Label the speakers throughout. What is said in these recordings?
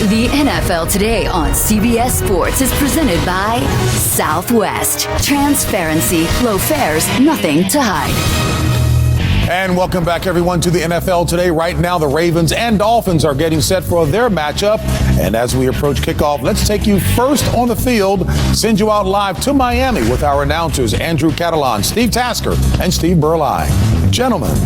Speaker 1: The NFL Today on CBS Sports is presented by Southwest. Transparency, low fares, nothing to hide.
Speaker 2: And welcome back, everyone, to the NFL Today. Right now, the Ravens and Dolphins are getting set for their matchup. And as we approach kickoff, let's take you first on the field, send you out live to Miami with our announcers, Andrew Catalan, Steve Tasker, and Steve Burline. Gentlemen.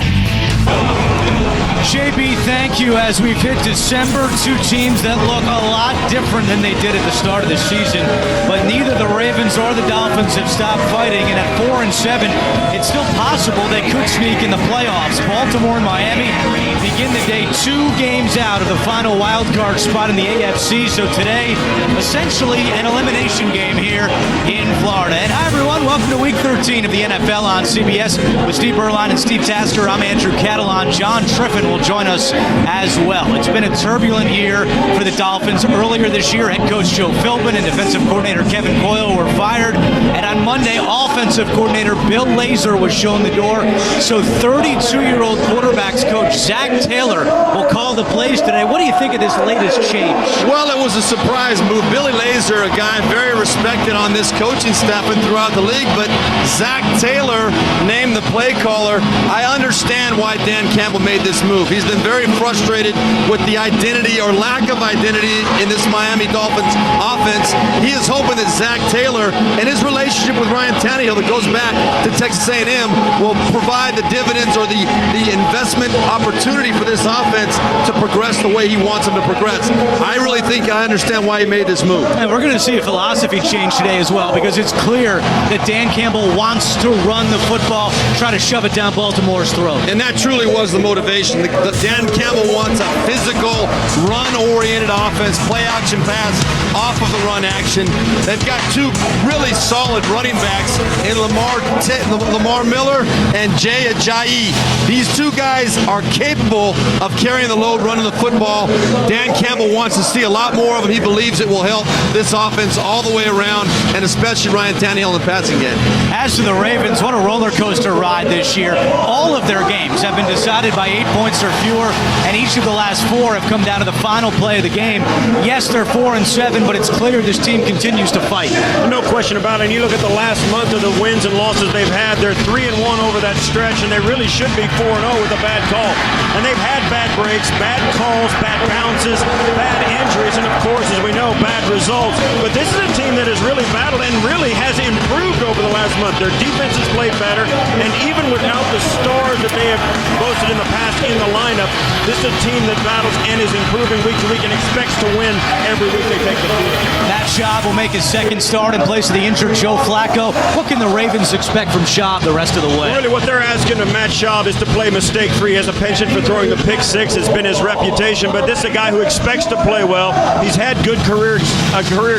Speaker 3: JB, thank you. As we've hit December, two teams that look a lot different than they did at the start of the season. But neither the Ravens or the Dolphins have stopped fighting. And at 4-7, it's still possible they could sneak in the playoffs. Baltimore and Miami begin the day 2 games out of the final wild card spot in the AFC. So today, essentially an elimination game here in Florida. And hi, everyone. Welcome to Week 13 of the NFL on CBS with Steve Burline and Steve Tasker. I'm Andrew Catalan. John Triffin will join us as well. It's been a turbulent year for the Dolphins. Earlier this year, head coach Joe Philbin and defensive coordinator Kevin Coyle were fired. And on Monday, offensive coordinator Bill Lazor was shown the door. So 32-year-old quarterbacks coach Zach Taylor will call the plays today. What do you think of this latest change?
Speaker 4: Well, it was a surprise move. Billy Lazor, a guy very respected on this coaching staff and throughout the league, but Zach Taylor named the play caller. I understand why Dan Campbell made this move. He's been very frustrated with the identity or lack of identity in this Miami Dolphins offense. He is hoping that Zach Taylor and his relationship with Ryan Tannehill that goes back to Texas A&M will provide the dividends or the investment opportunity for this offense to progress the way he wants them to progress. I really think I understand why he made this move.
Speaker 3: And we're going to see a philosophy change today as well, because it's clear that Dan Campbell wants to run the football, try to shove it down Baltimore's throat.
Speaker 4: And that truly was the motivation. Dan Campbell wants a physical, run-oriented offense, play-action pass off of the run action. They've got 2 really solid running backs in Lamar Miller and Jay Ajayi. These 2 guys are capable of carrying the load, running the football. Dan Campbell wants to see a lot more of them. He believes it will help this offense all the way around, and especially Ryan Tannehill in the passing game.
Speaker 3: As to the Ravens, what a roller coaster ride this year. All of their games have been decided by 8 points or fewer, and each of the last 4 have come down to the final play of the game. Yes, they're 4-7, but it's clear this team continues to fight.
Speaker 5: No question about it. And you look at the last month of the wins and losses they've had, they're 3-1 over that stretch, and they really should be 4-0 with a bad call. And they've had bad breaks, bad calls, bad bounces, bad injuries, and of course, as we know, bad results. But this is a team that has really battled and really has improved over the last month. Their defense has played better, and even without the stars that they have boasted in the past in the lineup, this is a team that battles and is improving week to week and expects to win every week they take the field.
Speaker 3: Matt Schaub will make his second start in place of the injured Joe Flacco. What can the Ravens expect from Schaub the rest of the way?
Speaker 5: Really, what they're asking of Matt Schaub is to play mistake-free. He has a penchant for throwing the pick six. It's been his reputation, but this is a guy who expects to play well. He's had good career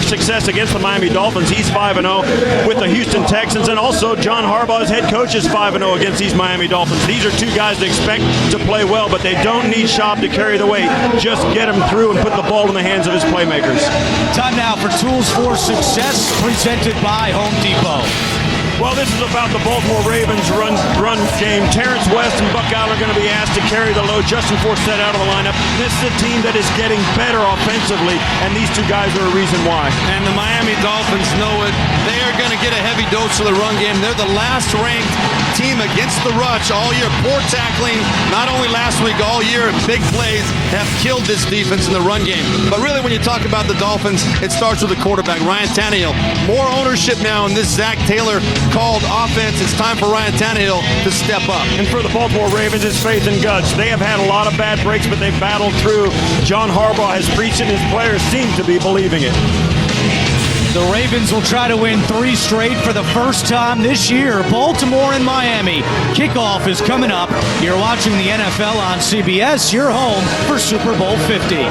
Speaker 5: success against the Miami Dolphins. He's 5-0 with the Houston Texans, and also John Harbaugh's head coach is 5-0 against these Miami Dolphins. These are 2 guys that expect to play well, but they don't need Schaub to carry the weight. Just get him through and put the ball in the hands of his playmakers.
Speaker 3: Time now for Tools for Success, presented by Home Depot.
Speaker 5: Well, this is about the Baltimore Ravens run game. Terrence West and Buck Allen are going to be asked to carry the load. Justin Forsett out of the lineup. This is a team that is getting better offensively, and these 2 guys are a reason why.
Speaker 4: And the Miami Dolphins know it. They are going to get a heavy dose of the run game. They're the last-ranked team against the rush all year. Poor tackling, not only last week, all year. Big plays have killed this defense in the run game. But really, when you talk about the Dolphins, it starts with the quarterback, Ryan Tannehill. More ownership now in this Zach Taylor called offense. It's time for Ryan Tannehill to step up.
Speaker 5: And for the Baltimore Ravens, it's faith and guts. They have had a lot of bad breaks, but they've battled through. John Harbaugh has preached it, and his players seem to be believing it.
Speaker 3: The Ravens will try to win 3 straight for the first time this year. Baltimore and Miami. Kickoff is coming up. You're watching the NFL on CBS, your home for Super Bowl 50.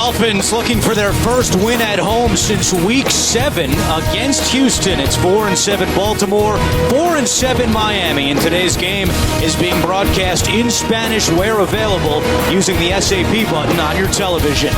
Speaker 3: Dolphins looking for their first win at home since Week 7 against Houston. It's 4-7 Baltimore, 4-7 Miami. And today's game is being broadcast in Spanish where available using the SAP button on your television.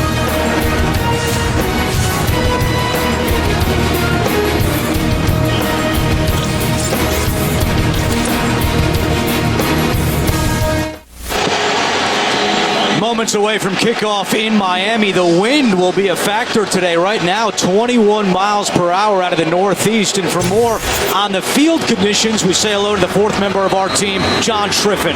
Speaker 3: Moments away from kickoff in Miami. The wind will be a factor today. Right now, 21 miles per hour out of the northeast. And for more on the field conditions, we say hello to the fourth member of our team, John Schriffen.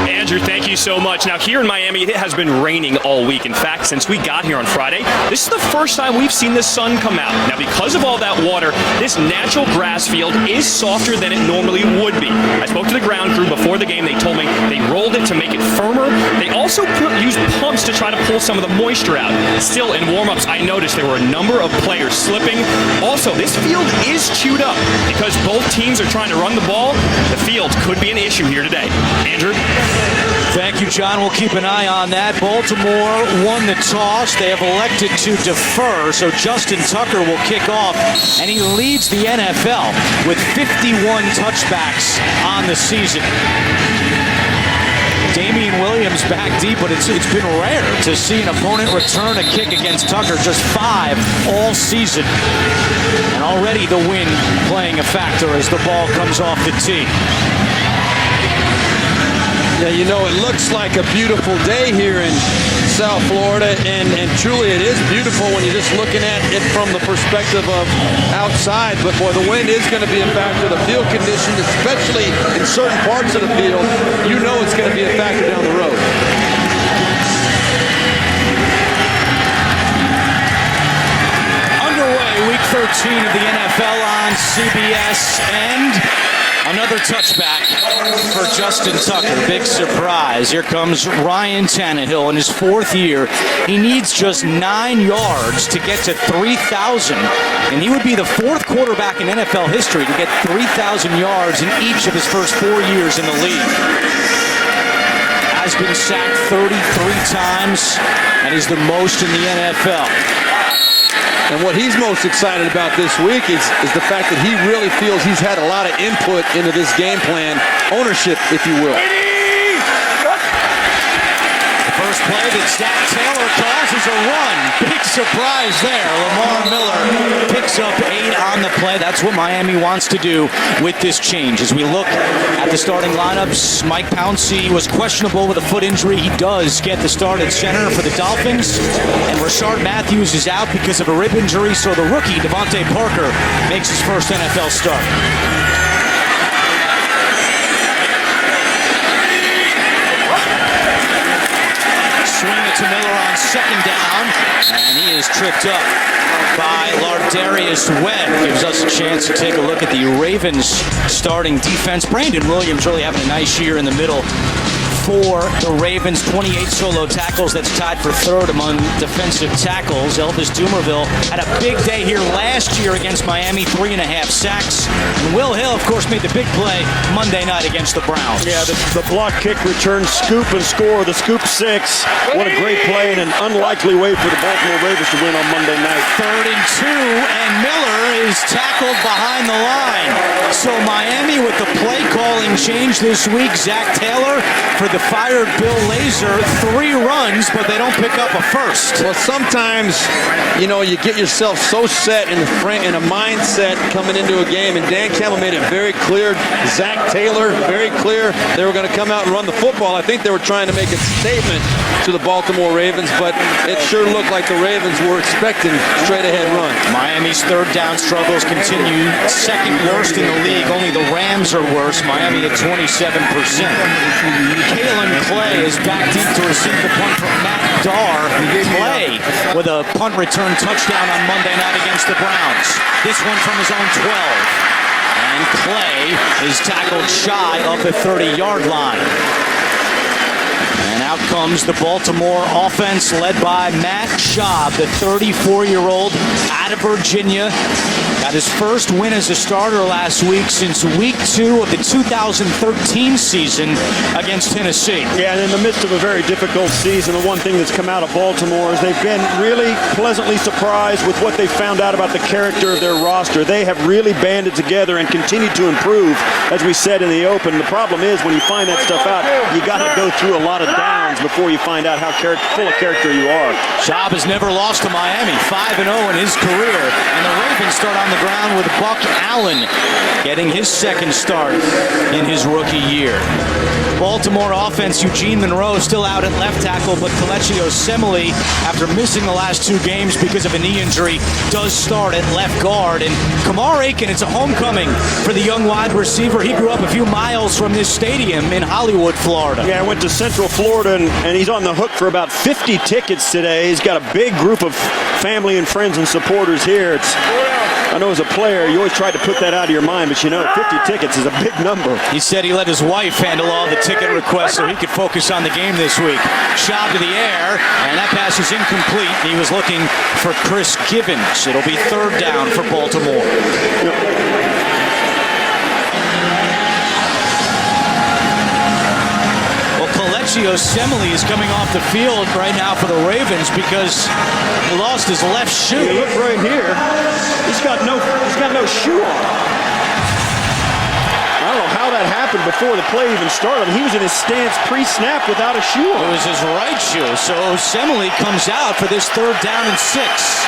Speaker 6: Andrew, thank you so much. Now, here in Miami, it has been raining all week. In fact, since we got here on Friday, this is the first time we've seen the sun come out. Now, because of all that water, this natural grass field is softer than it normally would be. I spoke to the ground crew before the game. They told me they rolled it to make it firmer. They also used pumps to try to pull some of the moisture out. Still, in warm-ups, I noticed there were a number of players slipping. Also, this field is chewed up because both teams are trying to run the ball. The field could be an issue here today. Andrew?
Speaker 3: Thank you, John. We'll keep an eye on that. Baltimore won the toss. They have elected to defer, so Justin Tucker will kick off, and he leads the NFL with 51 touchbacks on the season. Damian Williams back deep, but it's been rare to see an opponent return a kick against Tucker. Just 5 all season. And already the wind playing a factor as the ball comes off the tee.
Speaker 4: Yeah, you know, it looks like a beautiful day here in South Florida, and truly it is beautiful when you're just looking at it from the perspective of outside. But, boy, the wind is going to be a factor. The field condition, especially in certain parts of the field, you know it's going to be a factor down the road.
Speaker 3: Underway, Week 13 of the NFL on CBS, and another touchback for Justin Tucker. Big surprise. Here comes Ryan Tannehill in his 4th year. He needs just 9 yards to get to 3,000. And he would be the 4th quarterback in NFL history to get 3,000 yards in each of his first 4 years in the league. Has been sacked 33 times and is the most in the NFL.
Speaker 4: And what he's most excited about this week is the fact that he really feels he's had a lot of input into this game plan, ownership, if you will.
Speaker 3: The first play that Zach Taylor calls is a run. Big surprise there. Lamar Miller picks up 8 on the play. That's what Miami wants to do with this change. As we look at the starting lineups, Mike Pouncey was questionable with a foot injury. He does get the start at center for the Dolphins. And Rashard Matthews is out because of a rib injury, so the rookie, Devontae Parker, makes his first NFL start. Swing it to Miller on 2nd down, and he is tripped up by Lardarius Webb. Gives us a chance to take a look at the Ravens starting defense. Brandon Williams really having a nice year in the middle for the Ravens. 28 solo tackles. That's tied for 3rd among defensive tackles. Elvis Dumerville had a big day here last year against Miami, 3.5 sacks. And Will Hill, of course, made the big play Monday night against the Browns.
Speaker 5: Yeah, the block kick return, scoop and score, the scoop 6. What a great play and an unlikely way for the Baltimore Ravens to win on Monday night.
Speaker 3: 3rd and 2, and Miller is tackled behind the line. So Miami with the play calling change this week. Zach Taylor for the fired Bill Lazor, 3 runs, but they don't pick up a first.
Speaker 4: Well, sometimes, you know, you get yourself so set in a mindset coming into a game, and Dan Campbell made it very clear. Zach Taylor, very clear they were going to come out and run the football. I think they were trying to make a statement to the Baltimore Ravens, but it sure looked like the Ravens were expecting straight-ahead run.
Speaker 3: Miami's 3rd down struggles continue. 2nd worst in the league. Only the Rams are worse. Miami at 27%. Kalen Clay is back deep to receive the punt from Matt Darr. Clay with a punt return touchdown on Monday night against the Browns. This one from his own 12. And Clay is tackled shy of the 30-yard line. And out comes the Baltimore offense led by Matt Schaub, the 34-year-old out of Virginia. Got his first win as a starter last week since week 2 of the 2013 season against Tennessee.
Speaker 5: Yeah, and in the midst of a very difficult season, the one thing that's come out of Baltimore is they've been really pleasantly surprised with what they found out about the character of their roster. They have really banded together and continued to improve, as we said in the open. The problem is when you find that stuff out, you got to go through a lot of downs before you find out how full of character you are.
Speaker 3: Schaub has never lost to Miami, 5-0 in his career, and the Ravens start on the ground with Buck Allen getting his second start in his rookie year. Baltimore offense, Eugene Monroe still out at left tackle, but Kelechi Osemele, after missing the last 2 games because of a knee injury, does start at left guard. And Kamar Aiken, it's a homecoming for the young wide receiver. He grew up a few miles from this stadium in Hollywood, Florida.
Speaker 5: Yeah, I went to Central Florida, and he's on the hook for about 50 tickets today. He's got a big group of family and friends and supporters here. I know as a player, you always try to put that out of your mind, but 50 tickets is a big number.
Speaker 3: He said he let his wife handle all the ticket requests so he could focus on the game this week. Schaub to the air, and that pass is incomplete. He was looking for Chris Givens. It'll be 3rd down for Baltimore. Kelechi Osemele is coming off the field right now for the Ravens because he lost his left shoe.
Speaker 5: You look right here. He's got no shoe on. I don't know how that happened before the play even started. He was in his stance pre-snap without a shoe on.
Speaker 3: It was his right shoe. So Osemele comes out for this 3rd down and 6.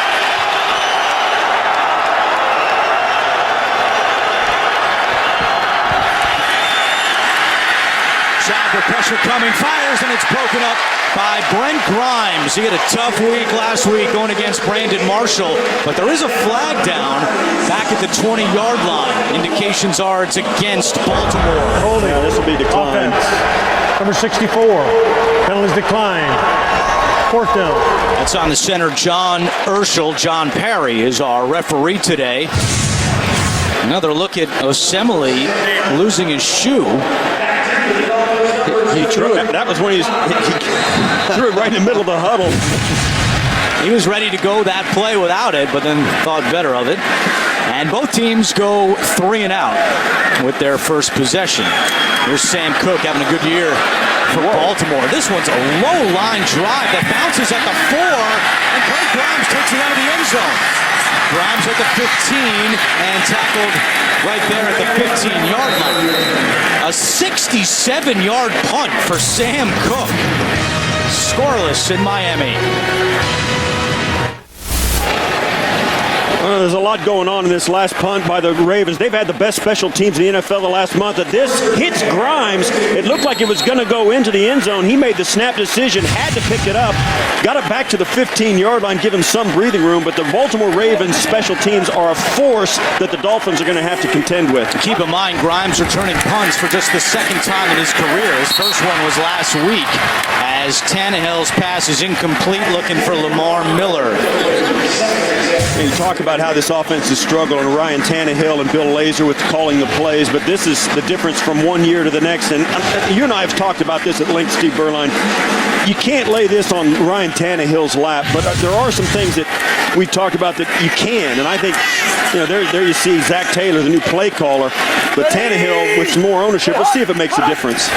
Speaker 3: The pressure coming, fires, and it's broken up by Brent Grimes. He had a tough week last week going against Brandon Marshall, but there is a flag down back at the 20-yard line. Indications are it's against Baltimore.
Speaker 5: Holding. This will be declined.
Speaker 7: Number 64. Penalties declined. 4th down.
Speaker 3: That's on the center, John Urschel. John Parry is our referee today. Another look at Osemele losing his shoe.
Speaker 5: He threw it. That was when he threw it right in the middle of the huddle.
Speaker 3: He was ready to go that play without it, but then thought better of it. And both teams go 3 and out with their first possession. Here's Sam Cook having a good year for Baltimore. This one's a low line drive that bounces at the 4, and Brent Grimes takes it out of the end zone. Grimes at the 15 and tackled right there at the 15-yard line. A 67-yard punt for Sam Cook. Scoreless in Miami.
Speaker 5: There's a lot going on in this last punt by the Ravens. They've had the best special teams in the NFL the last month. This hits Grimes. It looked like it was going to go into the end zone. He made the snap decision, had to pick it up, got it back to the 15-yard line, give him some breathing room. But the Baltimore Ravens special teams are a force that the Dolphins are going to have to contend with.
Speaker 3: Keep in mind, Grimes returning punts for just the 2nd time in his career. His first one was last week as Tannehill's pass is incomplete, looking for Lamar Miller.
Speaker 5: And you talk about how this offense has struggled, and Ryan Tannehill and Bill Lazor with calling the plays, but this is the difference from one year to the next. And you and I have talked about this at length, Steve Berline. You can't lay this on Ryan Tannehill's lap, but there are some things that we talked about that you can. And I think, there you see Zach Taylor, the new play caller, but Tannehill with some more ownership. Let's see if it makes a difference.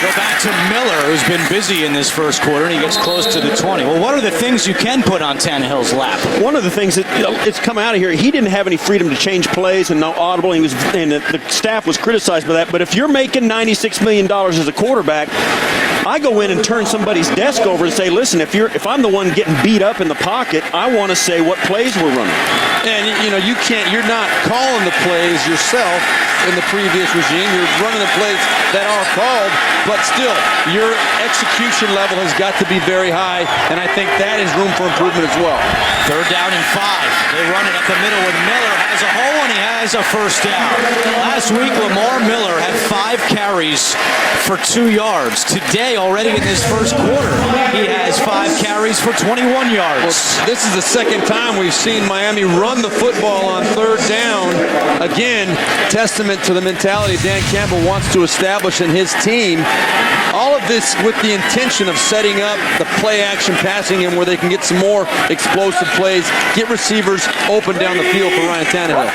Speaker 3: Go back to Miller, who's been busy in this first quarter, and he gets close to the 20. Well, what are the things you can put on Tannehill's lap?
Speaker 5: One of the things that it's come out of here, he didn't have any freedom to change plays and no audible. And the staff was criticized by that. But if you're making $96 million as a quarterback, I go in and turn somebody's desk over and say, listen, if I'm the one getting beat up in the pocket, I want to say what plays we're running.
Speaker 4: And you're not calling the plays yourself in the previous regime. You're running the plays that are called, but still, your execution level has got to be very high, and I think that is room for improvement as well.
Speaker 3: 3rd down and 5. They run it up the middle with Miller. Has a hole, and he has has a first down. Last week, Lamar Miller had 5 carries for 2 yards. Today, already in this first quarter, he has 5 carries for 21 yards.
Speaker 4: Well, this is the second time we've seen Miami run the football on third down. Again, testament to the mentality Dan Campbell wants to establish in his team. All of this with the intention of setting up the play-action passing game where they can get some more explosive plays, get receivers open down the field for Ryan Tannehill.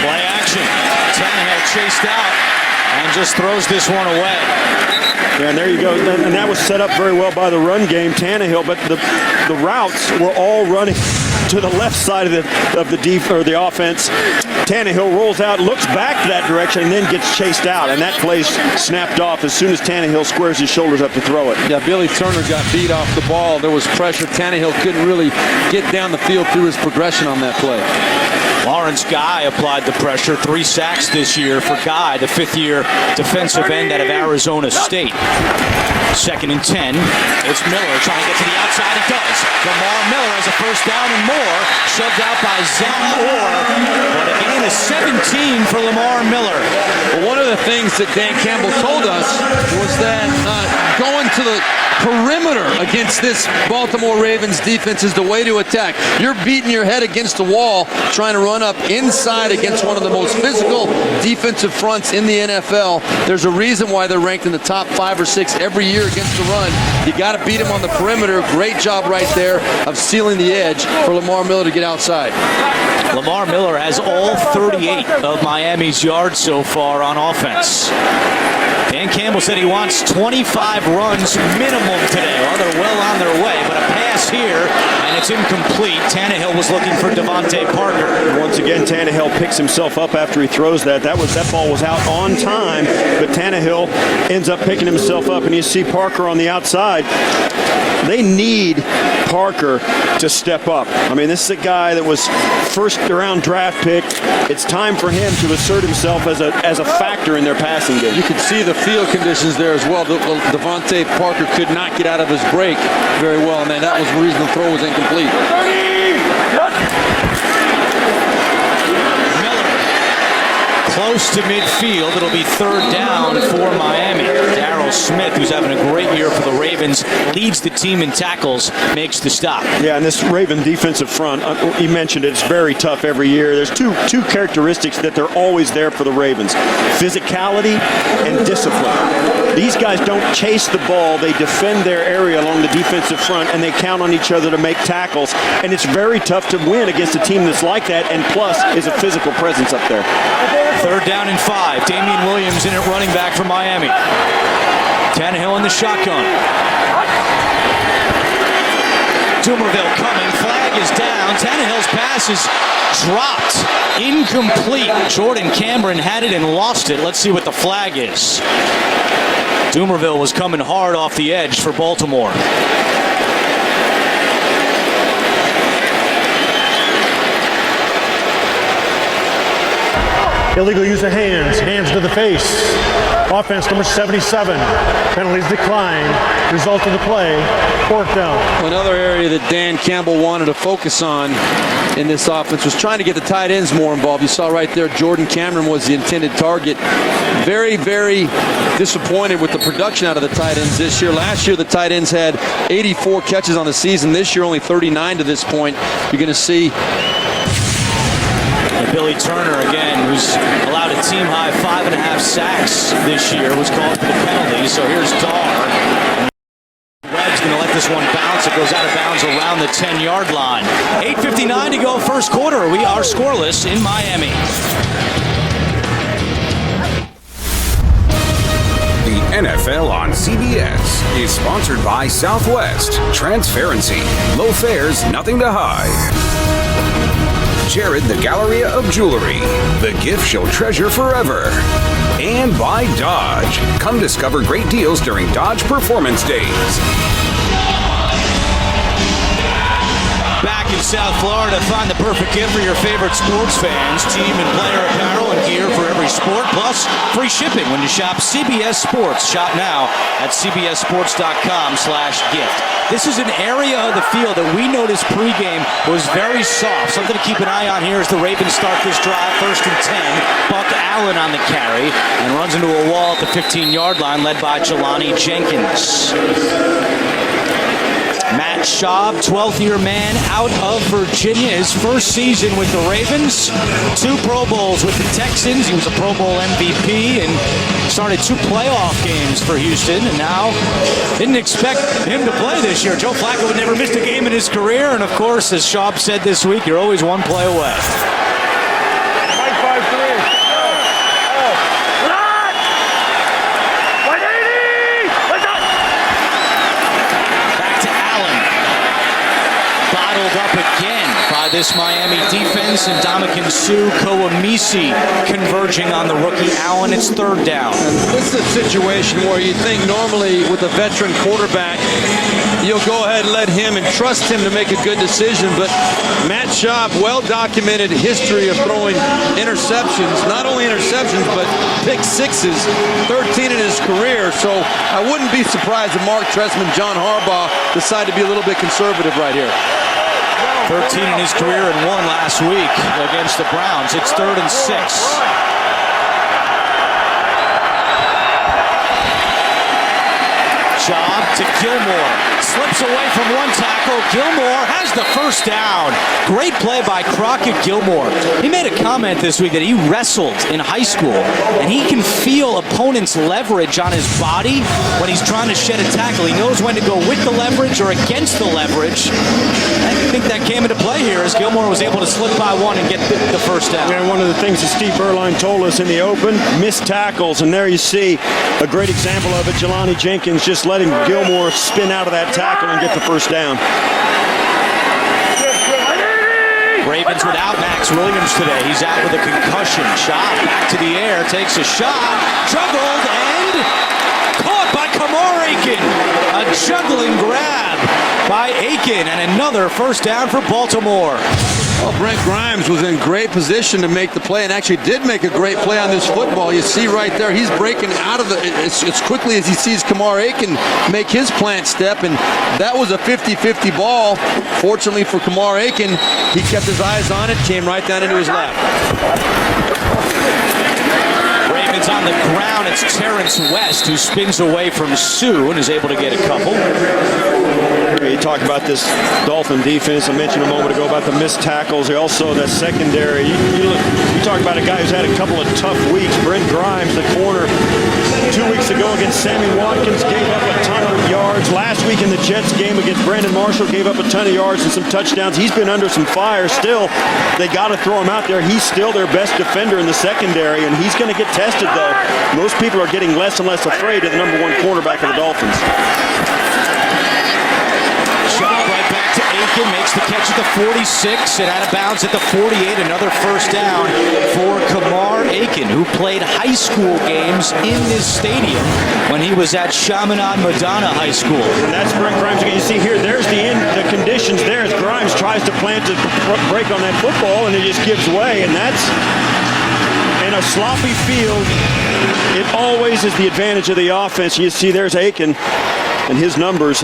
Speaker 3: Play action. Tannehill chased out and just throws this one away.
Speaker 5: Yeah, and there you go. And that was set up very well by the run game, Tannehill. But the routes were all running to the left side of the offense. Tannehill rolls out, looks back that direction, and then gets chased out. And that play's snapped off as soon as Tannehill squares his shoulders up to throw it.
Speaker 4: Yeah, Billy Turner got beat off the ball. There was pressure. Tannehill couldn't really get down the field through his progression on that play.
Speaker 3: Lawrence Guy applied the pressure. 3 sacks this year for Guy, the 5th-year defensive end out of Arizona State. 2nd and 10. It's Miller trying to get to the outside. He does. Lamar Miller has a first down and more. Shoved out by Zach Orr. But a gain of 17 for Lamar Miller.
Speaker 4: Well, one of the things that Dan Campbell told us was that going to the perimeter against this Baltimore Ravens defense is the way to attack. You're beating your head against the wall trying to run up inside against one of the most physical defensive fronts in the NFL. There's a reason why they're ranked in the top 5 or 6 every year against the run. You got to beat them on the perimeter. Great job right there of sealing the edge for Lamar Miller to get outside.
Speaker 3: Lamar Miller has all 38 of Miami's yards so far on offense. Dan Campbell said he wants 25 runs minimum today. Well, they're well on their way, but a pass here, and it's incomplete. Tannehill was looking for Devontae Parker.
Speaker 5: Once again, Tannehill picks himself up after he throws that. That ball was out on time, but Tannehill ends up picking himself up, and you see Parker on the outside. They need Parker to step up. I mean, this is a guy that was first-round draft pick. It's time for him to assert himself as a factor in their passing game.
Speaker 4: You can see the field conditions there as well. Devontae Parker could not get out of his break very well, and that was the reason the throw was incomplete.
Speaker 3: Close to midfield. It'll be 3rd down for Miami. Darryl Smith, who's having a great year for the Ravens, leads the team in tackles, makes the stop.
Speaker 5: Yeah, and this Raven defensive front, you mentioned it's very tough every year. There's two characteristics that they're always there for the Ravens: physicality and discipline. These guys don't chase the ball. They defend their area along the defensive front, and they count on each other to make tackles. And it's very tough to win against a team that's like that, and plus is a physical presence up there.
Speaker 3: 3rd down and 5. Damian Williams in at running back for Miami. Tannehill in the shotgun. Dumerville coming. Flag is down. Tannehill's pass is dropped. Incomplete. Jordan Cameron had it and lost it. Let's see what the flag is. Dumerville was coming hard off the edge for Baltimore.
Speaker 7: Illegal use of hands. Hands to the face. Offense number 77. Penalties declined. Result of the play, 4th down.
Speaker 4: Another area that Dan Campbell wanted to focus on in this offense was trying to get the tight ends more involved. You saw right there Jordan Cameron was the intended target. Very, very disappointed with the production out of the tight ends this year. Last year the tight ends had 84 catches on the season. This year only 39 to this point. You're going to see
Speaker 3: Billy Turner again, who's allowed a team-high 5.5 sacks this year, was called for the penalty. So here's Darr. Webb's going to let this one bounce. It goes out of bounds around the 10-yard line. 8:59 to go first quarter. We are scoreless in Miami.
Speaker 8: The NFL on CBS is sponsored by Southwest. Transparency. Low fares, nothing to hide. Jared the Galleria of Jewelry, the gift she'll treasure forever. And by Dodge. Come discover great deals during Dodge Performance Days.
Speaker 3: Back in South Florida. Find the perfect gift for your favorite sports fans. Team and player apparel and gear for every sport, plus free shipping when you shop CBS Sports. Shop now at cbssports.com/gift. This is an area of the field that we noticed pregame was very soft. Something to keep an eye on here as the Ravens start this drive. 1st and 10. Buck Allen on the carry and runs into a wall at the 15-yard line, led by Jelani Jenkins. Matt Schaub, 12th-year man out of Virginia. His first season with the Ravens. 2 Pro Bowls with the Texans. He was a Pro Bowl MVP and started 2 playoff games for Houston. And now, didn't expect him to play this year. Joe Flacco had never missed a game in his career. And, of course, as Schaub said this week, you're always one play away. Up again by this Miami defense, and Ndamukong Suh, Koamisi converging on the rookie Allen. It's 3rd down.
Speaker 4: This is a situation where you think normally with a veteran quarterback, you'll go ahead and let him and trust him to make a good decision, but Matt Schaub, well-documented history of throwing interceptions, not only interceptions, but pick sixes, 13 in his career, so I wouldn't be surprised if Mark Trestman, John Harbaugh decide to be a little bit conservative right here.
Speaker 3: 13 in his career and 1 last week against the Browns. It's 3rd and 6. Job to Gilmore. Slips away from one tackle. Gilmore has the 1st down. Great play by Crockett Gilmore. He made a comment this week that he wrestled in high school, and he can feel opponents' leverage on his body when he's trying to shed a tackle. He knows when to go with the leverage or against the leverage. I think that came into play here as Gilmore was able to slip by one and get the 1st down.
Speaker 5: And one of the things that Steve Berline told us in the open, missed tackles, and there you see a great example of it. Jelani Jenkins just letting Gilmore spin out of that tackle and get the 1st down.
Speaker 3: Ravens without Max Williams today. He's out with a concussion. Shot back to the air, takes a shot, juggled, and caught by Kamar Aiken. A juggling grab by Aiken, and another 1st down for Baltimore.
Speaker 4: Well, Brent Grimes was in great position to make the play, and actually did make a great play on this football. You see right there, he's breaking out of as quickly as he sees Kamar Aiken make his plant step, and that was a 50-50 ball. Fortunately for Kamar Aiken, he kept his eyes on it, came right down into his lap.
Speaker 3: Ravens on the ground. It's Terrence West who spins away from Suh and is able to get a couple.
Speaker 5: You talk about this Dolphin defense. I mentioned a moment ago about the missed tackles. Also, that secondary. You talk about a guy who's had a couple of tough weeks. Brent Grimes, the corner, 2 weeks ago against Sammy Watkins, gave up a ton of yards. Last week in the Jets game against Brandon Marshall, gave up a ton of yards and some touchdowns. He's been under some fire still. They got to throw him out there. He's still their best defender in the secondary, and he's going to get tested, though. Most people are getting less and less afraid of the number 1 cornerback of the Dolphins.
Speaker 3: Right back to Aiken, makes the catch at the 46 and out of bounds at the 48. Another 1st down for Kamar Aiken, who played high school games in this stadium when he was at Chaminade Madonna High School.
Speaker 5: And that's Brent Grimes. You see here, there's the conditions there as Grimes tries to plant a break on that football, and it just gives way, and that's in a sloppy field. It always is the advantage of the offense. You see there's Aiken and his numbers.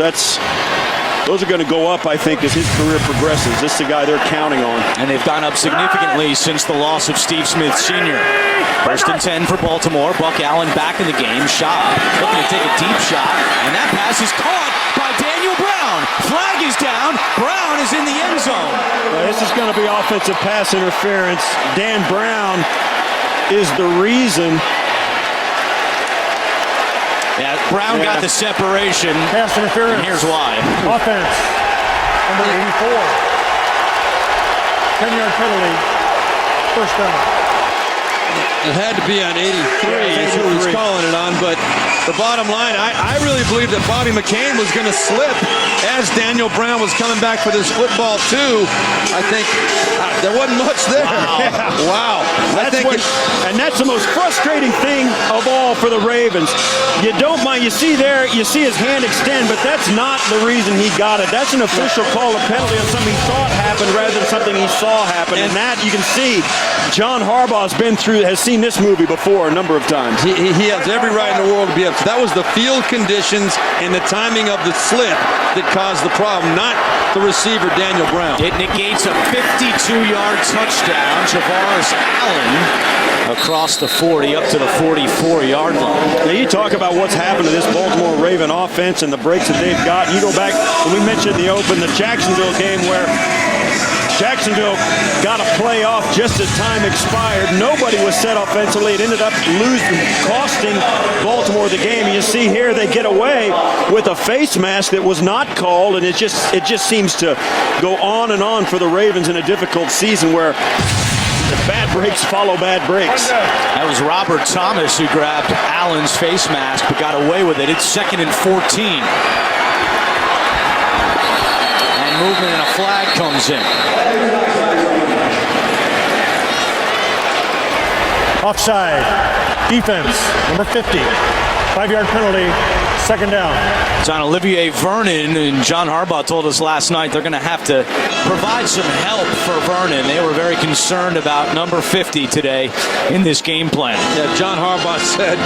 Speaker 5: Those are going to go up, I think, as his career progresses. This is the guy they're counting on.
Speaker 3: And they've gone up significantly since the loss of Steve Smith Sr. 1st and 10 for Baltimore. Buck Allen back in the game. Schaub looking to take a deep shot. And that pass is caught by Daniel Brown. Flag is down. Brown is in the end zone.
Speaker 5: Well, this is going to be offensive pass interference. Dan Brown is the reason.
Speaker 3: Yeah, Brown got the separation.
Speaker 7: Pass interference.
Speaker 3: And here's why.
Speaker 7: Offense. Number 84. 10-yard penalty. 1st down.
Speaker 4: It had to be on 83. That's who he's calling it on. But the bottom line, I really believe that Bobby McCain was going to slip as Daniel Brown was coming back for this football, too. I think there wasn't much there.
Speaker 3: Wow.
Speaker 4: Wow.
Speaker 5: that's the most frustrating thing of all for the Ravens. You don't mind. You see his hand extend, but that's not the reason he got it. That's an official call, a penalty on something he thought happened rather than something he saw happen. And that you can see, John Harbaugh's has seen this movie before a number of times.
Speaker 4: He has every right in the world to be upset. That was the field conditions and the timing of the slip that caused the problem, not the receiver, Daniel Brown.
Speaker 3: It negates a 52-yard touchdown. Javaris Allen across the 40 up to the 44-yard line.
Speaker 5: Now you talk about what's happened to this Baltimore Raven offense and the breaks that they've got. You go back, when we mentioned in the open, the Jacksonville game where Jacksonville got a play off just as time expired. Nobody was set offensively. It ended up costing Baltimore the game. And you see here they get away with a face mask that was not called, and it just seems to go on and on for the Ravens in a difficult season where bad breaks follow bad breaks.
Speaker 3: That was Robert Thomas who grabbed Allen's face mask but got away with it. It's 2nd and 14. Movement and a flag comes in.
Speaker 7: Offside. Defense, number 50. 5-yard penalty, 2nd down.
Speaker 3: It's on Olivier Vernon, and John Harbaugh told us last night they're going to have to provide some help for Vernon. They were very concerned about number 50 today in this game plan.
Speaker 4: Yeah, John Harbaugh said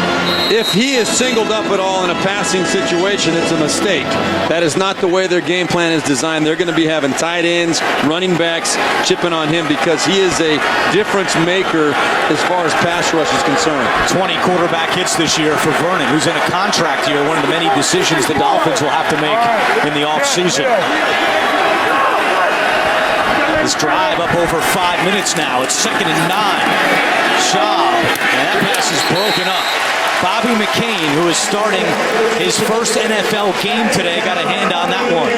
Speaker 4: if he is singled up at all in a passing situation, it's a mistake. That is not the way their game plan is designed. They're going to be having tight ends, running backs chipping on him because he is a difference maker as far as pass rush is concerned.
Speaker 3: 20 quarterback hits this year for Vernon, who's in a contract year, one of the many decisions the Dolphins will have to make in the offseason. This drive up over 5 minutes now. It's 2nd and 9. Schaub, and that pass is broken up. Bobby McCain, who is starting his first NFL game today, got a hand on that one.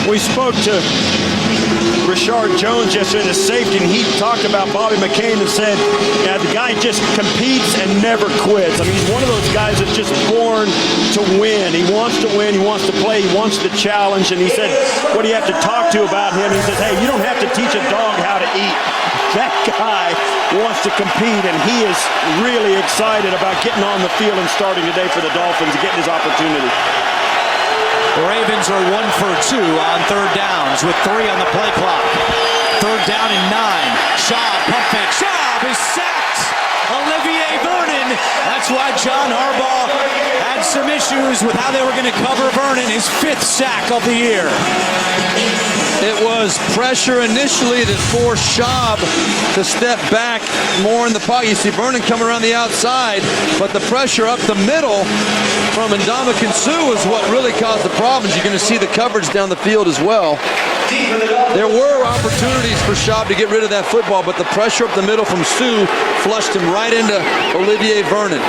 Speaker 5: We spoke to Rashard Jones yesterday, the safety, and he talked about Bobby McCain and said, yeah, the guy just competes and never quits. I mean, he's one of those guys that's just born to win. He wants to win. He wants to play. He wants the challenge. And he said, what do you have to talk to about him? He says, hey, you don't have to teach a dog how to eat. That guy wants to compete, and he is really excited about getting on the field and starting today for the Dolphins and getting his opportunity.
Speaker 3: The Ravens are 1 for 2 on 3rd downs with 3 on the play clock. 3rd down and 9. Schaub, pump fake. Schaub is sacked. Olivier Vernon. That's why John Harbaugh had some issues with how they were going to cover Vernon. His 5th sack of the year.
Speaker 4: It was pressure initially that forced Schaub to step back more in the pocket. You see Vernon coming around the outside, but the pressure up the middle from Ndamukong Suh is what really caused the problems. You're going to see the coverage down the field as well. There were opportunities for Schaub to get rid of that football, but the pressure up the middle from Suh flushed him right into Olivier Vernon.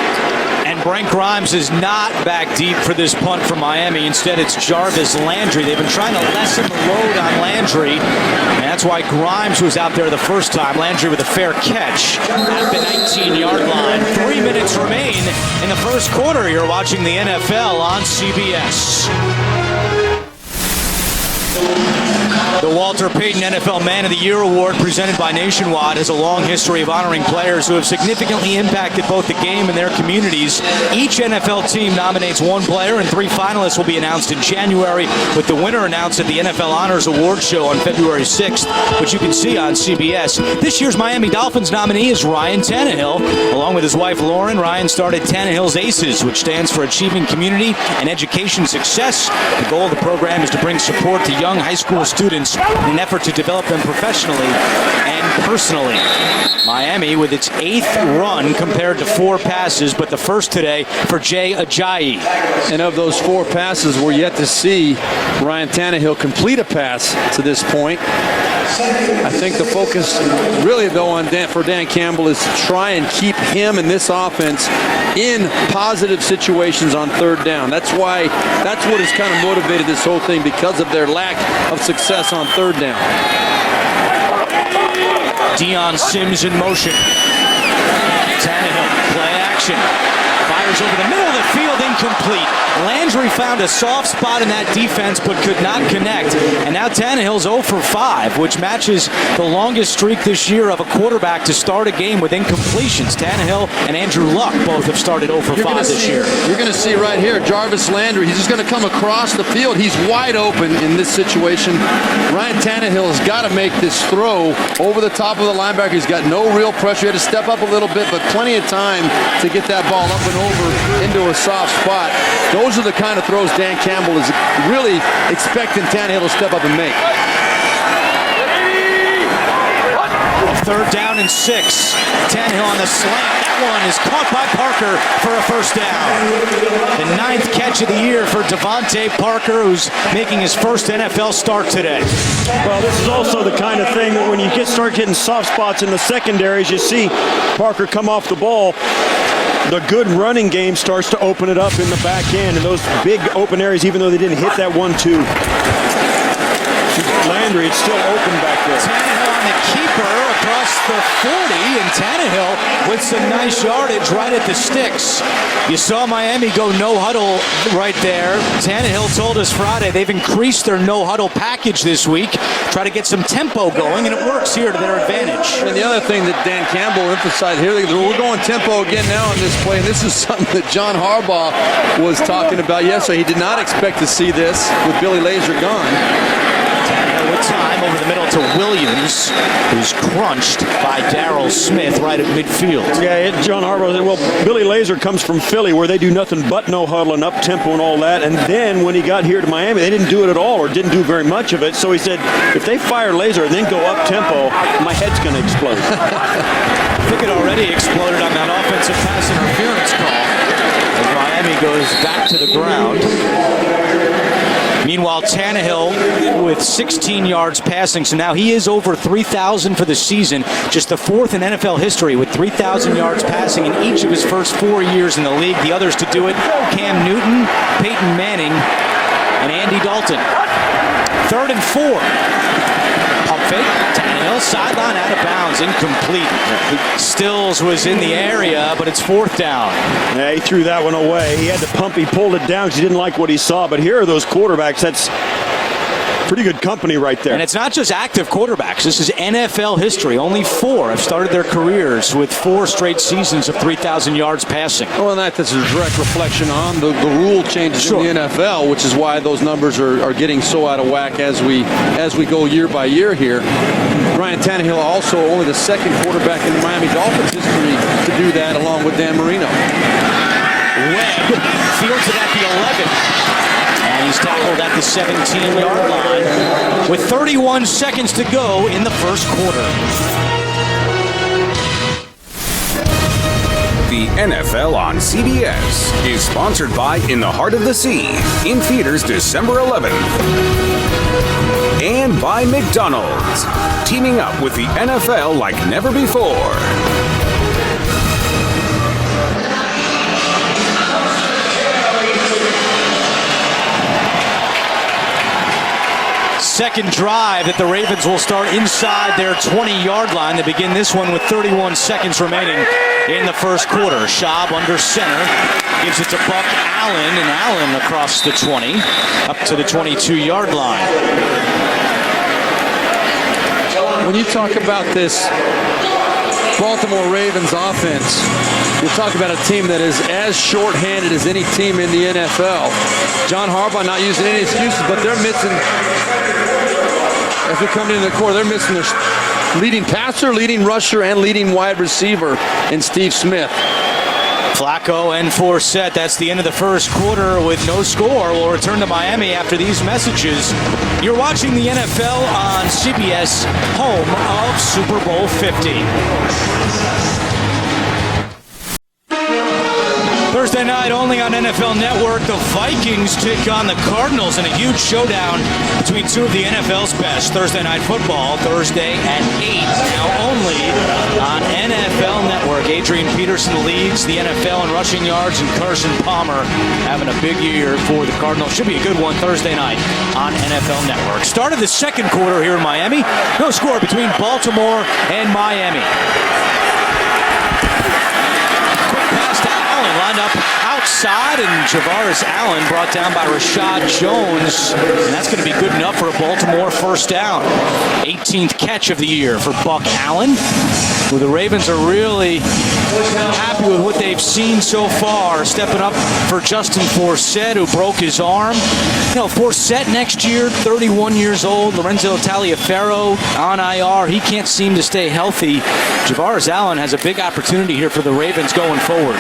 Speaker 3: And Brent Grimes is not back deep for this punt from Miami. Instead, it's Jarvis Landry. They've been trying to lessen the load on Landry, and that's why Grimes was out there the first time. Landry with a fair catch at the 19-yard line. 3 minutes remain in the first quarter. You're watching the NFL on CBS. The Walter Payton NFL Man of the Year Award, presented by Nationwide, has a long history of honoring players who have significantly impacted both the game and their communities. Each NFL team nominates one player, and 3 finalists will be announced in January, with the winner announced at the NFL Honors Award Show on February 6th, which you can see on CBS. This year's Miami Dolphins nominee is Ryan Tannehill. Along with his wife Lauren, Ryan started Tannehill's ACES, which stands for Achieving Community and Education Success. The goal of the program is to bring support to young high school students in an effort to develop them professionally and personally. Miami with its 8th run compared to 4 passes, but the first today for Jay Ajayi.
Speaker 4: And of those 4 passes, we're yet to see Ryan Tannehill complete a pass to this point. I think the focus really, though, for Dan Campbell is to try and keep him and this offense in positive situations on 3rd down. That's what has kind of motivated this whole thing, because of their lack of success on 3rd down.
Speaker 3: Deion Sims in motion. Tannehill, play action. Fires over the middle of the field, incomplete. Landry found a soft spot in that defense but could not connect. And now Tannehill's 0 for 5, which matches the longest streak this year of a quarterback to start a game with incompletions. Tannehill and Andrew Luck both have started 0 for 5 this year.
Speaker 4: You're going to see right here, Jarvis Landry, he's just going to come across the field. He's wide open in this situation. Ryan Tannehill has got to make this throw over the top of the linebacker. He's got no real pressure. He had to step up a little bit, but plenty of time to get that ball up and over into a soft spot. Those are the kind of throws Dan Campbell is really expecting Tannehill to step up and make.
Speaker 3: 3rd down and 6. Tannehill on the slant. That one is caught by Parker for a first down. The 9th catch of the year for Devontae Parker, who's making his first NFL start today.
Speaker 5: Well, this is also the kind of thing that when you start getting soft spots in the secondaries, you see Parker come off the ball. The good running game starts to open it up in the back end, and those big open areas, even though they didn't hit that 1-2. Landry, it's still open back there.
Speaker 3: Tannehill on the keeper across the 40, and Tannehill with some nice yardage right at the sticks. You saw Miami go no huddle right there. Tannehill told us Friday they've increased their no huddle package this week, try to get some tempo going, and it works here to their advantage.
Speaker 4: And the other thing that Dan Campbell emphasized here, we're going tempo again now on this play, and this is something that John Harbaugh was talking about yesterday. He did not expect to see this with Billy Lazor gone.
Speaker 3: With time over the middle to Williams, who's crunched by Darryl Smith right at midfield.
Speaker 5: Yeah, John Harbaugh said, well, Billy Lazor comes from Philly where they do nothing but no huddle and up-tempo and all that. And then when he got here to Miami, they didn't do it at all or didn't do very much of it. So he said, if they fire Lazor and then go up-tempo, my head's going to explode.
Speaker 3: I think it already exploded on that offensive pass interference call as Miami goes back to the ground. Meanwhile, Tannehill with 16 yards passing, so now he is over 3,000 for the season, just the 4th in NFL history with 3,000 yards passing in each of his first 4 years in the league. The others to do it, Cam Newton, Peyton Manning, and Andy Dalton. 3rd and 4. Pump fake, Tannehill, sideline out of bounds, incomplete. Stills was in the area, but it's 4th down.
Speaker 5: Yeah, he threw that one away. He had to pump, he pulled it down because he didn't like what he saw. But here are those quarterbacks. That's pretty good company right there.
Speaker 3: And it's not just active quarterbacks. This is NFL history. Only 4 have started their careers with 4 straight seasons of 3,000 yards passing.
Speaker 4: Well, that's a direct reflection on the rule changes in the NFL, which is why those numbers are getting so out of whack as we go year by year here. Ryan Tannehill also only the 2nd quarterback in the Miami Dolphins history to do that, along with Dan Marino.
Speaker 3: Webb fields it at the 11. And he's tackled at the 17-yard line with 31 seconds to go in the first quarter.
Speaker 8: The NFL on CBS is sponsored by In the Heart of the Sea, in theaters December 11th. And by McDonald's, teaming up with the NFL like never before.
Speaker 3: Second drive that the Ravens will start inside their 20-yard line. They begin this one with 31 seconds remaining in the first quarter. Schaub under center, gives it to Buck Allen, and Allen across the 20, up to the 22-yard line.
Speaker 4: When you talk about this Baltimore Ravens offense, you're talking about a team that is as short-handed as any team in the NFL. John Harbaugh not using any excuses, but they're missing, as we come into the quarter, they're missing their leading passer, leading rusher, and leading wide receiver in Steve Smith.
Speaker 3: Flacco and Forsett. That's the end of the first quarter with no score. We'll return to Miami after these messages. You're watching the NFL on CBS, home of Super Bowl 50. Thursday night only on NFL Network, the Vikings take on the Cardinals in a huge showdown between two of the NFL's best. Thursday Night Football, Thursday at 8, now only on NFL Network. Adrian Peterson leads the NFL in rushing yards, and Carson Palmer having a big year for the Cardinals. Should be a good one Thursday night on NFL Network. Start of the second quarter here in Miami. No score between Baltimore and Miami. lined up outside, and Javaris Allen brought down by Rashad Jones. And that's going to be good enough for a Baltimore first down. 18th catch of the year for Buck Allen. Well, the Ravens are really happy with what they've seen so far. Stepping up for Justin Forsett, who broke his arm. You know, Forsett next year, 31 years old. Lorenzo Taliaferro on IR. He can't seem to stay healthy. Javaris Allen has a big opportunity here for the Ravens going forward.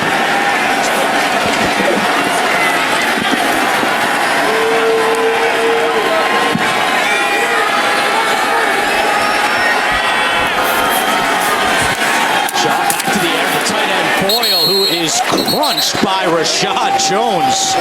Speaker 3: Boyle, who is crunched by Rashad Jones.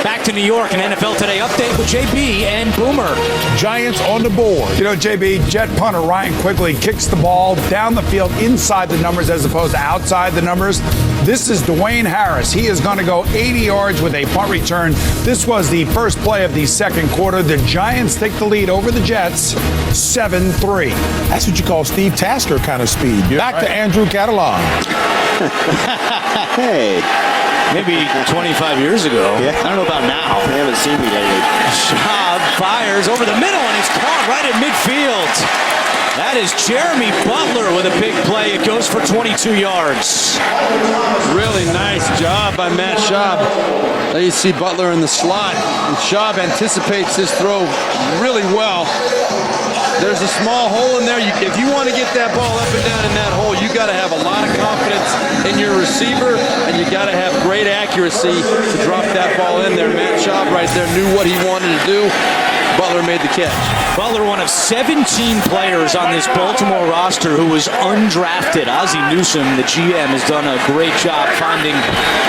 Speaker 3: Back to New York, an NFL Today update with JB and Boomer.
Speaker 2: Giants on the board.
Speaker 9: You know, JB, jet punter Ryan Quigley kicks the ball down the field inside the numbers as opposed to outside the numbers. This is Dwayne Harris. He is going to go 80 yards with a punt return. This was the first play of the second quarter. The Giants take the lead over the Jets, 7-3.
Speaker 2: That's what you call Steve Tasker kind of speed. Back to Andrew Catalan.
Speaker 10: Hey.
Speaker 3: Maybe 25 years ago.
Speaker 10: Yeah.
Speaker 3: I don't know about now.
Speaker 10: They haven't seen me lately.
Speaker 3: Schaub fires over the middle, and he's caught right at midfield. That is Jeremy Butler with a big play. It goes for 22 yards.
Speaker 4: Really nice job by Matt Schaub. There you see Butler in the slot, and Schaub anticipates his throw really well. There's a small hole in there. If you want to get that ball up and down in that hole, you got to have a lot of confidence in your receiver, and you got to have great accuracy to drop that ball in there. Matt Schaub right there knew what he wanted to do. Butler made the catch.
Speaker 3: Butler, one of 17 players on this Baltimore roster who was undrafted. Ozzie Newsome, the GM, has done a great job finding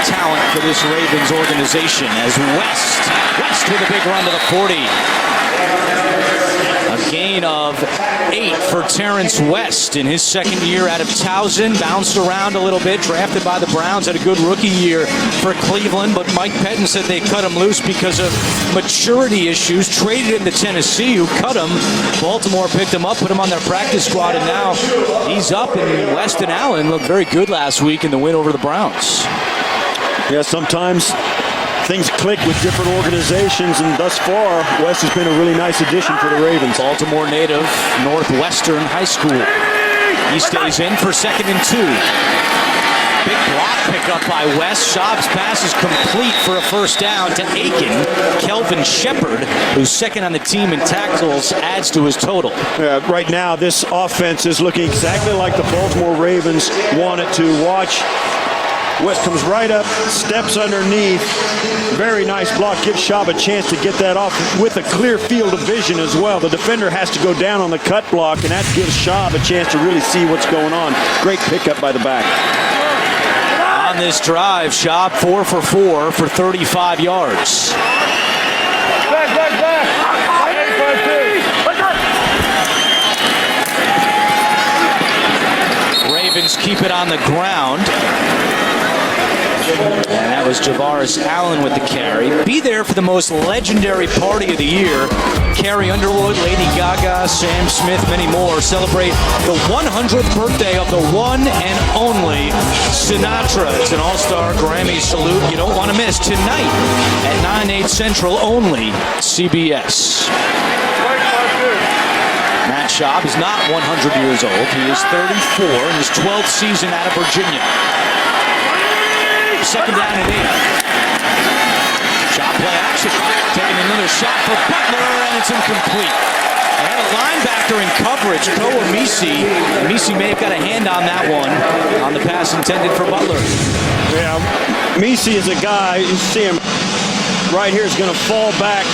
Speaker 3: talent for this Ravens organization. As West with a big run to the 40. A gain of 8 for Terrence West in his second year out of Towson. Bounced around a little bit, drafted by the Browns, had a good rookie year for Cleveland, but Mike Pettin said they cut him loose because of maturity issues. Traded him to Tennessee, who cut him. Baltimore picked him up, put him on their practice squad, and now he's up. And West and Allen looked very good last week in the win over the Browns.
Speaker 5: Yeah, sometimes things click with different organizations, and thus far, West has been a really nice addition for the Ravens.
Speaker 3: Baltimore native, Northwestern High School. He stays in for 2nd and 2. Big block pickup by West. Schaub's pass is complete for a first down to Aiken. Kelvin Shepard, who's second on the team in tackles, adds to his total.
Speaker 5: Right now, this offense is looking exactly like the Baltimore Ravens want it to. Watch. West comes right up, steps underneath. Very nice block. Gives Schaub a chance to get that off with a clear field of vision as well. The defender has to go down on the cut block, and that gives Schaub a chance to really see what's going on. Great pickup by the back.
Speaker 3: On this drive, Schaub 4 for 4 for 35 yards. Ravens keep it on the ground. And that was Javaris Allen with the carry. Be there for the most legendary party of the year. Carrie Underwood, Lady Gaga, Sam Smith, many more celebrate the 100th birthday of the one and only Sinatra. It's an all-star Grammy salute you don't want to miss tonight at 9/8 Central, only CBS. Matt Schaub is not 100 years old. He is 34 in his 12th season out of Virginia. 2nd down and 8. Shot play action. Taking another shot for Butler, and it's incomplete. They had a linebacker in coverage, Koa Misi. Misi may have got a hand on that one, on the pass intended for Butler.
Speaker 5: Yeah, Misi is a guy, you see him right here, is going to fall back,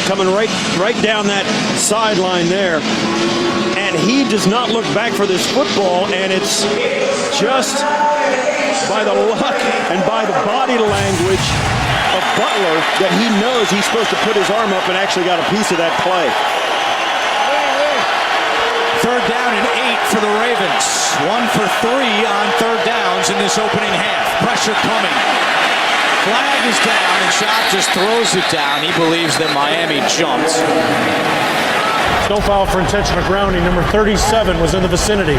Speaker 5: coming right down that sideline there. And he does not look back for this football, and it's just by the luck and by the body language of Butler that he knows he's supposed to put his arm up and actually got a piece of that play.
Speaker 3: 3rd down and 8 for the Ravens. 1 for 3 on 3rd downs in this opening half. Pressure coming. Flag is down, and Schaub just throws it down. He believes that Miami jumped.
Speaker 7: No foul for intentional grounding. Number 37 was in the vicinity.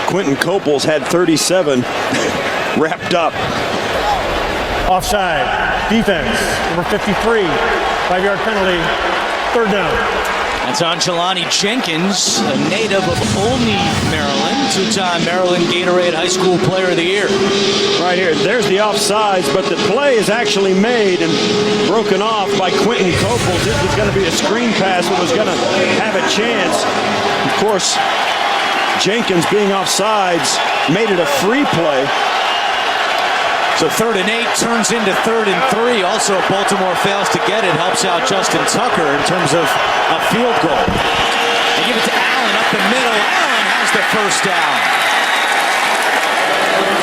Speaker 5: Quentin Coples had 37 wrapped up.
Speaker 7: Offside. Defense. Number 53. 5-yard penalty. Third down.
Speaker 3: That's Angelani Jenkins, a native of Olney, Maryland, two-time Maryland Gatorade High School Player of the Year.
Speaker 5: Right here, there's the offsides, but the play is actually made and broken off by Quentin Coples. This was going to be a screen pass that was going to have a chance. Of course, Jenkins being offsides made it a free play.
Speaker 3: So 3rd and 8 turns into 3rd and 3. Also, if Baltimore fails to get it, helps out Justin Tucker in terms of a field goal. They give it to Allen up the middle. Allen has the first down.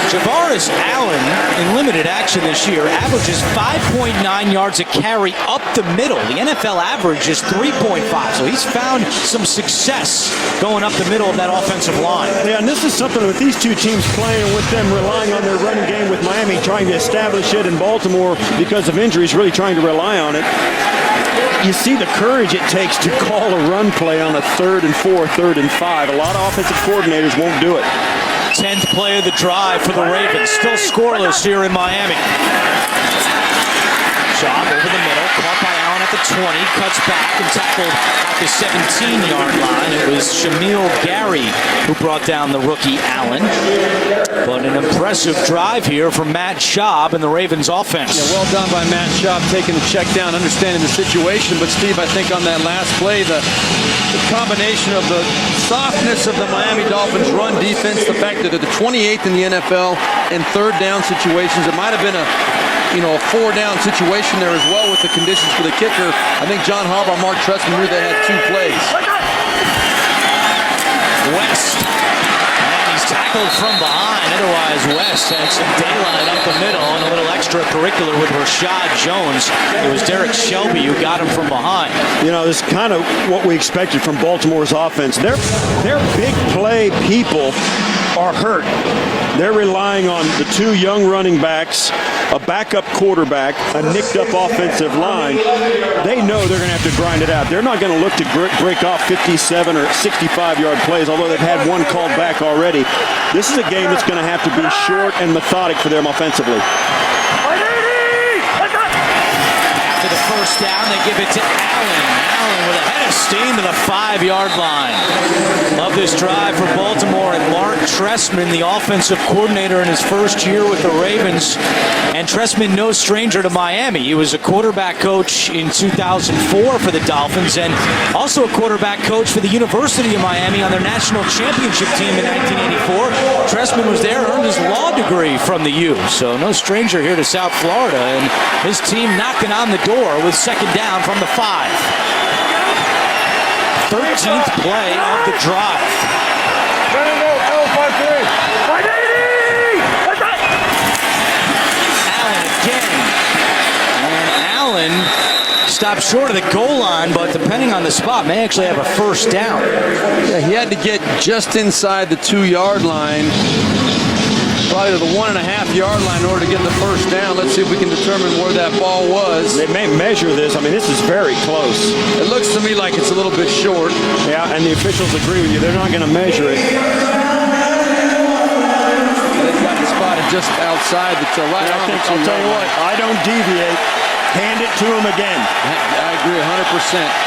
Speaker 3: Javaris Allen, in limited action this year, averages 5.9 yards a carry up the middle. The NFL average is 3.5, so he's found some success going up the middle of that offensive line.
Speaker 5: Yeah, and this is something with these two teams playing, with them relying on their running game, with Miami trying to establish it, and Baltimore, because of injuries, really trying to rely on it. You see the courage it takes to call a run play on a 3rd and 4, 3rd and 5. A lot of offensive coordinators won't do it.
Speaker 3: 10th play of the drive for the Ravens. Still scoreless here in Miami. Shot over the middle, caught by Allen at the 20, cuts back and tackled at the 17-yard line. It was Shamil Gary who brought down the rookie Allen. But an impressive drive here from Matt Schaub and the Ravens offense.
Speaker 4: Yeah, well done by Matt Schaub, taking the check down, understanding the situation. But Steve, I think on that last play, the combination of the softness of the Miami Dolphins run defense, the fact that they're the 28th in the NFL in 3rd down situations, it might have been a 4-down situation there as well with the conditions for the kicker. I think John Harbaugh, Mark Trestman knew they had 2 plays.
Speaker 3: West. And he's tackled from behind. Otherwise, West had some daylight up the middle and a little extracurricular with Rashad Jones. It was Derek Shelby who got him from behind.
Speaker 5: This is kind of what we expected from Baltimore's offense. Their big play people are hurt. They're relying on the 2 young running backs, a backup quarterback, a nicked-up offensive line. They know they're going to have to grind it out. They're not going to look to break off 57 or 65-yard plays, although they've had one called back already. This is a game that's going to have to be short and methodic for them offensively.
Speaker 3: After the first down, they give it to Allen. Allen with a head of steam to the 5-yard line. Love this drive for Baltimore and Mark Trestman, the offensive coordinator in his first year with the Ravens. And Trestman, no stranger to Miami. He was a quarterback coach in 2004 for the Dolphins and also a quarterback coach for the University of Miami on their national championship team in 1984. Trestman was there, earned his law degree from the U. So no stranger here to South Florida. And his team knocking on the door with 2nd down from the 5. 13th play of the drive. Allen again. And Allen stopped short of the goal line, but depending on the spot, may actually have a first down.
Speaker 4: Yeah, he had to get just inside the 2-yard line, probably to the 1.5-yard line in order to get the first down. Let's see if we can determine where that ball was.
Speaker 5: They may measure this. I mean, this is very close.
Speaker 4: It looks to me like it's a little bit short.
Speaker 5: Yeah, and the officials agree with you. They're not going to measure it.
Speaker 4: They've got it spotted just outside the right on the 2-yard line.
Speaker 5: I'll tell you what, I don't deviate. Hand it to him again.
Speaker 4: I agree 100%.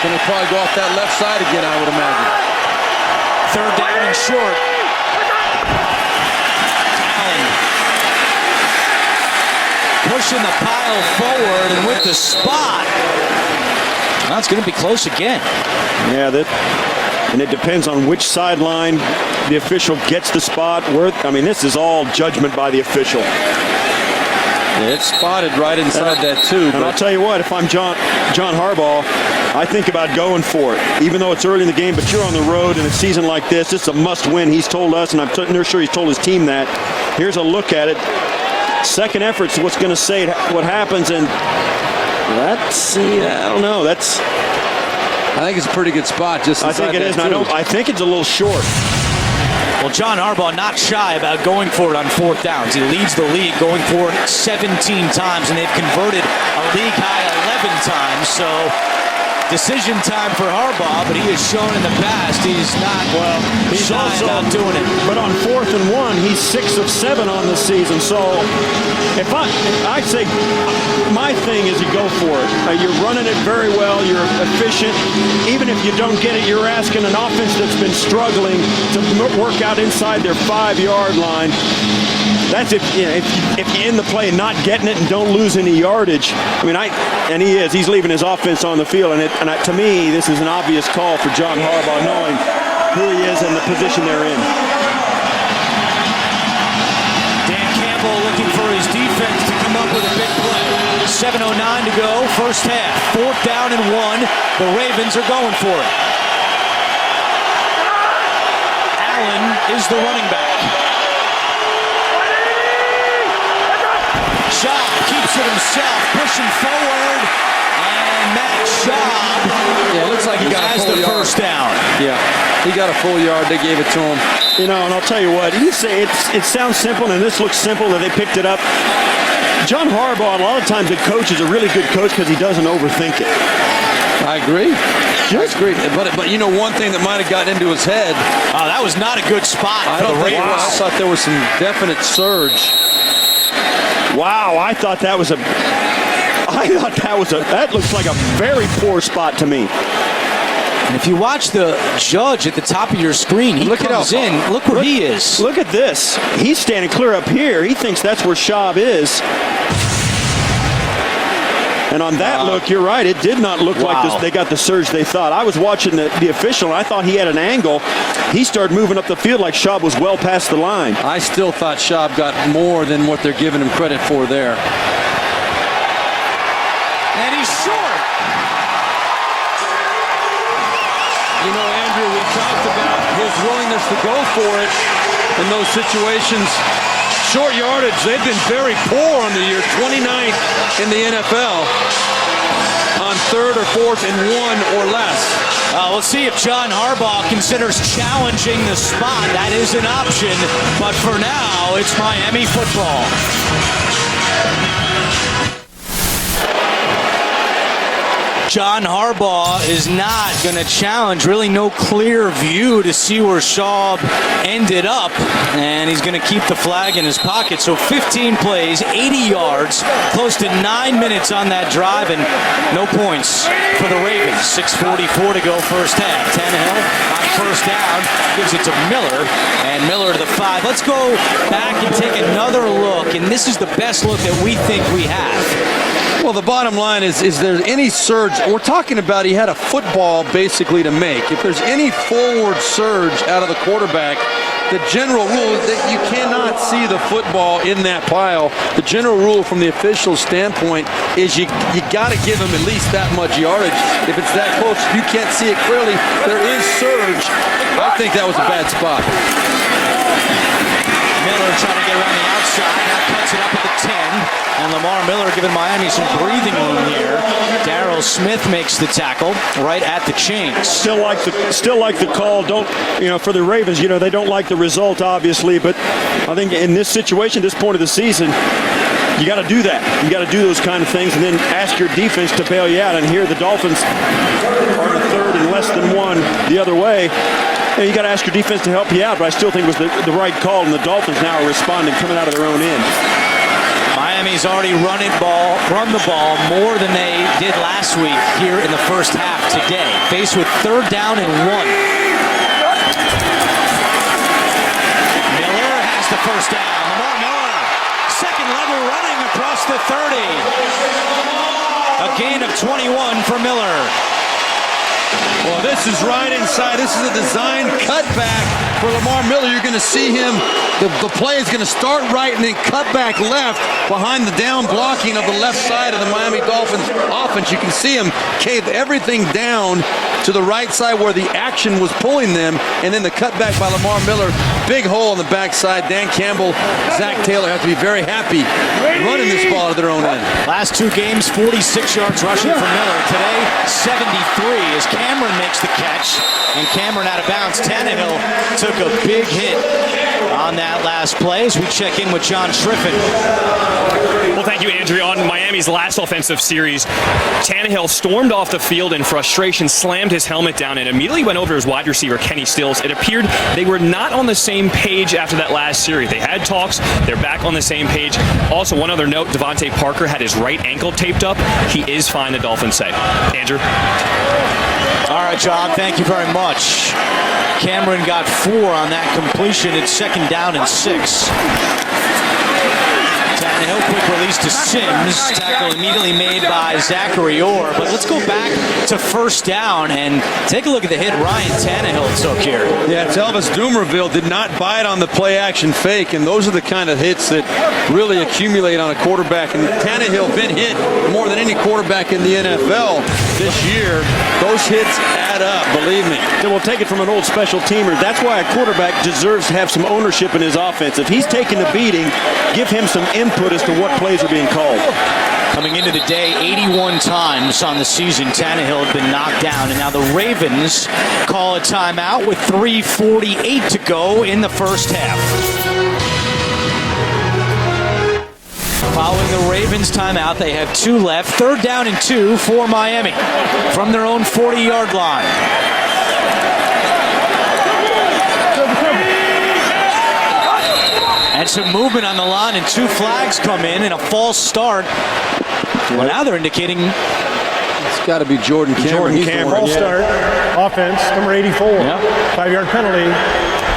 Speaker 4: Going to probably go off that left side again, I would imagine.
Speaker 3: 3rd down and short. Pushing the pile forward and with the spot. Well, it's going to be close again.
Speaker 5: Yeah, and it depends on which sideline the official gets the spot. This is all judgment by the official.
Speaker 4: Yeah, it's spotted right inside that too.
Speaker 5: And I'll tell you what, if I'm John Harbaugh, I think about going for it. Even though it's early in the game, but you're on the road in a season like this. It's a must-win. He's told us, and I'm sure he's told his team that. Here's a look at it. Second effort's what's going to say what happens, and I don't know. I
Speaker 4: think it's a pretty good spot. Just
Speaker 5: I think it is. And I think it's a little short.
Speaker 3: Well, John Harbaugh not shy about going for it on 4th downs. He leads the league going for it 17 times, and they've converted a league high 11 times. So decision time for Harbaugh, but he has shown in the past he's not
Speaker 5: he's also
Speaker 3: not doing it.
Speaker 5: But on 4th and 1, he's 6 of 7 on the season. So if I'd say my thing is you go for it. You're running it very well. You're efficient. Even if you don't get it, you're asking an offense that's been struggling to work out inside their 5-yard line. That's if you end the play not getting it and don't lose any yardage. I mean, and he's leaving his offense on the field, and to me, this is an obvious call for John Harbaugh, knowing who he is and the position they're in.
Speaker 3: Dan Campbell looking for his defense to come up with a big play. 7:09 to go, first half. 4th down and 1. The Ravens are going for it. Allen is the running back. Schaub keeps it himself, pushing forward, and Matt Schaub
Speaker 4: looks like he got
Speaker 3: has the first down.
Speaker 4: Yeah, he got a full yard. They gave it to him.
Speaker 5: And I'll tell you what, you say it sounds simple, and this looks simple that they picked it up. John Harbaugh, a lot of times a coach is a really good coach because he doesn't overthink it.
Speaker 4: I agree. I agree. But you know, one thing that might have gotten into his head.
Speaker 3: Oh, that was not a good spot for the Ravens.
Speaker 4: I thought there was some definite surge.
Speaker 5: Wow, I thought that looks like a very poor spot to me.
Speaker 3: And if you watch the judge at the top of your screen, he comes in. Look where he is.
Speaker 5: Look at this. He's standing clear up here. He thinks that's where Schaub is. And on that look, you're right. It did not look like this. They got the surge they thought. I was watching the official, and I thought he had an angle. He started moving up the field like Schaub was well past the line.
Speaker 4: I still thought Schaub got more than what they're giving him credit for there.
Speaker 3: And he's short.
Speaker 4: You know, Andrew, we talked about his willingness to go for it in those situations. Short yardage, they've been very poor on the year, 29th in the NFL on 3rd or 4th and 1 or less.
Speaker 3: We'll see if John Harbaugh considers challenging the spot. That is an option, but for now, it's Miami football. John Harbaugh is not going to challenge. Really no clear view to see where Schaub ended up. And he's going to keep the flag in his pocket. So 15 plays, 80 yards, close to 9 minutes on that drive, and no points for the Ravens. 6:44 to go first half. Tannehill on first down, gives it to Miller, and Miller to the 5. Let's go back and take another look. And this is the best look that we think we have.
Speaker 4: Well, the bottom line is there any surge? We're talking about he had a football basically to make. If there's any forward surge out of the quarterback, the general rule is that you cannot see the football in that pile. The general rule from the official standpoint is you got to give him at least that much yardage. If it's that close, you can't see it clearly. There is surge. I think that was a bad spot.
Speaker 3: Miller trying to get around the outside. Now cuts it up at the 10. And Lamar Miller giving Miami some breathing room here. Darryl Smith makes the tackle right at the chains.
Speaker 5: Still like the call. For the Ravens, they don't like the result, obviously. But I think in this situation, this point of the season, you got to do that. You got to do those kind of things and then ask your defense to bail you out. And here the Dolphins are in 3rd and less than 1 the other way. You got to ask your defense to help you out, but I still think it was the right call, and the Dolphins now are responding, coming out of their own end.
Speaker 3: Miami's already run the ball more than they did last week here in the first half today. Faced with 3rd down and 1. Miller has the first down. Lamar Miller, second level running across the 30. A gain of 21 for Miller.
Speaker 4: Well, this is right inside. This is a design cutback for Lamar Miller. You're going to see him. The play is going to start right and then cut back left behind the down blocking of the left side of the Miami Dolphins offense. You can see him cave everything down to the right side where the action was pulling them, and then the cutback by Lamar Miller. Big hole on the backside. Dan Campbell, Zach Taylor have to be very happy running this ball to their own end.
Speaker 3: Last 2 games, 46 yards rushing for Miller. Today, 73 as Cameron makes the catch, and Cameron out of bounds. Tannehill took a big hit on that last play as we check in with John Triffin.
Speaker 6: Well, thank you, Andrew. On Miami's last offensive series, Tannehill stormed off the field in frustration, slammed his helmet down, and immediately went over to his wide receiver, Kenny Stills. It appeared they were not on the same page after that last series. They had talks. They're back on the same page. Also, one other note, Devontae Parker had his right ankle taped up. He is fine, the Dolphins say. Andrew?
Speaker 3: All right, John, thank you very much. Cameron got 4 on that completion. It's 2nd down and 6. Tannehill, quick release to Sims. Tackle immediately made by Zachary Orr. But let's go back to 1st down and take a look at the hit Ryan Tannehill took here.
Speaker 4: Yeah, Elvis Dumerville did not bite on the play-action fake, and those are the kind of hits that really accumulate on a quarterback. And Tannehill been hit more than any quarterback in the NFL this year. Those hits add up, believe me.
Speaker 5: Then we'll take it from an old special teamer. That's why a quarterback deserves to have some ownership in his offense. If he's taking a beating, give him some input as to what plays are being called.
Speaker 3: Coming into the day, 81 times on the season, Tannehill had been knocked down. And now the Ravens call a timeout with 3:48 to go in the first half. Following the Ravens timeout, they have 2 left. 3rd down and 2 for Miami from their own 40-yard line. And some movement on the line, and 2 flags come in and a false start. Well, now they're indicating
Speaker 4: It's got to be Jordan Cameron.
Speaker 7: False start. Offense, number 84.
Speaker 3: Yep.
Speaker 7: 5-yard penalty.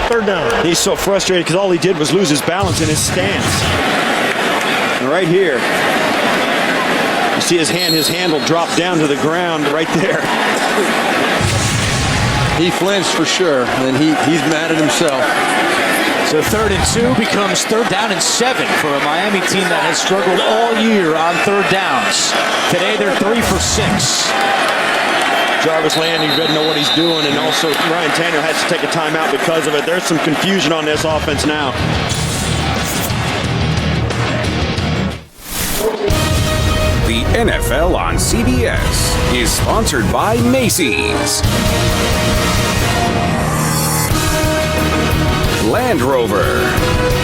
Speaker 7: 3rd down.
Speaker 5: He's so frustrated because all he did was lose his balance in his stance. And right here, you see his handle drop down to the ground right there.
Speaker 4: He flinched for sure, and he's mad at himself.
Speaker 3: So 3rd and 2 becomes 3rd down and 7 for a Miami team that has struggled all year on 3rd downs. Today they're 3 for 6.
Speaker 5: Jarvis Landry doesn't know what he's doing, and also Ryan Tannehill has to take a timeout because of it. There's some confusion on this offense now.
Speaker 8: The NFL on CBS is sponsored by Macy's, Land Rover,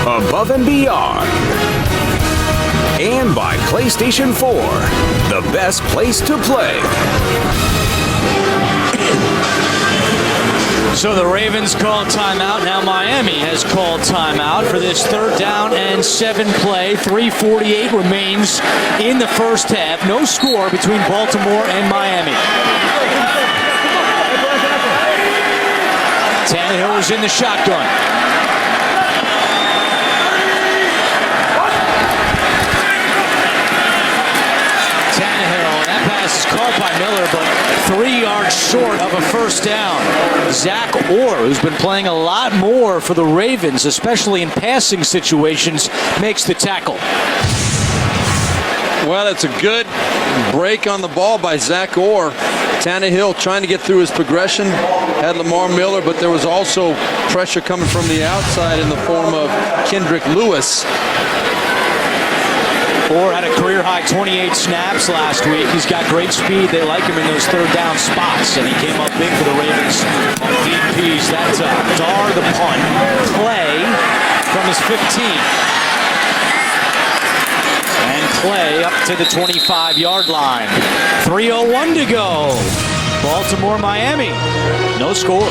Speaker 8: Above and Beyond, and by PlayStation 4, the best place to play.
Speaker 3: So the Ravens call timeout. Now Miami has called timeout for this 3rd down and 7 play. 3:48 remains in the first half. No score between Baltimore and Miami. Tannehill is in the shotgun. Is caught by Miller, but 3 yards short of a first down. Zach Orr, who's been playing a lot more for the Ravens, especially in passing situations, makes the tackle.
Speaker 4: Well, it's a good break on the ball by Zach Orr. Tannehill trying to get through his progression. Had Lamar Miller, but there was also pressure coming from the outside in the form of Kendrick Lewis.
Speaker 3: Orr had a career-high 28 snaps last week. He's got great speed. They like him in those 3rd down spots, and he came up big for the Ravens on DPs. That's Dar the punt. Clay from his 15. And Clay up to the 25-yard line. 3:01 to go. Baltimore, Miami. No score.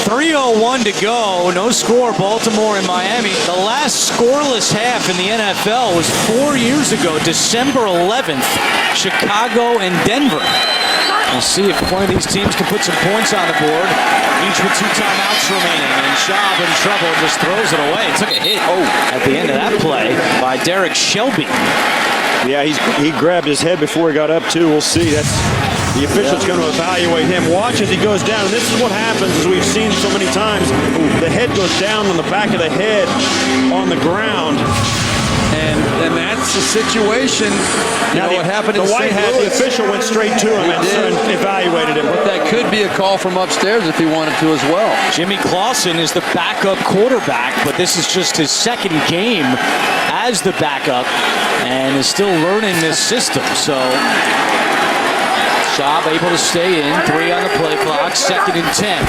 Speaker 3: 3:01 to go. No score, Baltimore and Miami. The last scoreless half in the NFL was 4 years ago, December 11th, Chicago and Denver. We'll see if one of these teams can put some points on the board. Each with 2 timeouts remaining. And Schaub in trouble, just throws it away. Took a hit at the end of that play by Derek Shelby.
Speaker 5: Yeah, he grabbed his head before he got up, too. We'll see. The official's going to evaluate him. Watch as he goes down. And this is what happens, as we've seen so many times. The head goes down on the back of the head on the ground.
Speaker 4: And that's the situation.
Speaker 5: Now,
Speaker 4: what happened
Speaker 5: the
Speaker 4: in
Speaker 5: white
Speaker 4: St.
Speaker 5: hat,
Speaker 4: Louis.
Speaker 5: the official went straight to him and evaluated him.
Speaker 4: But that could be a call from upstairs if he wanted to as well.
Speaker 3: Jimmy Clausen is the backup quarterback, but this is just his 2nd game as the backup and is still learning this system. So
Speaker 10: Schaub able to stay in. 3 on the play clock. 2nd and 10.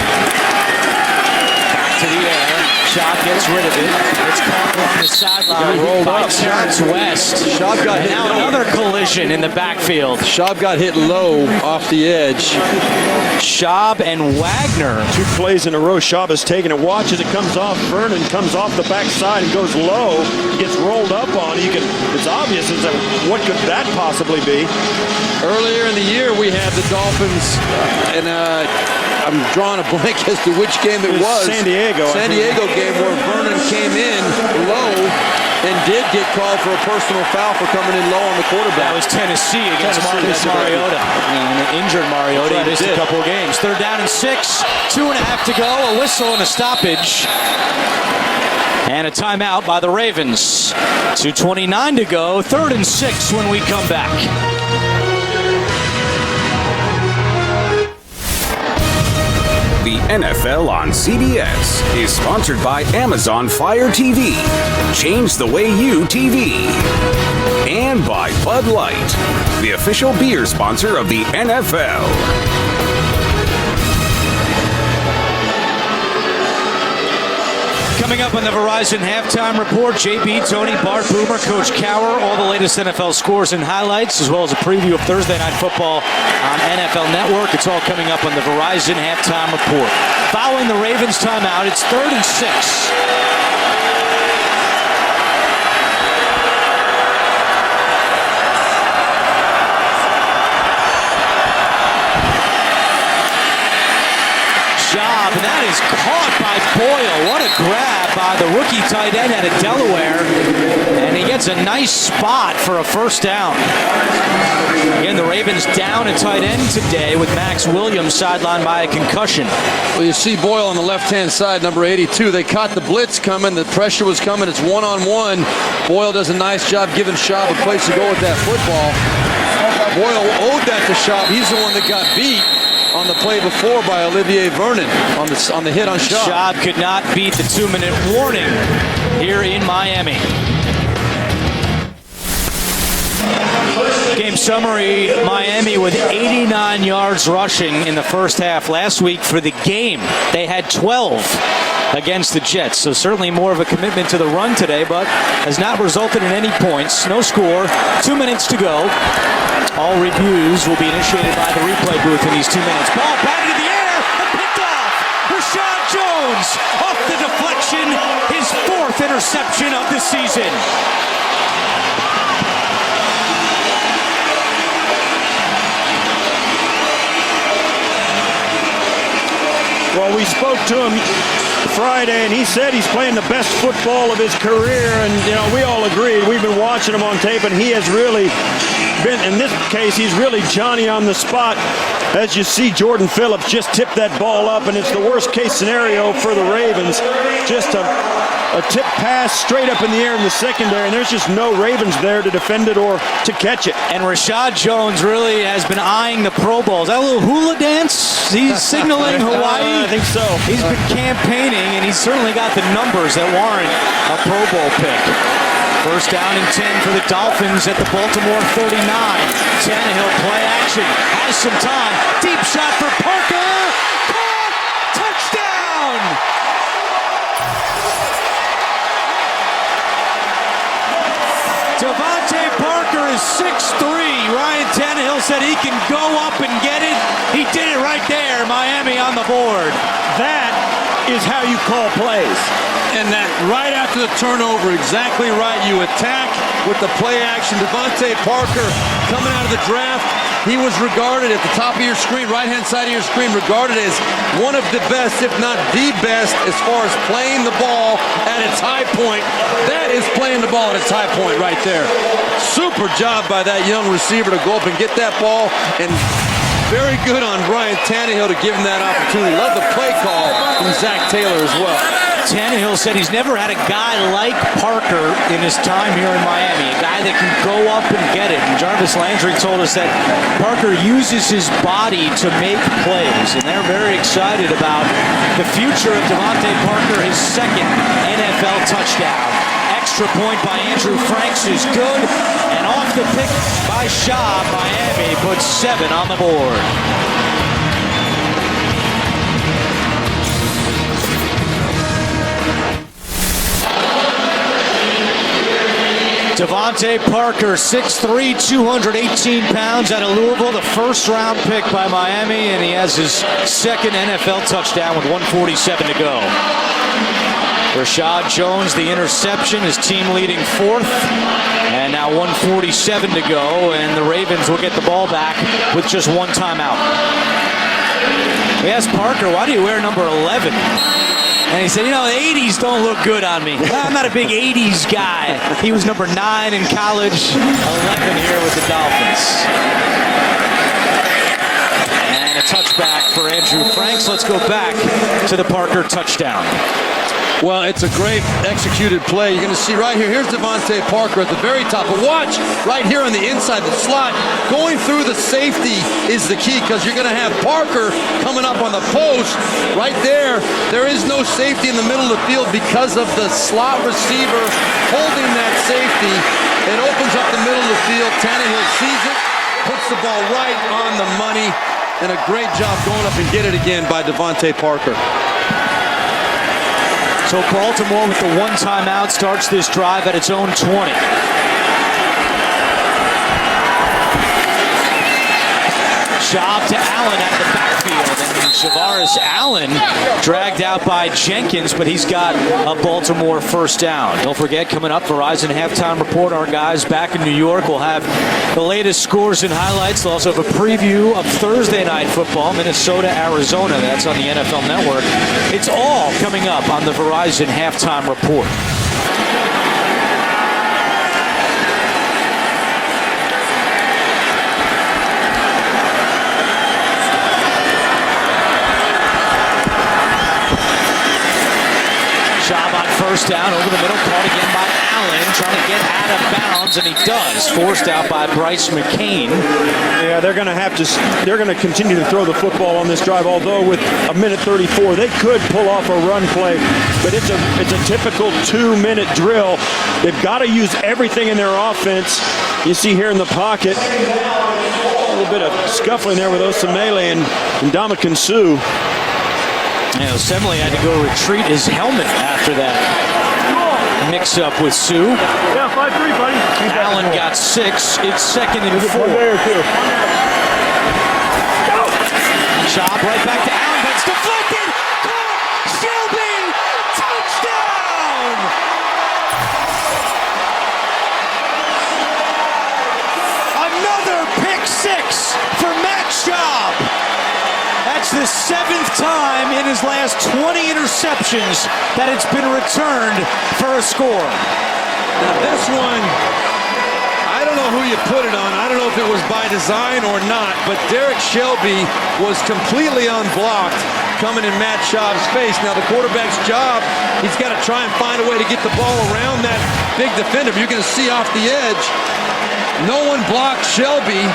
Speaker 10: Back to the air. Schaub gets rid of it. It's caught on the sideline by Terrence West.
Speaker 4: Schaub got hit
Speaker 10: now
Speaker 4: low.
Speaker 10: another collision in the backfield.
Speaker 4: Schaub got hit low off the edge.
Speaker 10: Schaub and Wagner.
Speaker 5: 2 plays in a row. Schaub has taken it. Watch as it comes off. Vernon comes off the backside and goes low. Gets rolled up on. It's obvious as to what could that possibly be.
Speaker 4: Earlier in the year, we had the Dolphins, and I'm drawing a blank as to which game it was.
Speaker 5: San Diego.
Speaker 4: San Diego game where Vernon came in low and did get called for a personal foul for coming in low on the quarterback.
Speaker 10: That was Tennessee against Marcus Mariota. And an injured Mariota. He missed a couple of games. 3rd down and 6. 2.5 to go. A whistle and a stoppage. And a timeout by the Ravens. 2:29 to go. 3rd and 6 when we come back.
Speaker 8: The NFL on CBS is sponsored by Amazon Fire TV. Change the way you TV. And by Bud Light, the official beer sponsor of the NFL.
Speaker 10: Coming up on the Verizon Halftime Report, JB, Tony, Bart, Boomer, Coach Cower, all the latest NFL scores and highlights, as well as a preview of Thursday Night Football on NFL Network. It's all coming up on the Verizon Halftime Report. Following the Ravens timeout, it's 3rd and 6. And that is caught by Boyle. What a grab by the rookie tight end out of Delaware. And he gets a nice spot for a 1st down. Again, the Ravens down a tight end today with Max Williams sidelined by a concussion.
Speaker 4: Well, you see Boyle on the left-hand side, number 82. They caught the blitz coming. The pressure was coming. It's one-on-one. Boyle does a nice job giving Schaub a place to go with that football. Boyle owed that to Schaub. He's the one that got beat on the play before by Olivier Vernon on the hit on Schaub.
Speaker 10: Schaub could not beat the 2-minute warning here in Miami. Game summary, Miami with 89 yards rushing in the first half. Last week for the game, they had 12 against the Jets. So certainly more of a commitment to the run today, but has not resulted in any points. No score, 2 minutes to go. All reviews will be initiated by the replay booth in these 2 minutes. Ball batted in the air and picked off. Rashad Jones off the deflection, his 4th interception of the season.
Speaker 5: Well, we spoke to him Friday, and he said he's playing the best football of his career, and, we all agreed. We've been watching him on tape, and he has really been, in this case, he's really Johnny on the spot. As you see, Jordan Phillips just tipped that ball up, and it's the worst-case scenario for the Ravens. Just a tip pass straight up in the air in the secondary, and there's just no Ravens there to defend it or to catch it.
Speaker 10: And Rashad Jones really has been eyeing the Pro Bowl. Is that a little hula dance? He's signaling Hawaii?
Speaker 5: I think so.
Speaker 10: He's been campaigning, and he's certainly got the numbers that warrant a Pro Bowl pick. 1st down and 10 for the Dolphins at the Baltimore 39. Tannehill play action. Has some time. Deep shot for Parker. Caught. Touchdown. Devontae Parker is 6'3". Ryan Tannehill said he can go up and get it. He did it right there. Miami on the board.
Speaker 5: That is how you call plays.
Speaker 4: And that right after the turnover, exactly right. You attack with the play action. Devontae Parker coming out of the draft. He was regarded at the top of your screen, right-hand side of your screen, regarded as one of the best, if not the best, as far as playing the ball at its high point. That is playing the ball at its high point right there. Super job by that young receiver to go up and get that ball, and very good on Ryan Tannehill to give him that opportunity. Love the play call from Zach Taylor as well.
Speaker 10: Tannehill said he's never had a guy like Parker in his time here in Miami, a guy that can go up and get it. And Jarvis Landry told us that Parker uses his body to make plays, and they're very excited about the future of Devontae Parker, his 2nd NFL touchdown. extra point by Andrew Franks is good. And off the pick by Shaw, Miami puts 7 on the board. Devontae Parker, 6'3", 218 pounds, out of Louisville, the first-round pick by Miami, and he has his second NFL touchdown with 1:47 to go. Rashad Jones, the interception, his team leading 4th, and now 1:47 to go, and the Ravens will get the ball back with just 1 timeout. We asked Parker, why do you wear number 11? And he said, the 80s don't look good on me. I'm not a big 80s guy. He was number 9 in college, 11 here with the Dolphins. And a touchback for Andrew Franks. Let's go back to the Parker touchdown.
Speaker 4: Well, it's a great executed play. You're going to see right here. Here's Devontae Parker at the very top. But watch right here on the inside, the slot. Going through the safety is the key because you're going to have Parker coming up on the post. Right there, there is no safety in the middle of the field because of the slot receiver holding that safety. It opens up the middle of the field. Tannehill sees it, puts the ball right on the money, and a great job going up and get it again by Devontae Parker.
Speaker 10: So Baltimore with the 1 timeout starts this drive at its own 20. Job to Allen out of the backfield, and Shavaris Allen dragged out by Jenkins, but he's got a Baltimore first down. Don't forget, coming up, Verizon Halftime Report. Our guys back in New York will have the latest scores and highlights. They'll also have a preview of Thursday Night Football, Minnesota, Arizona. That's on the NFL Network. It's all coming up on the Verizon Halftime Report. Job on first down, over the middle, caught again by Allen, trying to get out of bounds, and he does. Forced out by Bryce McCain.
Speaker 5: Yeah, they're going to continue to throw the football on this drive, although with a minute 34, they could pull off a run play, but it's a typical 2-minute drill. They've got to use everything in their offense. You see here in the pocket, a little bit of scuffling there with Osemele and Ndamukong Suh.
Speaker 10: And Osemele had to go retrieve his helmet after that mix-up with Sue.
Speaker 5: Yeah, 5-3, buddy.
Speaker 10: Allen got 6. It's 2nd and 4. Job right back to Allen, but it's deflected. Shelby, touchdown! Another pick 6 for Matt Schaub. That's the 7th time in his last 20 interceptions that it's been returned for a score.
Speaker 4: Now this one, I don't know who you put it on. I don't know if it was by design or not, but Derek Shelby was completely unblocked coming in Matt Schaub's face. Now the quarterback's job, he's got to try and find a way to get the ball around that big defender. You're going to see off the edge, no one blocked Shelby.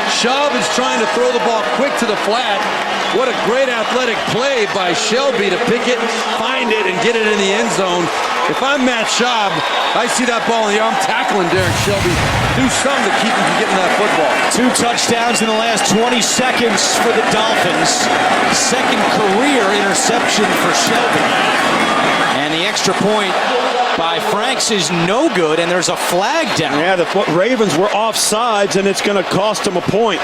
Speaker 4: Schaub is trying to throw the ball quick to the flat. What a great athletic play by Shelby to pick it, find it, and get it in the end zone. If I'm Matt Schaub, I see that ball in the air, I'm tackling Derek Shelby. Do something to keep him from getting that football.
Speaker 10: 2 touchdowns in the last 20 seconds for the Dolphins. 2nd career interception for Shelby. And the extra point by Franks is no good, and there's a flag down.
Speaker 5: Yeah, the Ravens were offsides, and it's going to cost them a point.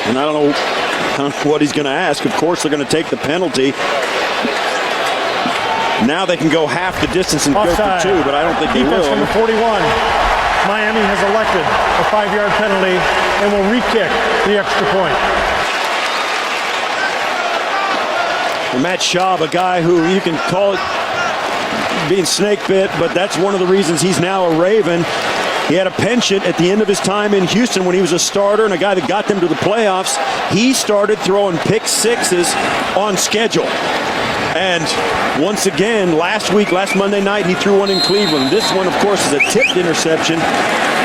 Speaker 5: And I don't know what he's going to ask. Of course, they're going to take the penalty. Now they can go half the distance and
Speaker 7: Offside.
Speaker 5: go for 2, but I don't think they
Speaker 7: Defense
Speaker 5: will.
Speaker 7: number 41. Miami has elected a 5-yard penalty and will re-kick the extra point.
Speaker 5: And Matt Schaub, a guy who you can call it being snake bit, but that's one of the reasons he's now a Raven. He had a penchant at the end of his time in Houston when he was a starter and a guy that got them to the playoffs. He started throwing pick 6s on schedule. And once again, last Monday night, he threw one in Cleveland. This one, of course, is a tipped interception.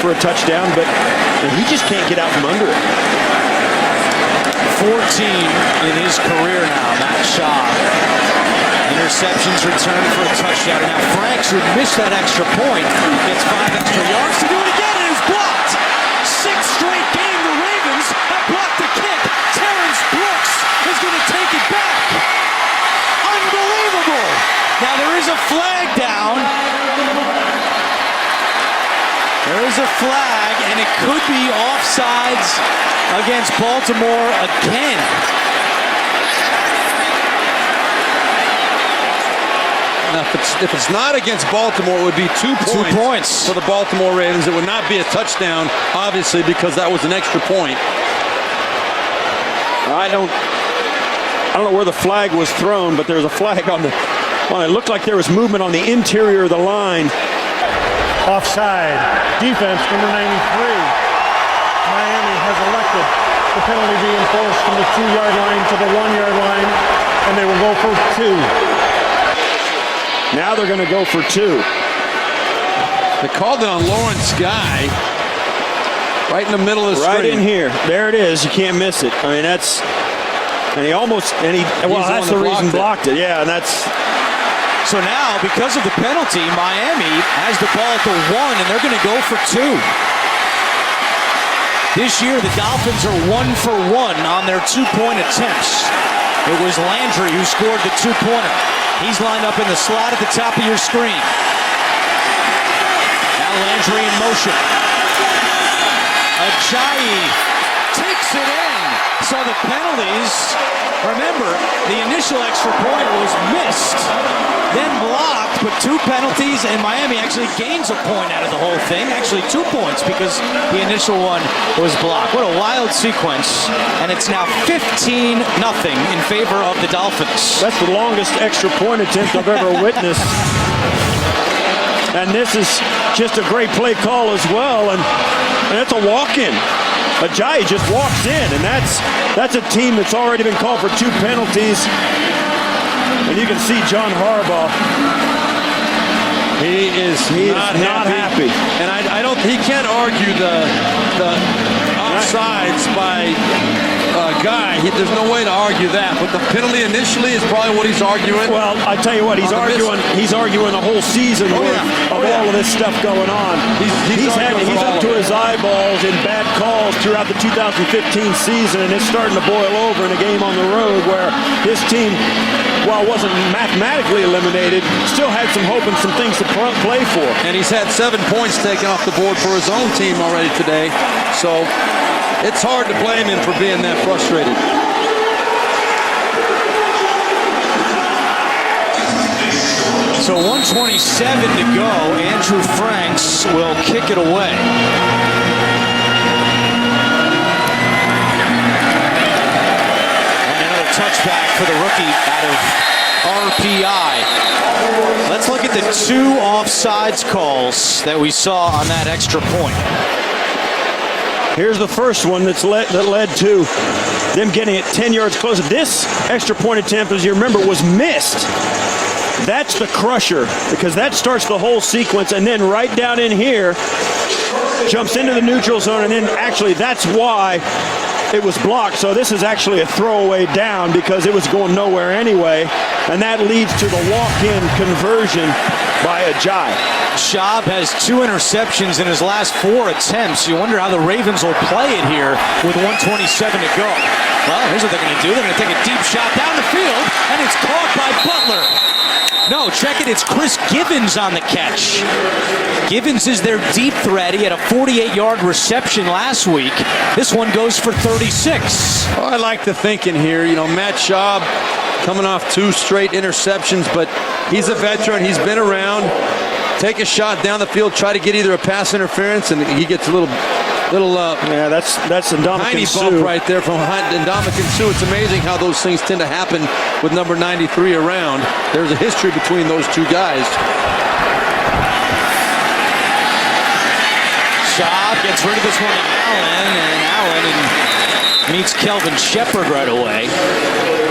Speaker 5: for a touchdown, but he just can't get out from under it.
Speaker 10: 14 in his career now, Matt Schaub. Interceptions returned for a touchdown. Now Franks, who missed that extra point, gets 5 extra yards to do it again, and is blocked. 6th straight game the Ravens have blocked the kick. Terrence Brooks is going to take it back. Unbelievable. Now there is a flag down. There is a flag, and it could be offsides against Baltimore again.
Speaker 4: Now, if it's not against Baltimore, it would be 2 points.
Speaker 10: 2 points
Speaker 4: for the Baltimore Ravens. It would not be a touchdown, obviously, because that was an extra point.
Speaker 5: I don't know where the flag was thrown, but there's a flag on the. Well, it looked like there was movement on the interior of the line.
Speaker 7: Offside. Defense, number 93. Miami has elected the penalty be enforced from the 2-yard line to the 1-yard line, and they will go for 2.
Speaker 5: Now they're going to go for 2.
Speaker 4: They called it on Lawrence Guy. Right in the middle of the screen.
Speaker 5: Right in here. There it is. You can't miss it. I mean, that's. And he almost. And he. Well, that's the reason blocked it. Yeah, and that's.
Speaker 10: So now, because of the penalty, Miami has the ball at the 1, and they're going to go for 2. This year, the Dolphins are 1 for 1 on their 2-point attempts. It was Landry who scored the 2-pointer. He's lined up in the slot at the top of your screen. Now Landry in motion. Ajayi takes it in. So the penalties, remember, the initial extra point was missed, then blocked, but 2 penalties, and Miami actually gains a point out of the whole thing. Actually 2 points because the initial one was blocked. What a wild sequence. And it's now 15-0 in favor of the Dolphins.
Speaker 5: That's the longest extra point attempt I've ever witnessed. And this is just a great play call as well, and it's a walk-in. Ajayi just walks in, and that's a team that's already been called for 2 penalties. And you can see John Harbaugh.
Speaker 4: He is not happy. And he can't argue the offsides by Guy. There's no way to argue that. But the penalty initially is probably what he's arguing.
Speaker 5: Well, I tell you what, he's arguing the whole season of all of this stuff going on. He's up to his eyeballs in bad calls throughout the 2015 season, and it's starting to boil over in a game on the road where his team, while wasn't mathematically eliminated, still had some hope and some things to play for.
Speaker 4: And he's had 7 points taken off the board for his own team already today. So it's hard to blame him for being that frustrated.
Speaker 10: So 1:27 to go. Andrew Franks will kick it away. And another touchback for the rookie out of RPI. Let's look at the 2 offsides calls that we saw on that extra point.
Speaker 5: Here's the first one that led to them getting it 10 yards closer. This extra point attempt, as you remember, was missed. That's the crusher, because that starts the whole sequence, and then right down in here, jumps into the neutral zone, and then actually that's why it was blocked. So this is actually a throwaway down because it was going nowhere anyway, and that leads to the walk-in conversion by Ajayi.
Speaker 10: Schaub has 2 interceptions in his last 4 attempts. You wonder how the Ravens will play it here with 1:27 to go. Well, here's what they're going to do. They're going to take a deep shot down the field, and it's caught by Butler. No, check it. It's Chris Givens on the catch. Givens is their deep threat. He had a 48-yard reception last week. This one goes for 36.
Speaker 4: Well, I like the thinking here. You know, Matt Schaub coming off 2 straight interceptions, but he's a veteran. He's been around. Take a shot down the field, try to get either a pass interference, and he gets a little
Speaker 5: yeah, that's Ndamukong
Speaker 4: tiny
Speaker 5: Suh.
Speaker 4: bump right there from Ndamukong Suh. It's amazing how those things tend to happen with number 93 around. There's a history between those 2 guys.
Speaker 10: Schaub gets rid of this one to Allen, and meets Kelvin Shepard right away.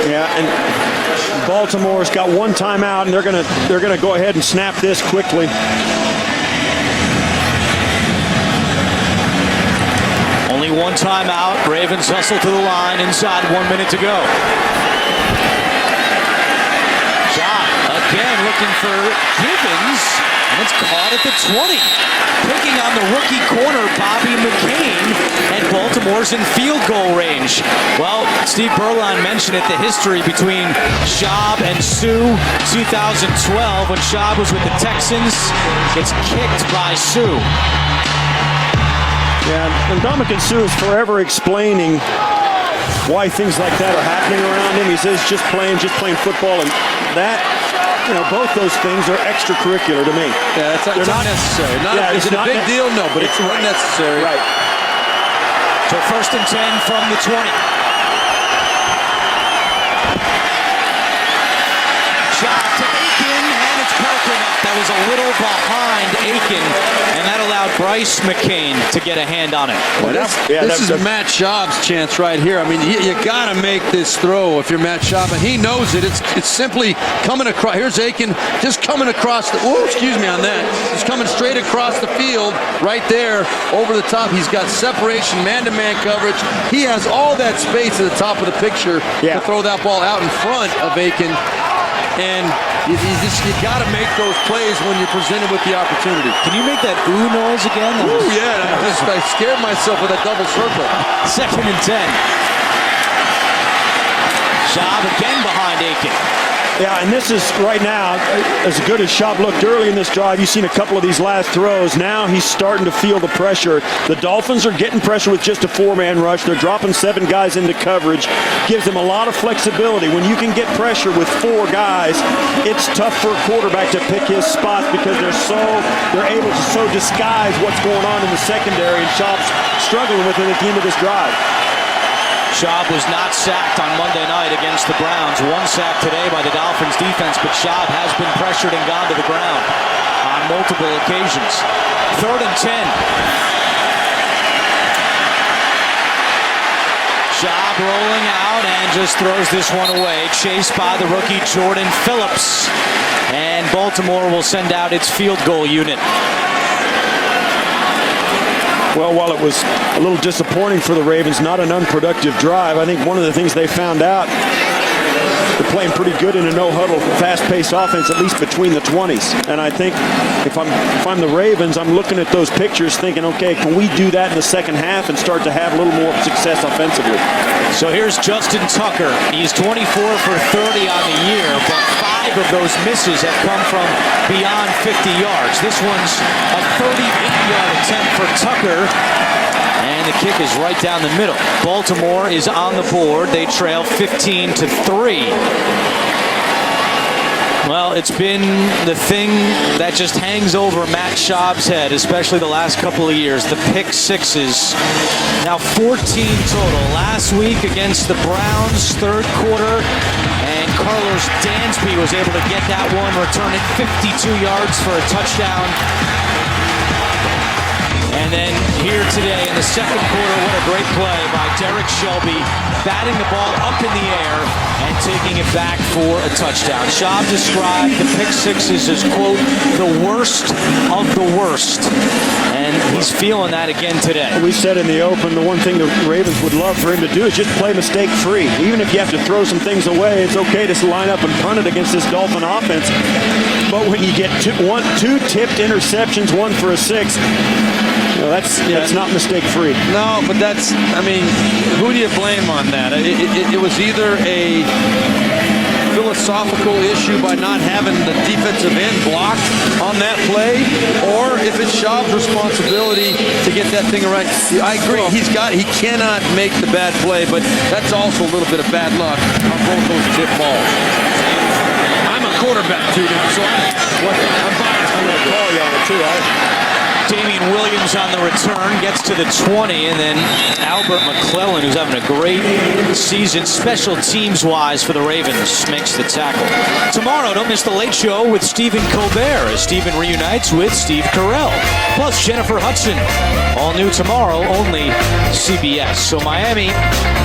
Speaker 5: Yeah, and Baltimore's got 1 timeout, and they're gonna go ahead and snap this quickly.
Speaker 10: Only one timeout. Ravens hustle to the line inside 1 minute to go. Shot again looking for Givens, and it's caught at the 20. Picking on the rookie corner, Bobby McCain, and Baltimore's in field goal range. Well, Steve Berline mentioned it, the history between Schaub and Sue. 2012, when Schaub was with the Texans, gets kicked by Sue.
Speaker 5: Yeah, and Dominican Sue is forever explaining why things like that are happening around him. He says just playing football, and that, you know, both those things are extracurricular to me.
Speaker 4: Yeah, it's unnecessary. Is it a big deal? No, but it's unnecessary.
Speaker 5: Right.
Speaker 10: So 1st and 10 from the 20. Shot to Aiken, and it's broken up. That was a little behind Aiken, and that allowed Bryce McCain to get a hand on it.
Speaker 4: Well, this is Matt Schaub's chance right here. I mean, you got to make this throw if you're Matt Schaub, and he knows it. It's simply coming across. Here's Aiken just coming across the. Oh, excuse me on that. He's coming straight across the field right there over the top. He's got separation, man-to-man coverage. He has all that space at the top of the picture to throw that ball out in front of Aiken. And you got to make those plays when you're presented with the opportunity.
Speaker 10: Can you make that ooh noise again?
Speaker 4: Ooh, yeah. I scared myself with that double circle.
Speaker 10: 2nd and 10. Schaub again behind Aiken.
Speaker 5: Yeah, and this is right now, as good as Schaub looked early in this drive, you've seen a couple of these last throws. Now he's starting to feel the pressure. The Dolphins are getting pressure with just a 4-man rush. They're dropping 7 guys into coverage. Gives them a lot of flexibility. When you can get pressure with 4 guys, it's tough for a quarterback to pick his spots because they're able to so disguise what's going on in the secondary, and Schaub's struggling with it at the end of this drive.
Speaker 10: Schaub was not sacked on Monday night against the Browns. 1 sack today by the Dolphins defense, but Schaub has been pressured and gone to the ground on multiple occasions. 3rd and 10. Schaub rolling out and just throws this one away. Chased by the rookie Jordan Phillips. And Baltimore will send out its field goal unit.
Speaker 5: Well, while it was a little disappointing for the Ravens, not an unproductive drive, I think one of the things they found out, they're playing pretty good in a no-huddle, fast-paced offense, at least between the 20s. And I think if I'm the Ravens, I'm looking at those pictures thinking, okay, can we do that in the second half and start to have a little more success offensively?
Speaker 10: So here's Justin Tucker. He's 24 for 30 on the year, but 5 of those misses have come from beyond 50 yards. This one's a 38-yard attempt for Tucker. And the kick is right down the middle. Baltimore is on the board. They trail 15-3. Well, it's been the thing that just hangs over Matt Schaub's head, especially the last couple of years. The pick sixes. Now 14 total. Last week against the Browns, 3rd quarter. And Carlos Dansby was able to get that one, return it 52 yards for a touchdown. And then here today in the 2nd quarter, what a great play by Derek Shelby, batting the ball up in the air and taking it back for a touchdown. Schaub described the pick sixes as, quote, the worst of the worst. And he's feeling that again today.
Speaker 5: We said in the open, the one thing the Ravens would love for him to do is just play mistake-free. Even if you have to throw some things away, it's okay to line up and punt it against this Dolphin offense. But when you get 2 tipped interceptions, 1 for a 6, that's not mistake-free.
Speaker 4: No, but who do you blame on that? It was either a philosophical issue by not having the defensive end blocked on that play, or if it's Schaub's responsibility to get that thing right. I agree. He cannot make the bad play, but that's also a little bit of bad luck on both those tip balls. I'm a quarterback too, so I'm biased. I'm going to call you on it too.
Speaker 10: Damian Williams on the return gets to the 20, and then Albert McClellan, who's having a great season special teams-wise for the Ravens, makes the tackle. Tomorrow, don't miss The Late Show with Stephen Colbert as Stephen reunites with Steve Carell, plus Jennifer Hudson. All new tomorrow, only CBS. So Miami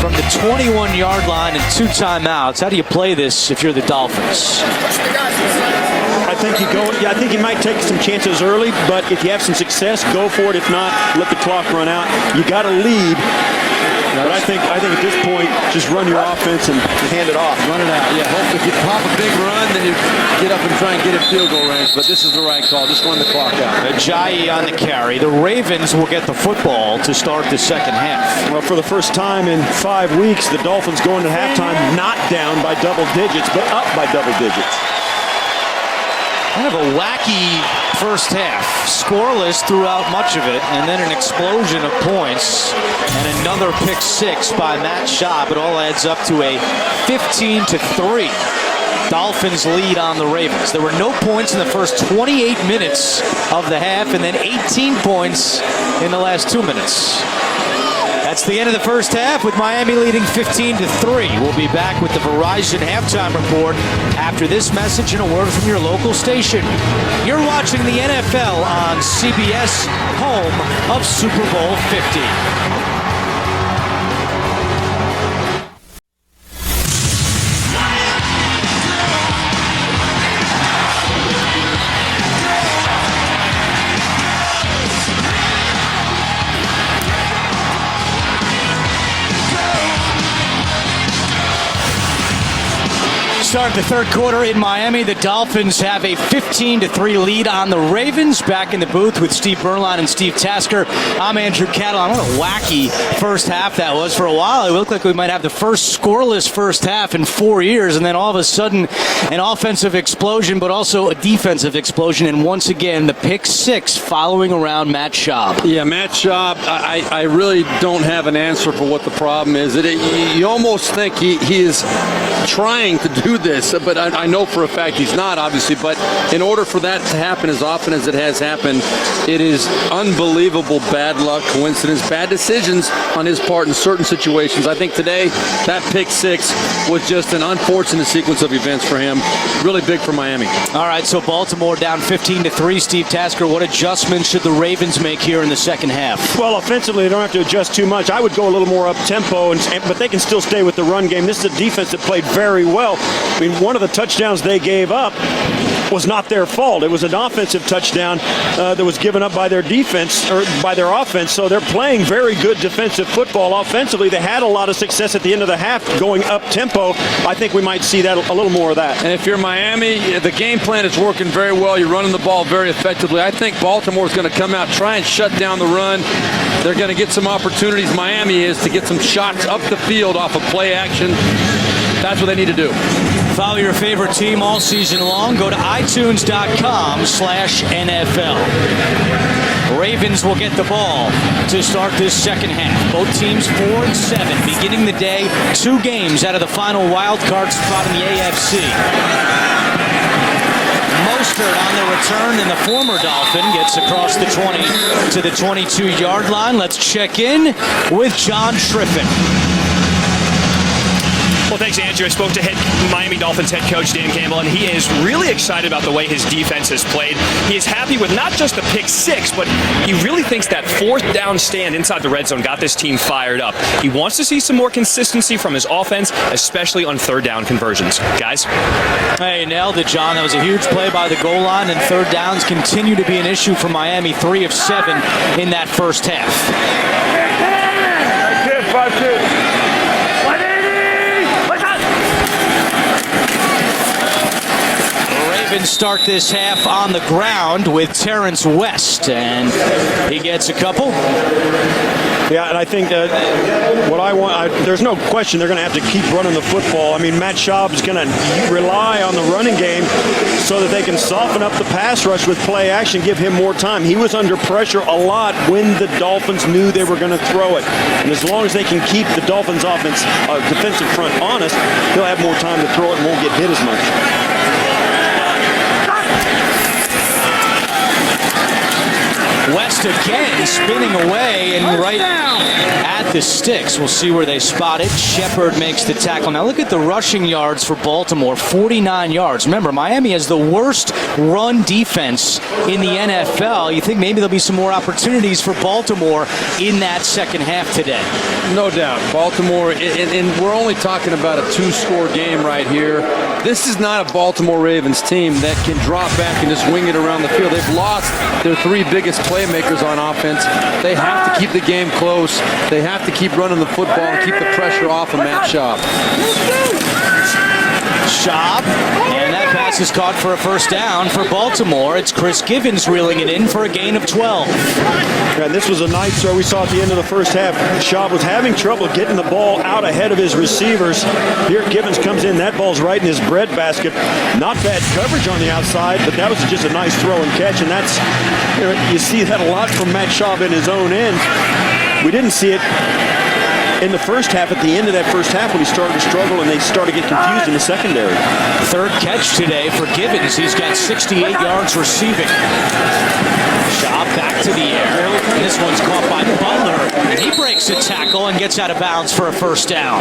Speaker 10: from the 21-yard line and 2 timeouts. How do you play this if you're the Dolphins?
Speaker 5: I I think you go. Yeah, I think you might take some chances early, but if you have some success, go for it. If not, let the clock run out. You got to lead. But I think at this point, just run your offense and hand it off.
Speaker 4: Run it out. Yeah, hope if you pop a big run, then you get up and try and get in field goal range. But this is the right call. Just run the clock out.
Speaker 10: Ajayi on the carry. The Ravens will get the football to start the second half.
Speaker 5: Well, for the first time in 5 weeks, the Dolphins going to halftime not down by double digits, but up by double digits.
Speaker 10: Kind of a wacky first half. Scoreless throughout much of it, and then an explosion of points and another pick six by Matt Schaub. It all adds up to a 15-3 Dolphins lead on the Ravens. There were no points in the first 28 minutes of the half, and then 18 points in the last 2 minutes. That's the end of the first half with Miami leading 15-3. We'll be back with the Verizon halftime report after this message and a word from your local station. You're watching the NFL on CBS, home of Super Bowl 50. Start the third quarter in Miami. The Dolphins have a 15-3 lead on the Ravens. Back in the booth with Steve Bernline and Steve Tasker. I'm Andrew Cattleman. What a wacky first half that was. For a while, it looked like we might have the first scoreless first half in 4 years, and then all of a sudden, an offensive explosion, but also a defensive explosion. And once again, the pick six following around Matt Schaub.
Speaker 4: Yeah, Matt Schaub, I really don't have an answer for what the problem is. You almost think he is trying to do this, but I know for a fact he's not, obviously. But in order for that to happen as often as it has happened, it is unbelievable bad luck, coincidence, bad decisions on his part in certain situations. I think today that pick six was just an unfortunate sequence of events for him. Really big for Miami.
Speaker 10: All right, so Baltimore down 15-3. Steve Tasker, what adjustments should the Ravens make here in the second half?
Speaker 5: Well, offensively, they don't have to adjust too much. I would go a little more up-tempo, but they can still stay with the run game. This is a defense that played very well. I mean, one of the touchdowns they gave up was not their fault. It was an offensive touchdown that was given up by their defense, or by their offense, so they're playing very good defensive football. Offensively, they had a lot of success at the end of the half going up-tempo. I think we might see that a little more of that.
Speaker 4: And if you're Miami, the game plan is working very well. You're running the ball very effectively. I think Baltimore's going to come out, try and shut down the run. They're going to get some opportunities, Miami is, to get some shots up the field off of play action. That's what they need to do.
Speaker 10: Follow your favorite team all season long. Go to iTunes.com/NFL. Ravens will get the ball to start this second half. Both teams 4-7, beginning the day 2 games out of the final wild card spot in the AFC. Mostert on the return, and the former Dolphin gets across the 20 to the 22-yard line. Let's check in with John Schriffen.
Speaker 6: Well, thanks, Andrew. I spoke to Miami Dolphins head coach Dan Campbell, and he is really excited about the way his defense has played. He is happy with not just the pick six, but he really thinks that fourth down stand inside the red zone got this team fired up. He wants to see some more consistency from his offense, especially on third down conversions. Guys?
Speaker 10: Hey, nailed it, John. That was a huge play by the goal line, and third downs continue to be an issue for Miami. 3 of 7 in that first half.
Speaker 5: 5-2.
Speaker 10: Ravens start this half on the ground with Terrence West, and he gets a couple.
Speaker 5: Yeah, and I think that what I want, there's no question they're going to have to keep running the football. I mean, Matt Schaub is going to rely on the running game so that they can soften up the pass rush with play action, give him more time. He was under pressure a lot when the Dolphins knew they were going to throw it. And as long as they can keep the Dolphins' defensive front honest, he'll have more time to throw it and won't get hit as much.
Speaker 10: West Once again, spinning away and right at the sticks. We'll see where they spot it. Shepard makes the tackle. Now look at the rushing yards for Baltimore, 49 yards. Remember, Miami has the worst run defense in the NFL. You think maybe there'll be some more opportunities for Baltimore in that second half today?
Speaker 4: No doubt. Baltimore, and we're only talking about a 2-score game right here. This is not a Baltimore Ravens team that can drop back and just wing it around the field. They've lost their 3 biggest playmakers on offense. They have to keep the game close. They have to keep running the football and keep the pressure off of Matt Schaub.
Speaker 10: Schaub, and that pass is caught for a first down for Baltimore. It's Chris Givens reeling it in for a gain of 12.
Speaker 5: And this was a nice throw we saw at the end of the first half. Schaub was having trouble getting the ball out ahead of his receivers. Here Givens comes in. That ball's right in his breadbasket. Not bad coverage on the outside, but that was just a nice throw and catch. And that's, you see that a lot from Matt Schaub in his own end. We didn't see it in the first half, at the end of that first half, when he started to struggle and they started to get confused in the secondary.
Speaker 10: Third catch today for Givens. He's got 68 yards receiving. Schaub back to the air. And this one's caught by Butler. And he breaks a tackle and gets out of bounds for a first down.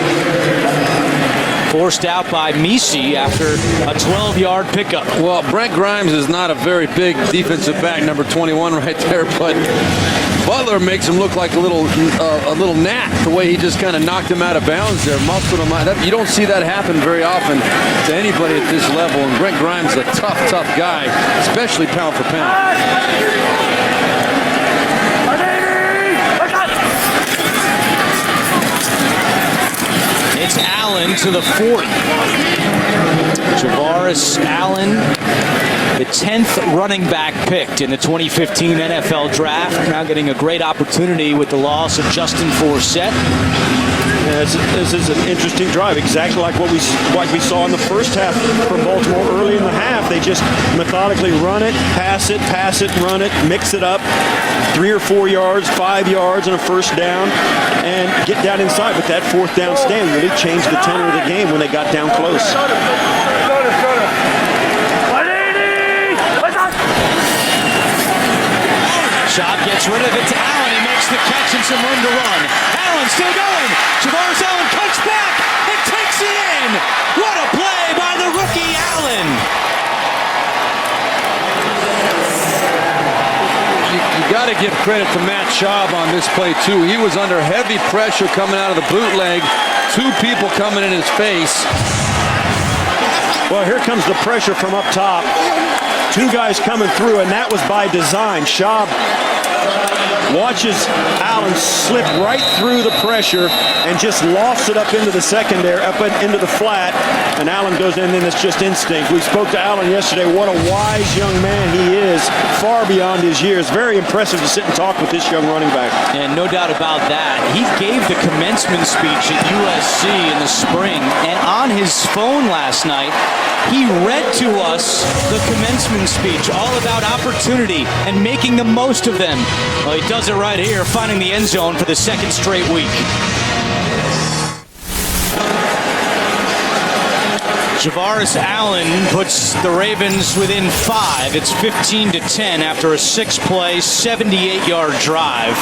Speaker 10: Forced out by Misi after a 12-yard pickup.
Speaker 4: Well, Brent Grimes is not a very big defensive back, number 21 right there, but Butler makes him look like a little gnat, the way he just kind of knocked him out of bounds there, muscled him out. You don't see that happen very often to anybody at this level, and Brent Grimes is a tough guy, especially pound for pound.
Speaker 10: It's Allen to the 40. Javaris Allen, the 10th running back picked in the 2015 NFL Draft, now getting a great opportunity with the loss of Justin Forsett.
Speaker 5: Yeah, this is an interesting drive, exactly like what we saw in the first half from Baltimore early in the half. They just methodically run it, pass it, run it, mix it up, 3 or 4 yards, 5 yards, and a first down, and get down inside. But that fourth down stand really changed the tenor of the game when they got down close.
Speaker 10: Schaub gets rid of it to Allen. He makes the catch and some room to run. Allen still going. Javaris Allen cuts back and takes it in. What a play by the rookie Allen.
Speaker 4: You got to give credit to Matt Schaub on this play, too. He was under heavy pressure coming out of the bootleg. 2 people coming in his face.
Speaker 5: Well, here comes the pressure from up top. 2 guys coming through, and that was by design. Schaub watches Allen slip right through the pressure and just lofts it up into the secondary, up into the flat, and Allen goes in, and it's just instinct. We spoke to Allen yesterday. What a wise young man he is, far beyond his years. Very impressive to sit and talk with this young running back.
Speaker 10: And no doubt about that. He gave the commencement speech at USC in the spring, and on his phone last night, he read to us the commencement speech, all about opportunity and making the most of them. Well, he does it right here, finding the end zone for the second straight week. Javaris Allen puts the Ravens within 5. It's 15-10 after a 6-play, 78-yard drive.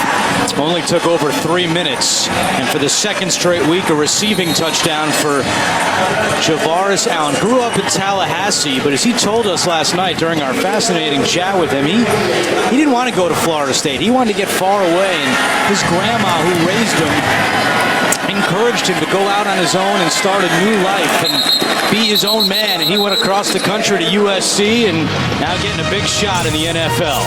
Speaker 10: Only took over 3 minutes. And for the second straight week, a receiving touchdown for Javaris Allen. Grew up in Tallahassee, but as he told us last night during our fascinating chat with him, he didn't want to go to Florida State. He wanted to get far away, and his grandma, who raised him, encouraged him to go out on his own and start a new life and be his own man. And he went across the country to USC and now getting a big shot in the NFL.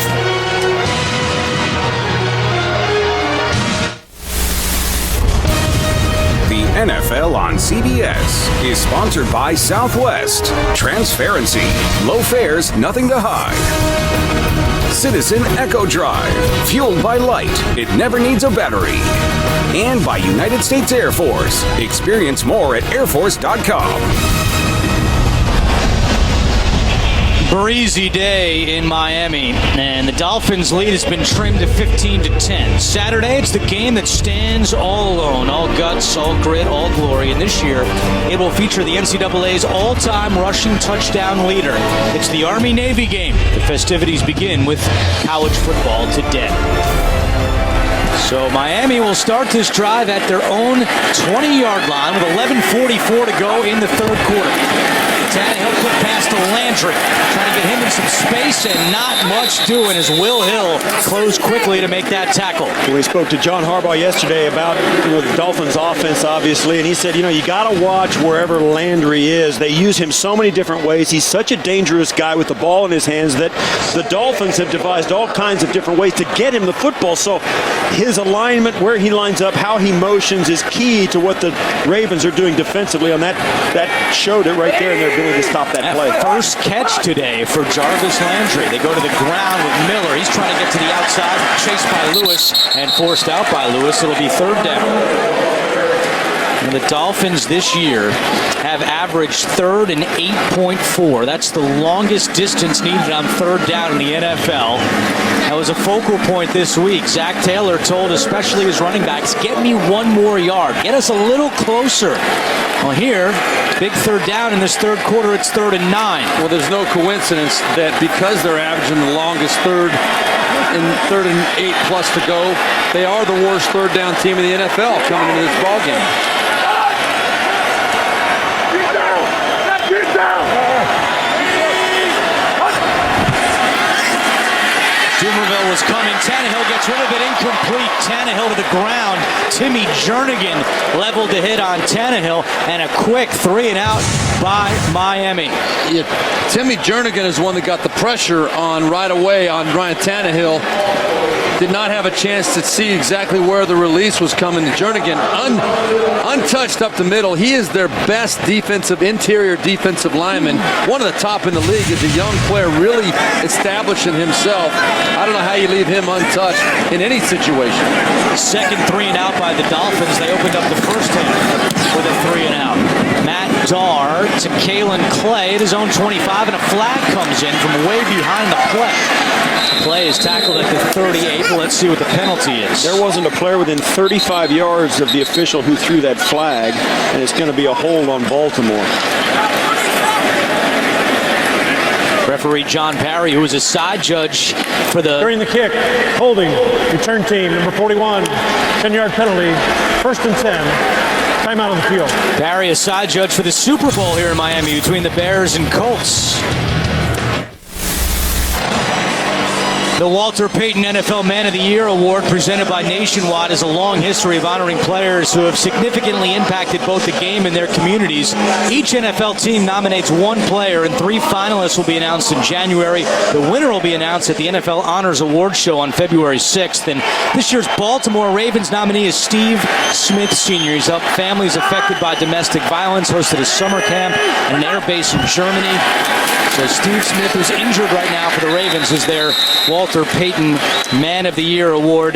Speaker 8: The NFL on CBS is sponsored by Southwest. Transparency, low fares, nothing to hide. Citizen Echo Drive, fueled by light. It never needs a battery. And by United States Air Force. Experience more at airforce.com.
Speaker 10: Breezy day in Miami, and the Dolphins' lead has been trimmed to 15-10. Saturday, it's the game that stands all alone, all guts, all grit, all glory. And this year, it will feature the NCAA's all-time rushing touchdown leader. It's the Army-Navy game. The festivities begin with college football today. So Miami will start this drive at their own 20-yard line with 11:44 to go in the third quarter. Tannehill quick pass to Landry, trying to get him in some space, and not much doing as Will Hill closed quickly to make that tackle.
Speaker 5: We spoke to John Harbaugh yesterday about the Dolphins' offense, obviously, and he said, you got to watch wherever Landry is. They use him so many different ways. He's such a dangerous guy with the ball in his hands that the Dolphins have devised all kinds of different ways to get him the football. So his alignment, where he lines up, how he motions is key to what the Ravens are doing defensively on that. That showed it right there in their ability to stop that play.
Speaker 10: First catch today for Jarvis Landry. They go to the ground with Miller. He's trying to get to the outside, chased by Lewis and forced out by Lewis. It'll be third down. And the Dolphins this year have averaged third and 8.4. That's the longest distance needed on third down in the NFL. That was a focal point this week. Zach Taylor told especially his running backs, get me one more yard. Get us a little closer. Well, here, big third down in this third quarter, it's 3rd and 9.
Speaker 4: Well, there's no coincidence that because they're averaging the longest third and 3rd and 8+ to go, they are the worst third down team in the NFL coming into this ballgame.
Speaker 10: Dumerville was coming. Tannehill gets rid of it. Incomplete. Tannehill to the ground. Timmy Jernigan leveled the hit on Tannehill, and a quick 3-and-out by Miami.
Speaker 4: Yeah, Timmy Jernigan is one that got the pressure on right away on Ryan Tannehill. Did not have a chance to see exactly where the release was coming. Jernigan untouched up the middle. He is their best interior defensive lineman. One of the top in the league. Is a young player really establishing himself. I don't know how you leave him untouched in any situation.
Speaker 10: Second 3-and-out by the Dolphins. They opened up the first half with a 3-and-out. Matt Darr to Kalen Clay at his own 25, and a flag comes in from way behind the play. Clay is tackled at the 38. Let's see what the penalty is.
Speaker 5: There wasn't a player within 35 yards of the official who threw that flag, and it's going to be a hold on Baltimore.
Speaker 10: Referee John Parry, who was a side judge for
Speaker 7: During the kick, holding, return team, number 41, 10-yard penalty, 1st and 10. Timeout on the field.
Speaker 10: Parry, a side judge for the Super Bowl here in Miami between the Bears and Colts. The Walter Payton NFL Man of the Year Award, presented by Nationwide, has a long history of honoring players who have significantly impacted both the game and their communities. Each NFL team nominates one player, and 3 finalists will be announced in January. The winner will be announced at the NFL Honors Awards Show on February 6th. And this year's Baltimore Ravens nominee is Steve Smith Sr. He's helped families affected by domestic violence, hosted a summer camp at an air base in Germany. So Steve Smith, who's injured right now for the Ravens, is their Walter Payton Man of the Year Award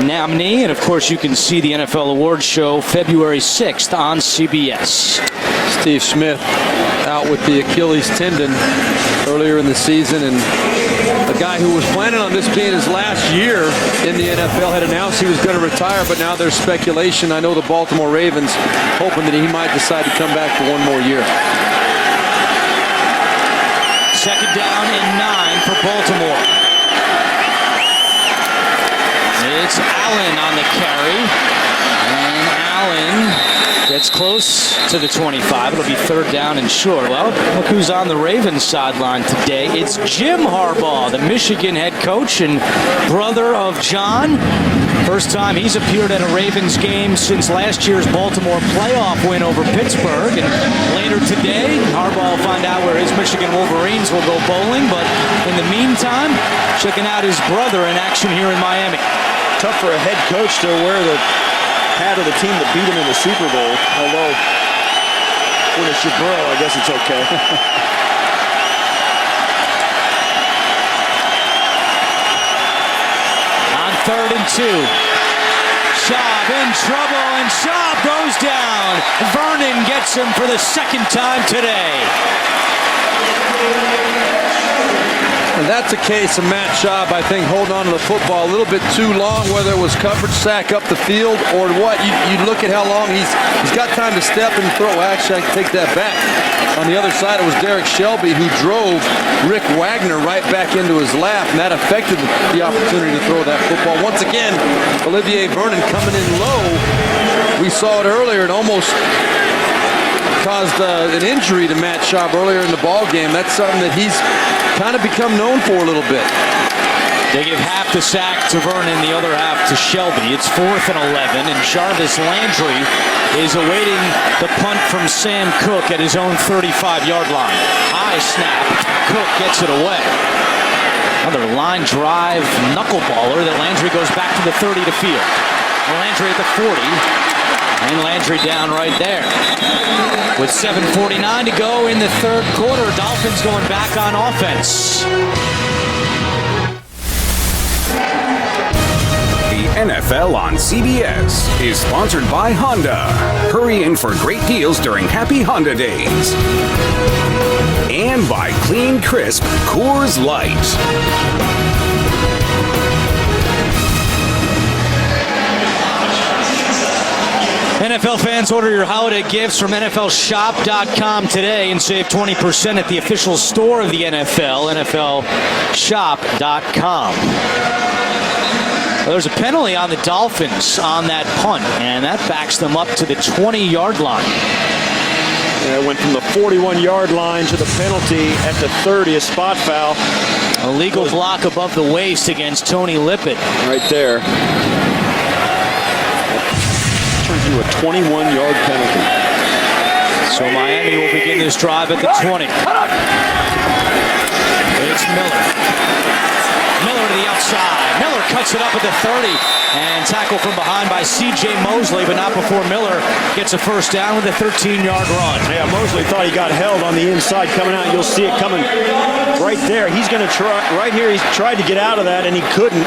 Speaker 10: nominee. And, of course, you can see the NFL Awards Show February 6th on CBS.
Speaker 4: Steve Smith out with the Achilles tendon earlier in the season, and a guy who was planning on this being his last year in the NFL had announced he was going to retire, but now there's speculation. I know the Baltimore Ravens hoping that he might decide to come back for one more year.
Speaker 10: Second down and 9 for Baltimore. It's Allen on the carry. And Allen gets close to the 25. It'll be third down and short. Well, look who's on the Ravens sideline today. It's Jim Harbaugh, the Michigan head coach and brother of John. First time he's appeared at a Ravens game since last year's Baltimore playoff win over Pittsburgh. And later today, Harbaugh will find out where his Michigan Wolverines will go bowling. But in the meantime, checking out his brother in action here in Miami.
Speaker 5: Tough for a head coach to wear the hat of the team that beat him in the Super Bowl. Although, when it's your bro, I guess it's okay.
Speaker 10: On 3rd and 2. Schaub in trouble, and Schaub goes down. Vernon gets him for the second time today.
Speaker 4: And that's a case of Matt Schaub, I think, holding on to the football a little bit too long, whether it was coverage sack up the field or what. You look at how long he's got time to step and throw. Actually, I take that back. On the other side, it was Derek Shelby who drove Rick Wagner right back into his lap, and that affected the opportunity to throw that football. Once again, Olivier Vernon coming in low. We saw it earlier. It almost caused an injury to Matt Schaub earlier in the ball game. That's something that he's kind of become known for a little bit.
Speaker 10: They give half the sack to Vernon, the other half to Shelby. It's 4th and 11, and Jarvis Landry is awaiting the punt from Sam Cook at his own 35-yard line. High snap. Cook gets it away. Another line drive knuckleballer that Landry goes back to the 30 to field. Landry at the 40. And Landry down right there. With 7:49 to go in the third quarter, Dolphins going back on offense.
Speaker 8: The NFL on CBS is sponsored by Honda. Hurry in for great deals during Happy Honda Days. And by Clean Crisp Coors Light.
Speaker 10: NFL fans, order your holiday gifts from NFLShop.com today and save 20% at the official store of the NFL, NFLShop.com. Well, there's a penalty on the Dolphins on that punt, and that backs them up to the 20-yard line.
Speaker 5: Yeah, it went from the 41-yard line to the penalty at the 30, a spot foul.
Speaker 10: A legal block above the waist against Tony Lippett.
Speaker 5: Right there. Turns into a 21-yard penalty.
Speaker 10: So Miami will begin this drive at the 20. It's Miller. Miller to the outside. Miller cuts it up at the 30. And tackle from behind by C.J. Mosley, but not before Miller gets a first down with a 13-yard run.
Speaker 5: Yeah, Mosley thought he got held on the inside coming out. You'll see it coming right there. He's going to try, right here, he's tried to get out of that, and he couldn't.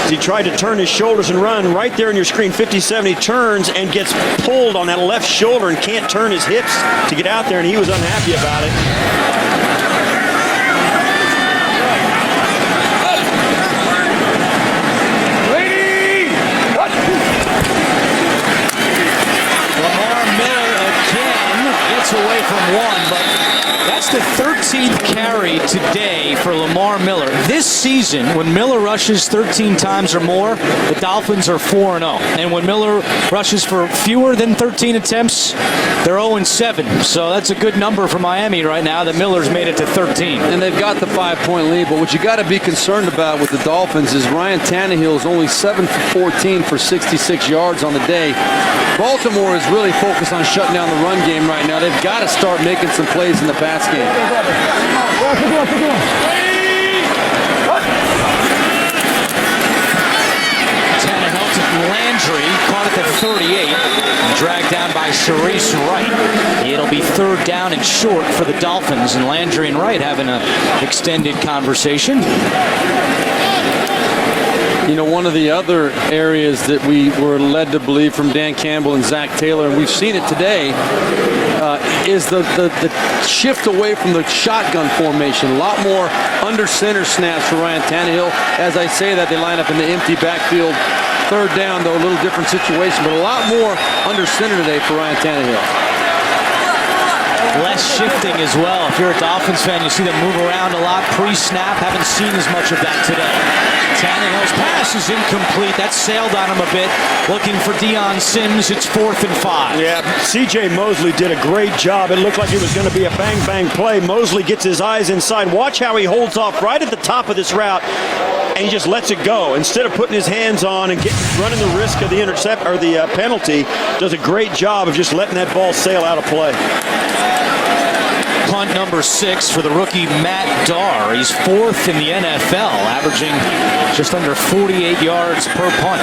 Speaker 5: He tried to turn his shoulders and run. Right there on your screen, 57, he turns and gets pulled on that left shoulder and can't turn his hips to get out there, and he was unhappy about it.
Speaker 10: Lamar Miller again gets away from one, but that's the 13th carry today for Lamar Miller. This season, when Miller rushes 13 times or more, the Dolphins are 4-0. And when Miller rushes for fewer than 13 attempts, they're 0-7. So that's a good number for Miami right now that Miller's made it to 13.
Speaker 4: And they've got the 5-point lead, but what you got to be concerned about with the Dolphins is Ryan Tannehill is only 7 for 14 for 66 yards on the day. Baltimore is really focused on shutting down the run game right now. They've got to start making some plays in the pass game.
Speaker 10: Tannehill to Landry, caught at the 38, dragged down by Sharice Wright. It'll be third down and short for the Dolphins, and Landry and Wright having an extended conversation.
Speaker 4: You know, one of the other areas that we were led to believe from Dan Campbell and Zach Taylor, and we've seen it today, is the shift away from the shotgun formation. A lot more under center snaps for Ryan Tannehill. As I say that, they line up in the empty backfield. Third down, though, a little different situation, but a lot more under center today for Ryan Tannehill.
Speaker 10: Less shifting as well. If you're a Dolphins fan, you see them move around a lot pre-snap. Haven't seen as much of that today. Tannehill's pass is incomplete. That sailed on him a bit. Looking for Deion Sims. It's 4th and 5.
Speaker 5: Yeah, C.J. Mosley did a great job. It looked like it was going to be a bang-bang play. Mosley gets his eyes inside. Watch how he holds off right at the top of this route, and he just lets it go. Instead of putting his hands on and running the risk of the intercept or the penalty, does a great job of just letting that ball sail out of play.
Speaker 10: Punt number 6 for the rookie Matt Darr. He's 4th in the NFL, averaging just under 48 yards per punt.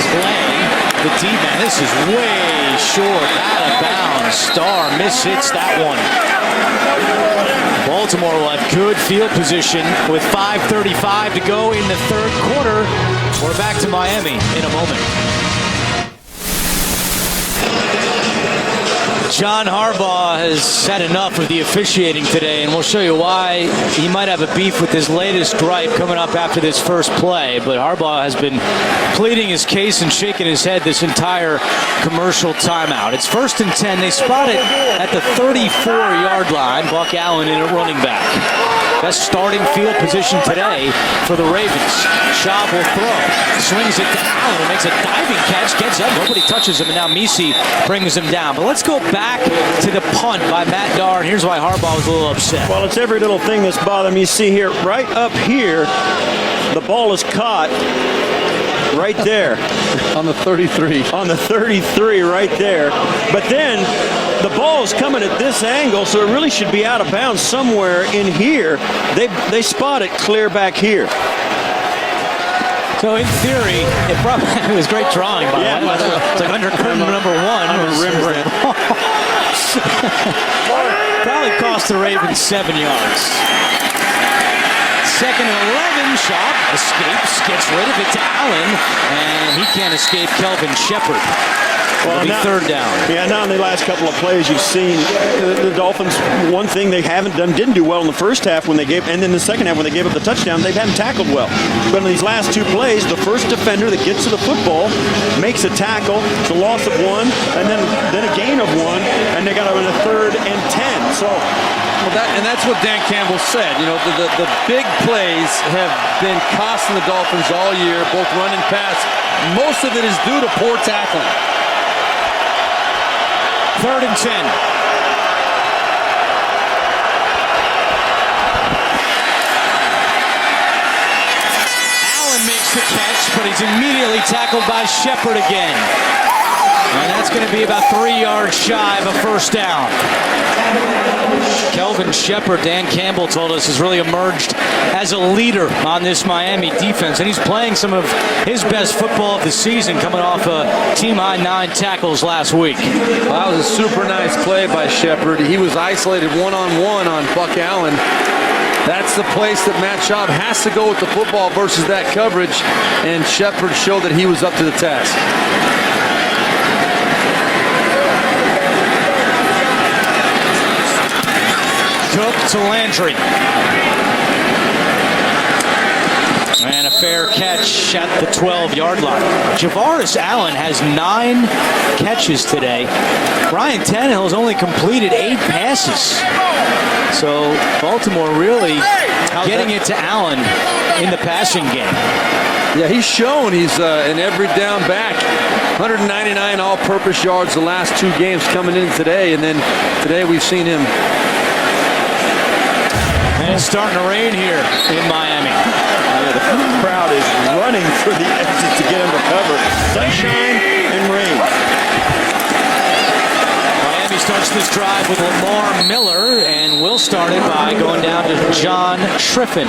Speaker 10: Play the D-man. This is way short, out of bounds. Darr mishits that one. Baltimore will have good field position with 5:35 to go in the third quarter. We're back to Miami in a moment. John Harbaugh has had enough of the officiating today, and we'll show you why he might have a beef with his latest gripe coming up after this first play. But Harbaugh has been pleading his case and shaking his head this entire commercial timeout. It's 1st and 10. They spot it at the 34-yard line. Buck Allen in at running back. Best starting field position today for the Ravens. Schaub will throw. Swings it to Allen, who makes a diving catch, gets up. Nobody touches him, and now Misi brings him down. But let's go back to the punt by Matt Darr, and here's why Harbaugh was a little upset.
Speaker 5: Well, it's every little thing that's bothering me. You see here, right up here, the ball is caught right there.
Speaker 4: On the 33.
Speaker 5: On the 33 right there. But then the ball is coming at this angle, so it really should be out of bounds somewhere in here. They spot it clear back here.
Speaker 10: So in theory, it was great drawing, by the way. It's like under curtain number 1.
Speaker 5: I'm a Rembrandt.
Speaker 10: Probably cost the Ravens 7 yards. 2nd and 11, Schaub escapes, gets rid of it to Allen, and he can't escape Kelvin Shepard. Well, now, 3rd down.
Speaker 5: Yeah, now in the last couple of plays, you've seen the Dolphins. One thing they didn't do well in the first half when they gave, and then the second half when they gave up the touchdown, they haven't tackled well. But in these last 2 plays, the first defender that gets to the football makes a tackle. It's a loss of 1, and then a gain of 1, and they got it in a 3rd and 10. So.
Speaker 4: Well, that's what Dan Campbell said. You know, the big plays have been costing the Dolphins all year, both run and pass. Most of it is due to poor tackling.
Speaker 10: 3rd and 10. Allen makes the catch, but he's immediately tackled by Shepard again. And that's going to be about 3 yards shy of a 1st down. Kelvin Shepard, Dan Campbell told us, has really emerged as a leader on this Miami defense. And he's playing some of his best football of the season, coming off a team-high 9 tackles last week.
Speaker 4: Well, that was a super nice play by Shepard. He was isolated one-on-one on Buck Allen. That's the place that Matt Schaub has to go with the football versus that coverage. And Shepard showed that he was up to the task.
Speaker 10: Cook to Landry. And a fair catch at the 12-yard line. Javaris Allen has 9 catches today. Ryan Tannehill's only completed 8 passes. So Baltimore really getting it to Allen in the passing game.
Speaker 4: Yeah, he's shown he's an every down back. 199 all-purpose yards the last 2 games coming in today, and then today we've seen him.
Speaker 10: And it's starting to rain here in Miami.
Speaker 5: Yeah, the crowd is running for the exit to get under cover. Sunshine and rain.
Speaker 10: Miami starts this drive with Lamar Miller, and we'll start it by going down to John Schriffen.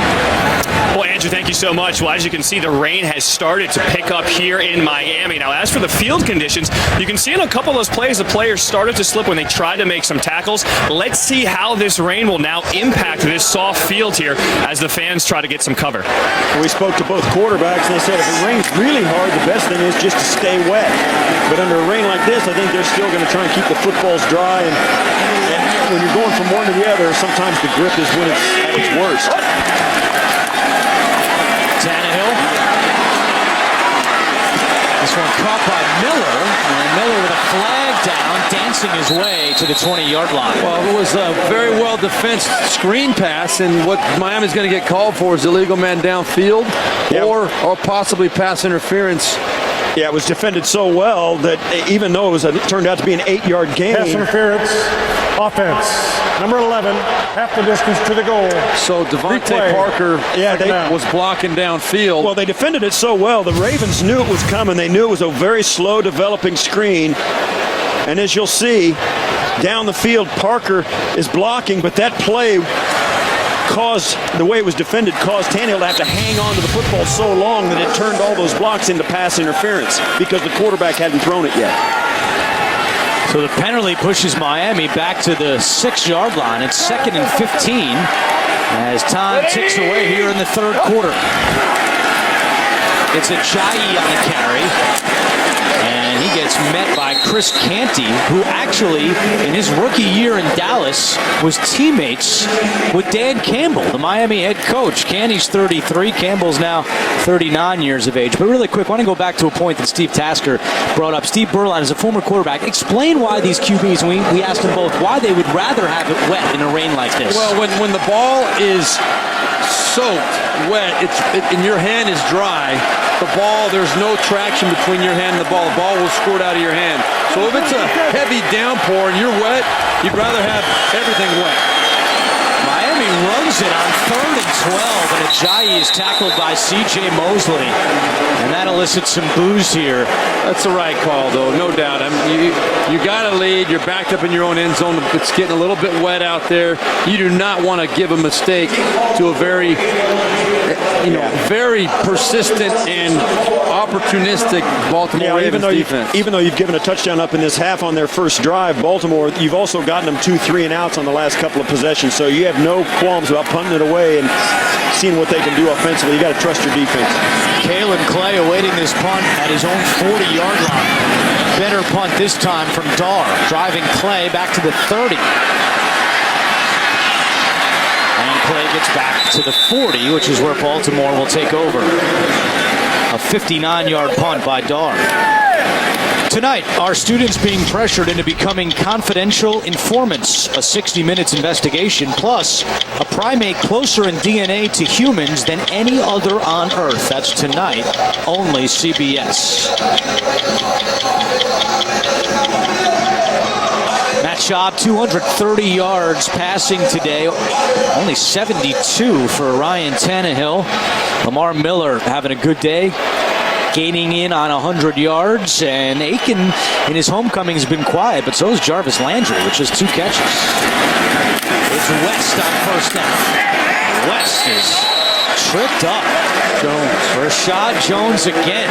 Speaker 6: Well, Andrew, thank you so much. Well, as you can see, the rain has started to pick up here in Miami. Now, as for the field conditions, you can see in a couple of those plays, the players started to slip when they tried to make some tackles. Let's see how this rain will now impact this soft field here as the fans try to get some cover.
Speaker 5: We spoke to both quarterbacks, and they said if it rains really hard, the best thing is just to stay wet. But under a rain like this, I think they're still going to try and keep the footballs dry. And when you're going from one to the other, sometimes the grip is when it's at its worst.
Speaker 10: Tannehill. This one caught by Miller, and Miller with a flag down, dancing his way to the 20-yard line.
Speaker 4: Well, it was a very well-defensed screen pass, and what Miami's going to get called for is illegal man downfield or possibly pass interference.
Speaker 5: Yeah, it was defended so well that even though it turned out to be an 8-yard gain.
Speaker 7: Pass interference, offense. Number 11, half the distance to the goal.
Speaker 4: So Devontae Parker was blocking downfield.
Speaker 5: Well, they defended it so well. The Ravens knew it was coming. They knew it was a very slow developing screen. And as you'll see, down the field, Parker is blocking, but that play the way it was defended caused Tannehill to have to hang on to the football so long that it turned all those blocks into pass interference because the quarterback hadn't thrown it yet.
Speaker 10: So the penalty pushes Miami back to the 6-yard line. It's 2nd and 15 as time ticks away here in the 3rd quarter. It's Ajayi on the carry. And And he gets met by Chris Canty, who actually, in his rookie year in Dallas, was teammates with Dan Campbell, the Miami head coach. Canty's 33. Campbell's now 39 years of age. But really quick, I want to go back to a point that Steve Tasker brought up. Steve Berline is a former quarterback. Explain why these QBs, and we asked them both, why they would rather have it wet in a rain like this.
Speaker 4: Well, when the ball is soaked, wet, and your hand is dry, the ball, there's no traction between your hand and the ball. The ball will squirt out of your hand. So if it's a heavy downpour and you're wet, you'd rather have everything wet.
Speaker 10: Miami runs it on 3rd and 12, and Ajayi is tackled by C.J. Mosley. And that elicits some boos here.
Speaker 4: That's the right call, though, no doubt. I mean, you got to lead. You're backed up in your own end zone. It's getting a little bit wet out there. You do not want to give a mistake to a very, very persistent and opportunistic Baltimore Ravens defense.
Speaker 5: Even though you've given a touchdown up in this half on their first drive, Baltimore, you've also gotten them 2 3-and-outs on the last couple of possessions. So you have no qualms about punting it away and seeing what they can do offensively. You got to trust your defense.
Speaker 10: Kalen Clay awaiting this punt at his own 40-yard line. Better punt this time from Dar, driving Clay back to the 30. And Clay gets back to the 40, which is where Baltimore will take over. A 59-yard punt by Dar. Tonight, our students being pressured into becoming confidential informants, a 60 Minutes investigation, plus a primate closer in DNA to humans than any other on Earth. That's tonight, only CBS. Matt Schaub, 230 yards passing today, only 72 for Ryan Tannehill. Lamar Miller having a good day, gaining in on 100 yards, and Aiken in his homecoming has been quiet, but so is Jarvis Landry, with just 2 catches. It's West on first down. West is tripped up. Jones. Rashad Jones again.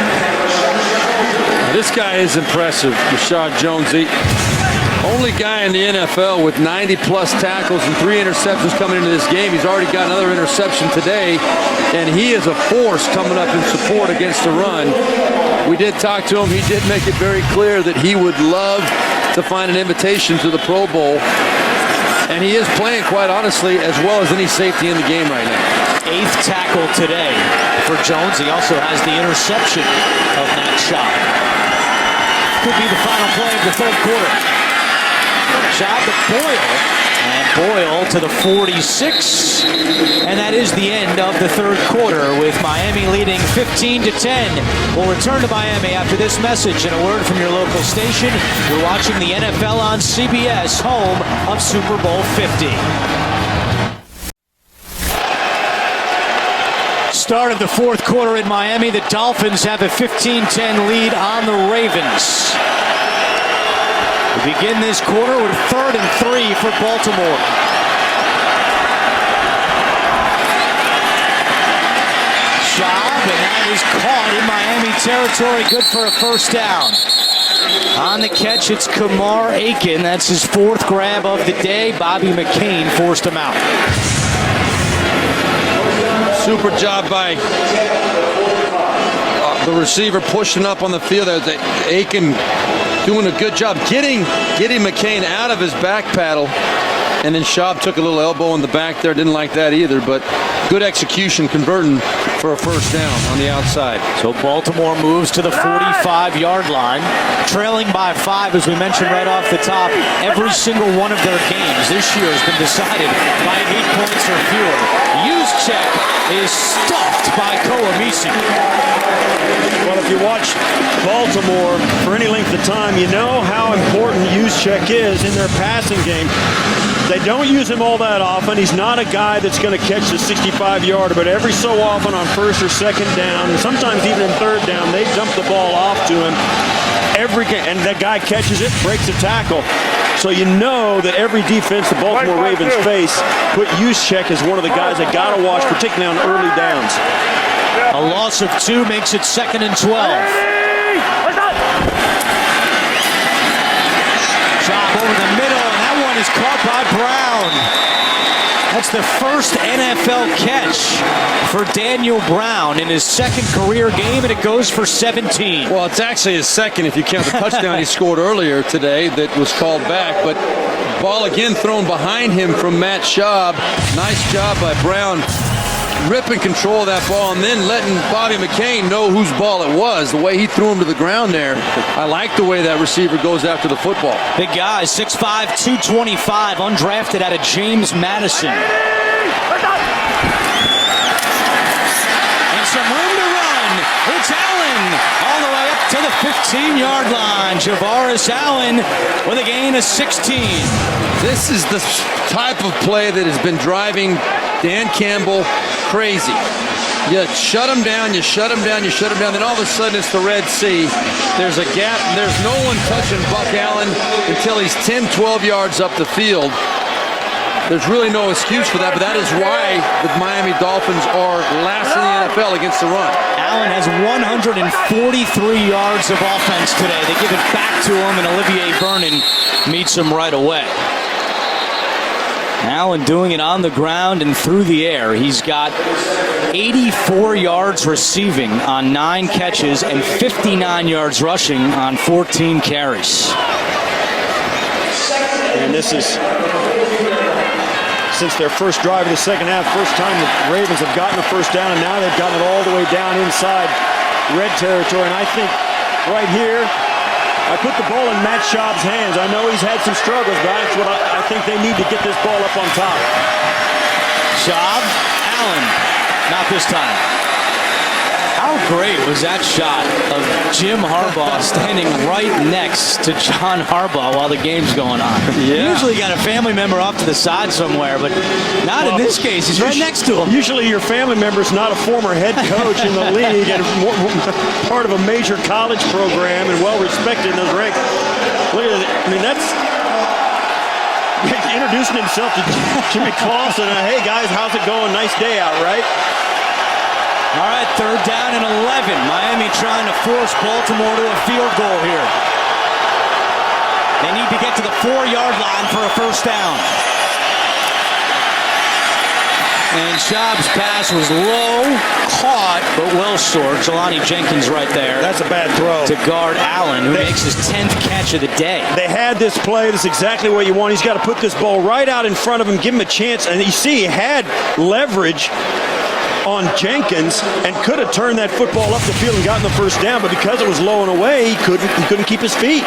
Speaker 4: This guy is impressive, Rashad Jones. The only guy in the NFL with 90-plus tackles and 3 interceptions coming into this game. He's already got another interception today, and he is a force coming up in support against the run. We did talk to him. He did make it very clear that he would love to find an invitation to the Pro Bowl, and he is playing, quite honestly, as well as any safety in the game right now.
Speaker 10: 8th tackle today for Jones. He also has the interception of Matt Schaub. Could be the final play of the 3rd quarter. Schaub to Boyle, and Boyle to the 46, and that is the end of the 3rd quarter with Miami leading 15-10. We'll return to Miami after this message and a word from your local station. You're watching the NFL on CBS, home of Super Bowl 50. Start of the 4th quarter in Miami. The Dolphins have a 15-10 lead on the Ravens. We begin this quarter with 3rd and 3 for Baltimore. Schaub, and that is caught in Miami territory. Good for a first down. On the catch, it's Kamar Aiken. That's his 4th grab of the day. Bobby McCain forced him out.
Speaker 4: Super job by the receiver pushing up on the field. Aiken doing a good job getting McCain out of his back paddle, and then Schaub took a little elbow in the back there. Didn't like that either, but good execution, converting for a first down on the outside.
Speaker 10: So Baltimore moves to the 45-yard line, trailing by 5, as we mentioned right off the top. Every single one of their games this year has been decided by 8 points or fewer. Juszczyk is stuffed by Koamisi.
Speaker 5: Well, if you watch Baltimore for any length of time, you know how important Juszczyk is in their passing game. They don't use him all that often. He's not a guy that's going to catch the 65-yarder, but every so often on 1st or 2nd down, and sometimes even in 3rd down, they dump the ball off to him. And that guy catches it, breaks a tackle. So you know that every defense the Baltimore Ravens face put Juszczyk as one of the guys they got to watch, particularly on early downs.
Speaker 10: A loss of 2 makes it 2nd and 12. Schaub over the middle, and that one is caught by Brown. That's the first NFL catch for Daniel Brown in his second career game, and it goes for 17.
Speaker 4: Well, it's actually his second if you count the touchdown he scored earlier today that was called back. But ball again thrown behind him from Matt Schaub. Nice job by Brown. Ripping control of that ball and then letting Bobby McCain know whose ball it was. The way he threw him to the ground there. I like the way that receiver goes after the football.
Speaker 10: Big guy, 6'5", 225, undrafted out of James Madison. And some room to run. It's Allen all the way up to the 15-yard line. Javaris Allen with a gain of 16.
Speaker 4: This is the type of play that has been driving Dan Campbell crazy. You shut him down, you shut him down, you shut him down, then all of a sudden it's the Red Sea. There's a gap, and there's no one touching Buck Allen until he's 10, 12 yards up the field. There's really no excuse for that, but that is why the Miami Dolphins are last in the NFL against the run.
Speaker 10: Allen has 143 yards of offense today. They give it back to him, and Olivier Vernon meets him right away. Allen doing it on the ground and through the air. He's got 84 yards receiving on 9 catches and 59 yards rushing on 14 carries.
Speaker 5: And this is, since their first drive of the second half, first time the Ravens have gotten a first down, and now they've gotten it all the way down inside red territory. And I think right here, I put the ball in Matt Schaub's hands. I know he's had some struggles, but that's what I think they need to get this ball up on top.
Speaker 10: Schaub, Allen, not this time. How great was that shot of Jim Harbaugh standing right next to John Harbaugh while the game's going on?
Speaker 5: Yeah.
Speaker 10: Usually got a family member off to the side somewhere, but not in this case. He's right next to him.
Speaker 5: Usually your family member's not a former head coach in the league and part of a major college program and well-respected in those ranks. Look at it. I mean, that's introducing himself to Jimmy Clausen. Hey, guys, how's it going? Nice day out, right?
Speaker 10: All right, 3rd down and 11. Miami trying to force Baltimore to a field goal here. They need to get to the 4-yard line for a first down. And Schaub's pass was low, caught, but well short. Jelani Jenkins right there.
Speaker 5: That's a bad throw.
Speaker 10: To guard Allen, who makes his 10th catch of the day.
Speaker 5: They had this play. That's exactly what you want. He's got to put this ball right out in front of him, give him a chance. And you see he had leverage on Jenkins and could have turned that football up the field and gotten the first down, but because it was low and away, he couldn't keep his feet.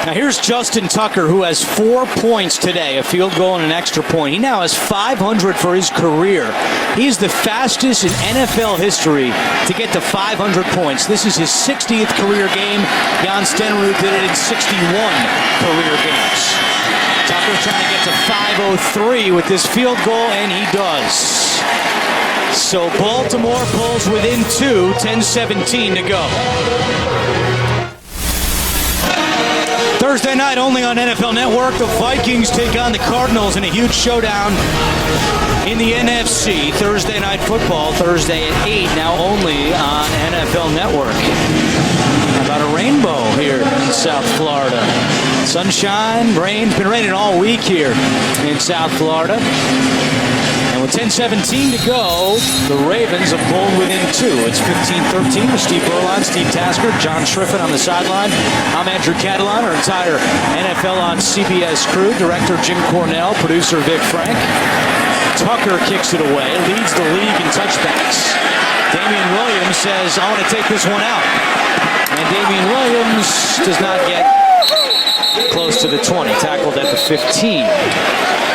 Speaker 10: Now here's Justin Tucker, who has 4 points today, a field goal and an extra point. He now has 500 for his career. He's the fastest in NFL history to get to 500 points. This is his 60th career game. Jan Stenerud did it in 61 career games. Tucker trying to get to 503 with this field goal, and he does. So Baltimore pulls within 2, 10-17 to go. Thursday night only on NFL Network, the Vikings take on the Cardinals in a huge showdown in the NFC. Thursday night football, Thursday at 8, now only on NFL Network. How about a rainbow here in South Florida? Sunshine, rain, it's been raining all week here in South Florida. And with 10-17 to go, the Ravens have pulled within 2. It's 15-13 with Steve Berline, Steve Tasker, John Schriffen on the sideline. I'm Andrew Catalan, our entire NFL on CBS crew. Director Jim Cornell, producer Vic Frank. Tucker kicks it away, leads the league in touchbacks. Damian Williams says, I want to take this one out. And Damian Williams does not get close to the 20, tackled at the 15.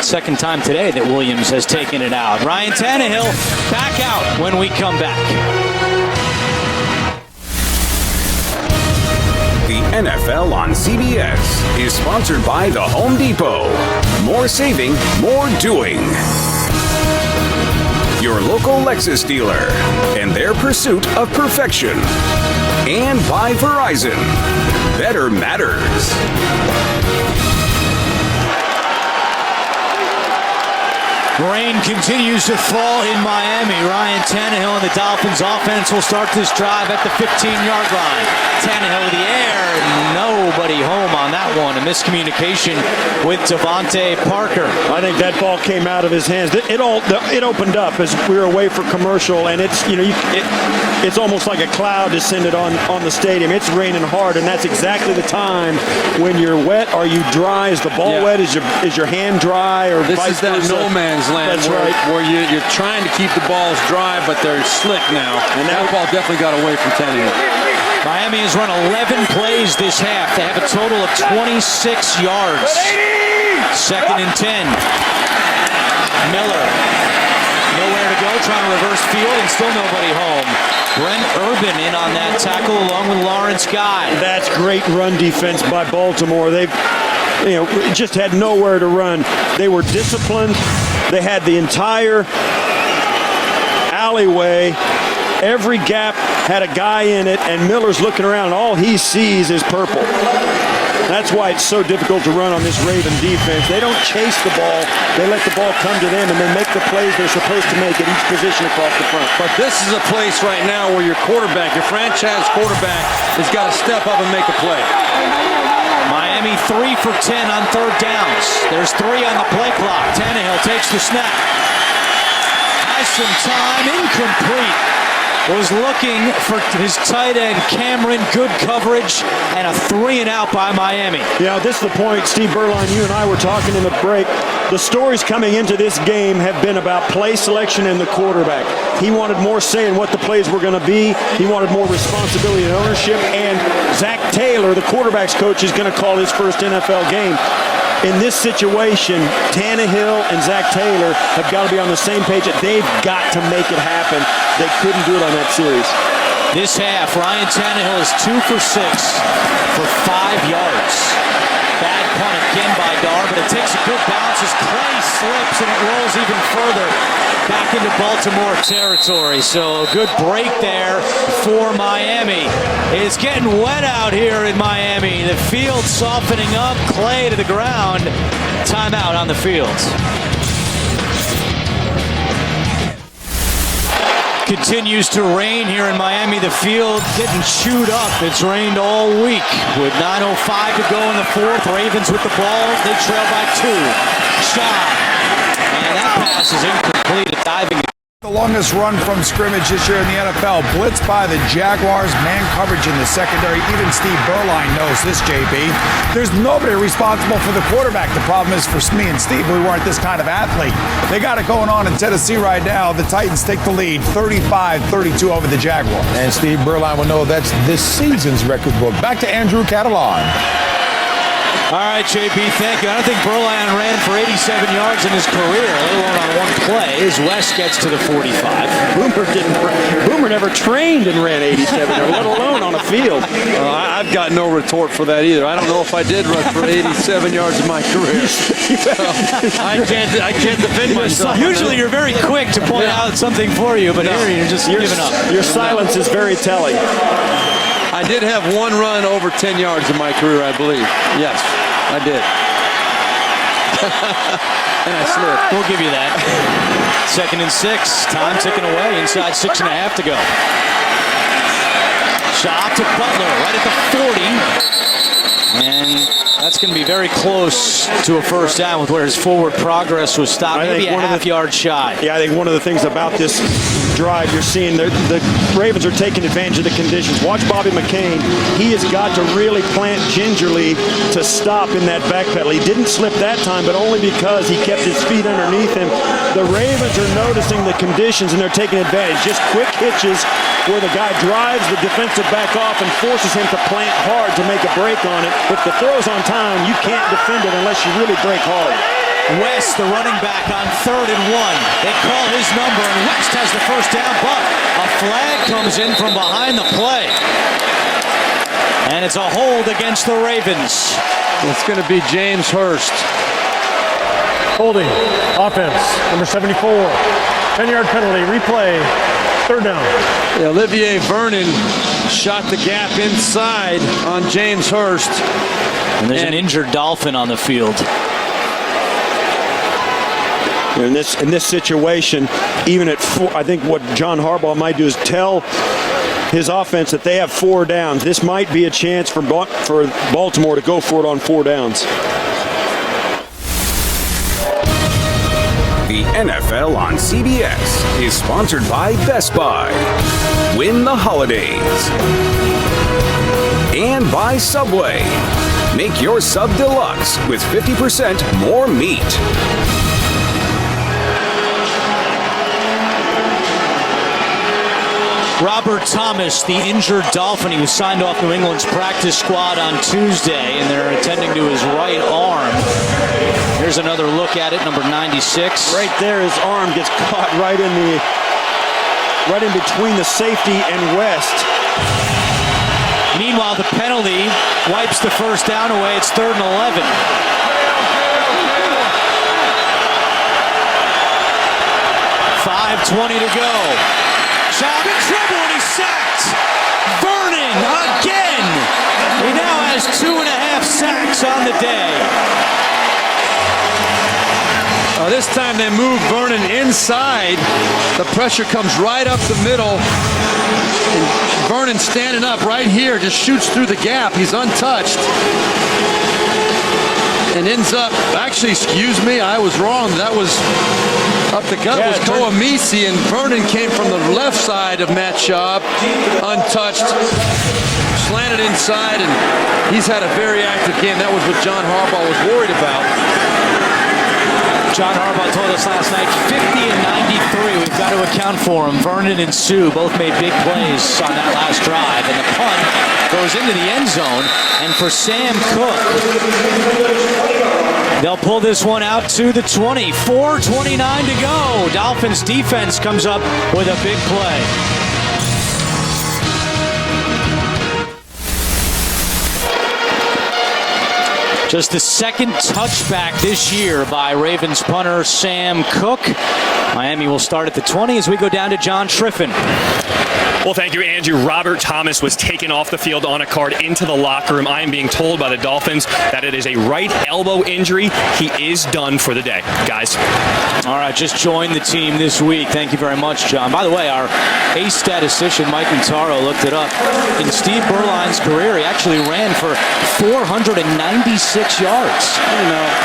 Speaker 10: Second time today that Williams has taken it out. Ryan Tannehill back out when we come back.
Speaker 8: The NFL on CBS is sponsored by The Home Depot. More saving, more doing. Your local Lexus dealer and their pursuit of perfection. And by Verizon. Better matters.
Speaker 10: Rain continues to fall in Miami. Ryan Tannehill and the Dolphins offense will start this drive at the 15-yard line. Tannehill in the air, nobody home on that one. A miscommunication with Devontae Parker.
Speaker 5: I think that ball came out of his hands. It opened up as we were away for commercial, and it's almost like a cloud descended on the stadium. It's raining hard, and that's exactly the time when you're wet. Are you dry? Is the ball wet? Is your hand dry? Or
Speaker 11: this is that no man's land.
Speaker 5: That's
Speaker 11: where,
Speaker 5: right.
Speaker 11: Where you're trying to keep the balls dry, but they're slick now. And that ball definitely got away from Tannehill.
Speaker 10: Miami has run 11 plays this half. They have a total of 26 yards. 2nd and 10. Miller. Nowhere to go, trying to reverse field, and still nobody home. Brent Urban in on that tackle along with Lawrence Guy.
Speaker 5: That's great run defense by Baltimore. They've just had nowhere to run. They were disciplined. They had the entire alleyway. Every gap had a guy in it, and Miller's looking around. All he sees is purple. That's why it's so difficult to run on this Raven defense. They don't chase the ball. They let the ball come to them, and they make the plays they're supposed to make at each position across the front.
Speaker 11: But this is a place right now where your quarterback, your franchise quarterback, has got to step up and make a play.
Speaker 10: Miami 3 for 10 on 3rd downs. There's 3 on the play clock. Tannehill takes the snap. Has some time. Incomplete. Was looking for his tight end, Cameron. Good coverage and a 3-and-out by Miami.
Speaker 5: Yeah, this is the point, Steve Berline, you and I were talking in the break. The stories coming into this game have been about play selection and the quarterback. He wanted more say in what the plays were going to be. He wanted more responsibility and ownership. And Zach Taylor, the quarterback's coach, is going to call his first NFL game. In this situation, Tannehill and Zach Taylor have got to be on the same page. They've got to make it happen. They couldn't do it on that series.
Speaker 10: This half, Ryan Tannehill is 2 for 6 for 5 yards. Bad punt again by Dar, but it takes a good bounce as Clay slips and it rolls even further back into Baltimore territory. So a good break there for Miami. It's getting wet out here in Miami. The field softening up, Clay to the ground. Timeout on the field. Continues to rain here in Miami. The field getting chewed up. It's rained all week. With 9:05 to go in the 4th, Ravens with the ball. They trail by 2. Shot. And that pass is incomplete. A diving.
Speaker 9: The longest run from scrimmage this year in the NFL. Blitzed by the Jaguars. Man coverage in the secondary. Even Steve Berline knows this, JB. There's nobody responsible for the quarterback. The problem is for me and Steve, we weren't this kind of athlete. They got it going on in Tennessee right now. The Titans take the lead, 35-32 over the Jaguars.
Speaker 2: And Steve Berline will know that's this season's record book. Back to Andrew Catalan.
Speaker 10: All right, JP, thank you. I don't think Berline ran for 87 yards in his career, let alone on one play, as West gets to the 45.
Speaker 5: Boomer never trained and ran 87, let alone on a field.
Speaker 11: I've got no retort for that either. I don't know if I did run for 87 yards in my career. I can't defend myself.
Speaker 10: Usually you're very quick to point out something for you, but here you're just giving up.
Speaker 5: Your silence is very telling.
Speaker 11: I did have one run over 10 yards in my career, I believe. Yes, I did. And I slipped.
Speaker 10: We'll give you that. 2nd and 6. Time ticking away. Inside 6.5 to go. Shot to Butler right at the 40. And that's going to be very close to a first down with where his forward progress was stopped. Maybe a half-yard shy.
Speaker 5: Yeah, I think one of the things about this drive, you're seeing the Ravens are taking advantage of the conditions. Watch Bobby McCain. He has got to really plant gingerly to stop in that back pedal. He didn't slip that time, but only because he kept his feet underneath him. The Ravens are noticing the conditions, and they're taking advantage. Just quick hitches where the guy drives the defensive back off and forces him to plant hard to make a break on it. If the throw's on time, you can't defend it unless you really break hard.
Speaker 10: West, the running back, on 3rd and 1. They call his number, and West has the first down, but a flag comes in from behind the play. And it's a hold against the Ravens.
Speaker 11: It's going to be James Hurst.
Speaker 7: Holding. Offense. Number 74. 10-yard penalty. Replay. 3rd down.
Speaker 11: Olivier Vernon shot the gap inside on James Hurst.
Speaker 10: And there's an injured Dolphin on the field.
Speaker 5: In this situation, even at 4, I think what John Harbaugh might do is tell his offense that they have 4 downs. This might be a chance for Baltimore to go for it on 4 downs.
Speaker 8: The NFL on CBS is sponsored by Best Buy. Win the holidays. And by Subway. Make your sub deluxe with 50% more meat.
Speaker 10: Robert Thomas, the injured Dolphin, he was signed off New England's practice squad on Tuesday, and they're attending to his right arm. Here's another look at it, number 96.
Speaker 5: Right there, his arm gets caught right in between the safety and West.
Speaker 10: Meanwhile, the penalty wipes the first down away. It's 3rd and 11. .5:20 to go. Schaub in trouble and he's sacked. Vernon again. He now has 2.5 sacks on the day.
Speaker 4: This time they move Vernon inside. The pressure comes right up the middle. And Vernon standing up right here just shoots through the gap. He's untouched. And ends up, actually, excuse me, I was wrong. That was up the gut. It was Koamisi, and Vernon came from the left side of Matt Schaub, untouched, slanted inside, and he's had a very active game. That was what John Harbaugh was worried about.
Speaker 10: John Harbaugh told us last night, 50 and 93. We've got to account for him. Vernon and Sue both made big plays on that last drive, and the punt goes into the end zone. And for Sam Cook, they'll pull this one out to the 20. 4:29 to go. Dolphins defense comes up with a big play. Just the second touchback this year by Ravens punter Sam Cook. Miami will start at the 20 as we go down to John Triffin.
Speaker 6: Well, thank you, Andrew. Robert Thomas was taken off the field on a card into the locker room. I am being told by the Dolphins that it is a right elbow injury. He is done for the day, guys.
Speaker 10: All right, just joined the team this week. Thank you very much, John. By the way, our ace statistician, Mike Notaro, looked it up. In Steve Berline's career, he actually ran for 496 yards.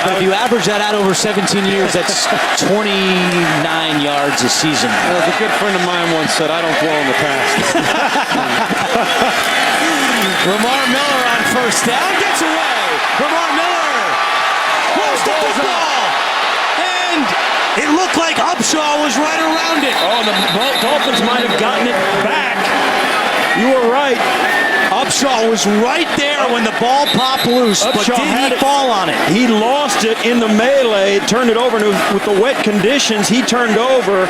Speaker 10: But if you average that out over 17 years, that's 29 yards a season.
Speaker 4: As a good friend of mine once said, I don't dwell on the past.
Speaker 10: Lamar Miller on first down, gets away. Lamar Miller throws the football, and it looked like Upshaw was right around it.
Speaker 5: Oh, the Dolphins might have gotten it back. You were right.
Speaker 10: Upshaw was right there when the ball popped loose, but did he fall on it?
Speaker 5: He lost it in the melee, turned it over, and with the wet conditions, he turned over.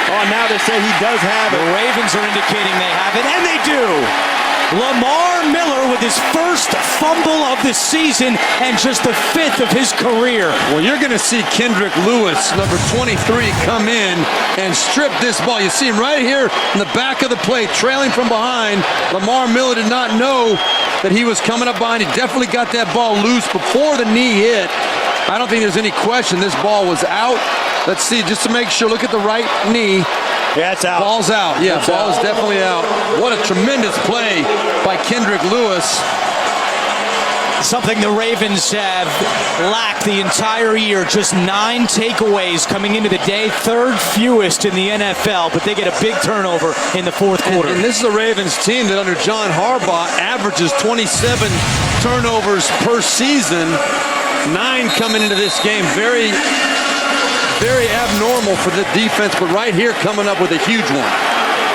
Speaker 5: Oh, now they say he does have it.
Speaker 10: The Ravens are indicating they have it, and they do. Lamar Miller with his first fumble of the season and just the 5th of his career.
Speaker 4: Well, you're going to see Kendrick Lewis, number 23, come in and strip this ball. You see him right here in the back of the plate, trailing from behind. Lamar Miller did not know that he was coming up behind. He definitely got that ball loose before the knee hit. I don't think there's any question this ball was out. Let's see, just to make sure, look at the right knee.
Speaker 5: Yeah, it's out.
Speaker 4: Ball's out. Yeah, ball is definitely out. What a tremendous play by Kendrick Lewis.
Speaker 10: Something the Ravens have lacked the entire year. Just 9 takeaways coming into the day. 3rd fewest in the NFL, but they get a big turnover in the 4th quarter.
Speaker 4: And this is a Ravens team that under John Harbaugh averages 27 turnovers per season. 9 coming into this game. Very abnormal for the defense, but right here coming up with a huge one.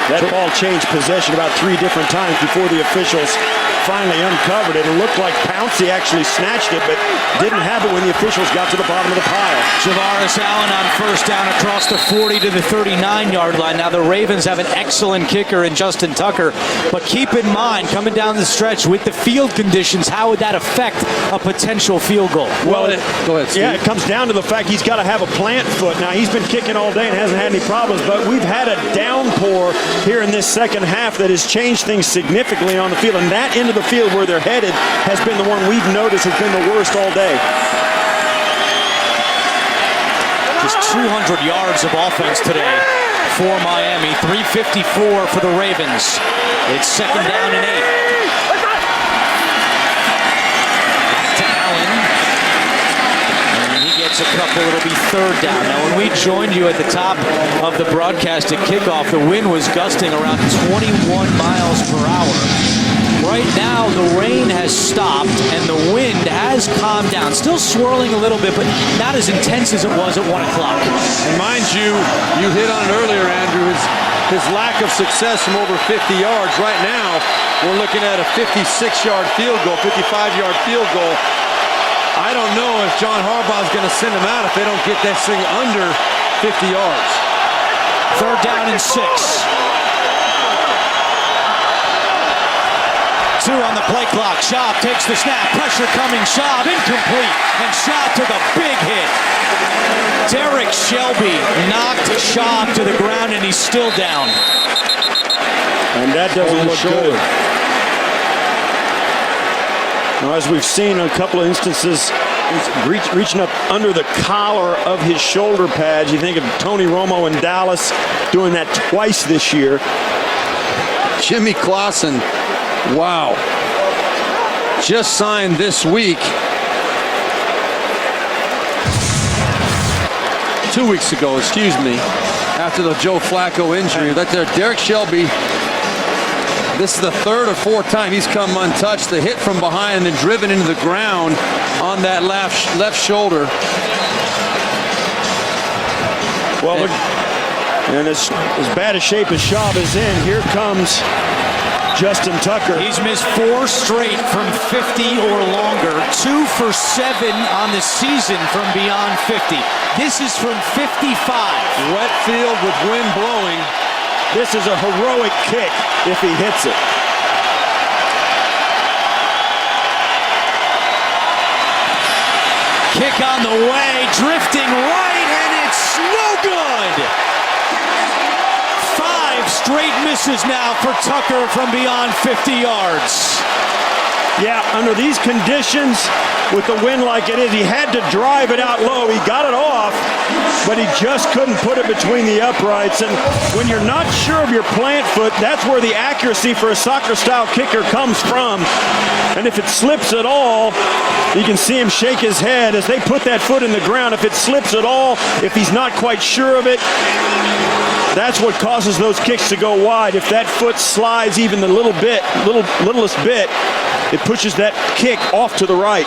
Speaker 5: That ball changed possession about 3 different times before the officials finally uncovered it. It looked like Pouncey actually snatched it, but didn't have it when the officials got to the bottom of the pile.
Speaker 10: Javaris Allen on first down across the 40 to the 39-yard line. Now the Ravens have an excellent kicker in Justin Tucker, but keep in mind, coming down the stretch with the field conditions, how would that affect a potential field goal?
Speaker 5: Well,
Speaker 4: go ahead, Steve.
Speaker 5: Yeah, it comes down to the fact he's got to have a plant foot. Now, he's been kicking all day and hasn't had any problems, but we've had a downpour here in this second half that has changed things significantly on the field, and that end of the field where they're headed has been the one we've noticed has been the worst all day.
Speaker 10: Just 200 yards of offense today for Miami. 354 for the Ravens. It's second down and 8. A couple, it'll be third down. Now, when we joined you at the top of the broadcast at kickoff, the wind was gusting around 21 miles per hour. Right now, the rain has stopped and the wind has calmed down. Still swirling a little bit, but not as intense as it was at 1 o'clock.
Speaker 4: And mind you, you hit on it earlier, Andrew, his lack of success from over 50 yards. Right now, we're looking at a 56-yard field goal, 55-yard field goal. I don't know if John Harbaugh is going to send him out if they don't get that thing under 50 yards.
Speaker 10: Third down and 6. 2 on the play clock. Schaub takes the snap. Pressure coming. Schaub incomplete. And Schaub took a big hit. Derek Shelby knocked Schaub to the ground and he's still down.
Speaker 5: And that doesn't look good. Now, as we've seen in a couple of instances, he's reaching up under the collar of his shoulder pads. You think of Tony Romo in Dallas doing that twice this year.
Speaker 4: Jimmy Clausen, wow. Just signed this week. 2 weeks ago, excuse me, after the Joe Flacco injury. Derek Shelby. This is the third or fourth time he's come untouched. The hit from behind and then driven into the ground on that left shoulder.
Speaker 5: Well, and as bad a shape as Schaub is in, here comes Justin Tucker.
Speaker 10: He's missed 4 straight from 50 or longer. 2 for 7 on the season from beyond 50. This is from 55.
Speaker 4: Wet field with wind blowing.
Speaker 5: This is a heroic kick if he hits it.
Speaker 10: Kick on the way, drifting right, and it's no good. 5 straight misses now for Tucker from beyond 50 yards.
Speaker 5: Yeah, under these conditions, with the wind like it is, he had to drive it out low. He got it off, but he just couldn't put it between the uprights. And when you're not sure of your plant foot, that's where the accuracy for a soccer-style kicker comes from. And if it slips at all, you can see him shake his head as they put that foot in the ground. If it slips at all, if he's not quite sure of it, that's what causes those kicks to go wide. If that foot slides even the littlest bit, it pushes that kick off to the right.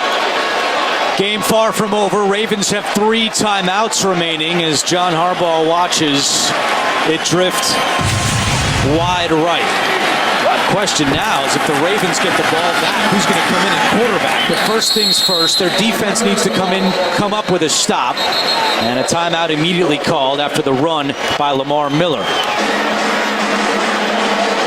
Speaker 10: Game far from over. Ravens have 3 timeouts remaining as John Harbaugh watches it drift wide right. Question now is if the Ravens get the ball back, who's going to come in and quarterback? But first things first, their defense needs to come up with a stop, and a timeout immediately called after the run by Lamar Miller.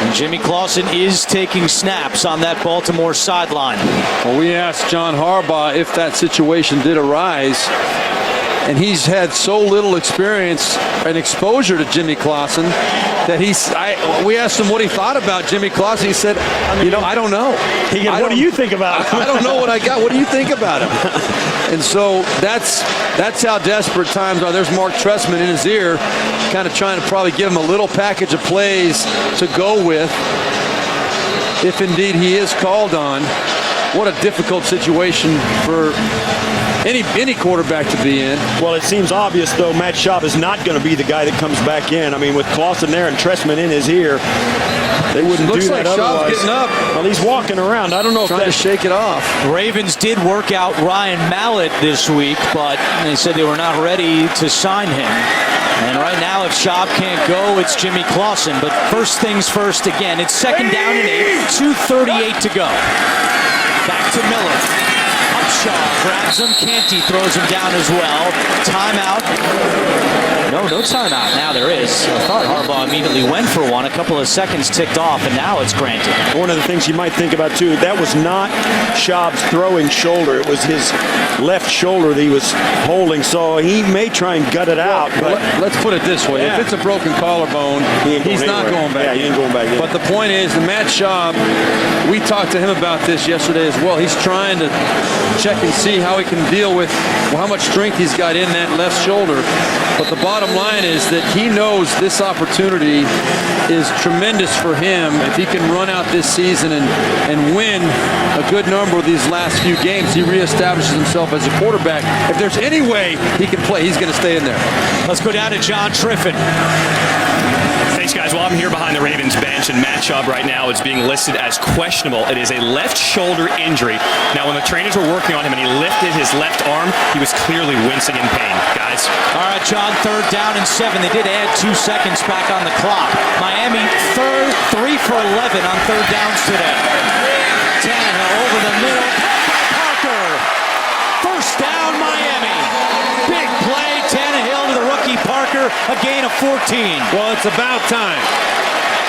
Speaker 10: And Jimmy Clausen is taking snaps on that Baltimore sideline.
Speaker 4: Well, we asked John Harbaugh if that situation did arise, and he's had so little experience and exposure to Jimmy Clausen that we asked him what he thought about Jimmy Clausen. He said, I don't know.
Speaker 5: What do you think about him?
Speaker 4: I don't know what I got. What do you think about him? And so that's how desperate times are. There's Mark Trestman in his ear, kind of trying to probably give him a little package of plays to go with if indeed he is called on. What a difficult situation for any quarterback to be in.
Speaker 5: Well, it seems obvious, though, Matt Schaub is not going to be the guy that comes back in. I mean, with Clausen there and Trestman in his ear, they wouldn't do that otherwise.
Speaker 4: Schaub's getting up.
Speaker 5: Well, he's walking around. I don't know if
Speaker 4: trying to shake it off.
Speaker 10: Ravens did work out Ryan Mallett this week, but they said they were not ready to sign him. And right now, if Schaub can't go, it's Jimmy Clausen. But first things first again. It's second down and 8, 2:38 to go. Back to Miller. Upshaw grabs him. Canty throws him down as well. Timeout. No no timeout. Now there is. I thought Harbaugh immediately went for one. A couple of seconds ticked off, and now it's granted.
Speaker 5: One of the things you might think about, too, that was not Schaub's throwing shoulder. It was his left shoulder that he was holding, so he may try and gut it out. But
Speaker 11: let's put it this way.
Speaker 5: Yeah.
Speaker 11: If it's a broken collarbone, he's not going back.
Speaker 5: Yeah, he ain't going back in.
Speaker 11: But the point is, the Matt Schaub, we talked to him about this yesterday as well. He's trying to check and see how he can deal with how much strength he's got in that left shoulder. But the bottom line is that he knows this opportunity is tremendous for him if he can run out this season and win a good number of these last few games. He reestablishes himself as a quarterback. If there's any way he can play, he's going to stay in there.
Speaker 10: Let's go down to John Triffin.
Speaker 6: Thanks, guys. Well, I'm here behind the Ravens bench, and Matt Schaub right now is being listed as questionable. It is a left shoulder injury. Now, when the trainers were working on him and he lifted his left arm, he was clearly wincing in pain. Guys.
Speaker 10: All right, John, 3rd down and 7. They did add 2 seconds back on the clock. Miami 3 for 11 on 3rd downs today. Tannehill over the middle. Parker. First down, Miami. Big play. Tannehill to the rookie Parker. A gain of 14.
Speaker 11: Well, it's about time.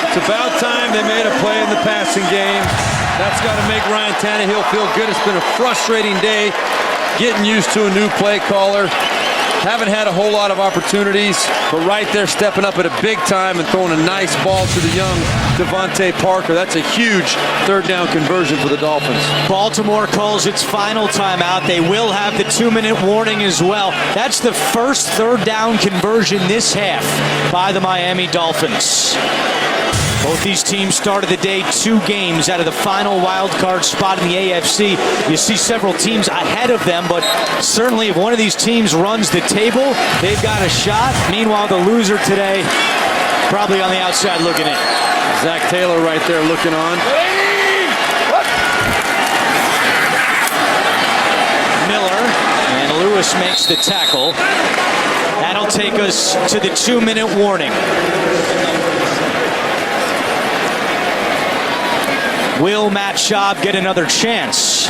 Speaker 11: It's about time they made a play in the passing game. That's got to make Ryan Tannehill feel good. It's been a frustrating day getting used to a new play caller. Haven't had a whole lot of opportunities, but right there stepping up at a big time and throwing a nice ball to the young Devontae Parker. That's a huge 3rd down conversion for the Dolphins.
Speaker 10: Baltimore calls its final timeout. They will have the 2-minute warning as well. That's the first 3rd down conversion this half by the Miami Dolphins. Both these teams started the day 2 games out of the final wild card spot in the AFC. You see several teams ahead of them, but certainly if one of these teams runs the table, they've got a shot. Meanwhile, the loser today probably on the outside looking in.
Speaker 11: Zach Taylor right there looking on.
Speaker 10: Miller, and Lewis makes the tackle. That'll take us to the 2-minute warning. Will Matt Schaub get another chance?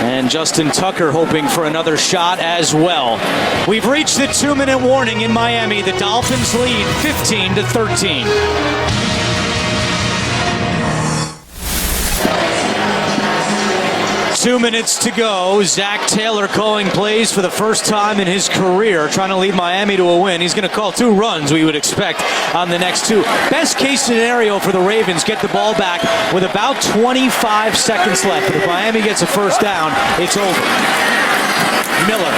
Speaker 10: And Justin Tucker hoping for another shot as well. We've reached the 2-minute warning in Miami. The Dolphins lead 15-13. 2 minutes to go. Zach Taylor calling plays for the first time in his career, trying to lead Miami to a win. He's going to call 2 runs, we would expect, on the next 2. Best case scenario for the Ravens, get the ball back with about 25 seconds left. But if Miami gets a first down, it's over. Miller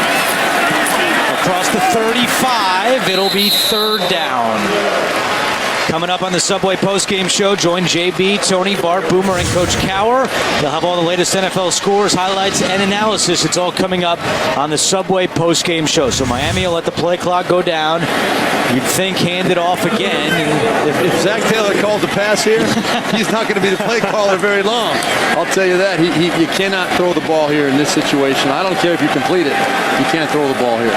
Speaker 10: across the 35. It'll be 3rd down. Coming up on the Subway postgame show, join JB, Tony, Bart, Boomer, and Coach Cower. They'll have all the latest NFL scores, highlights, and analysis. It's all coming up on the Subway postgame show. So Miami will let the play clock go down. You'd think hand it off again.
Speaker 11: If Zach Taylor called the pass here, he's not going to be the play caller very long. I'll tell you that. You cannot throw the ball here in this situation. I don't care if you complete it. You can't throw the ball here.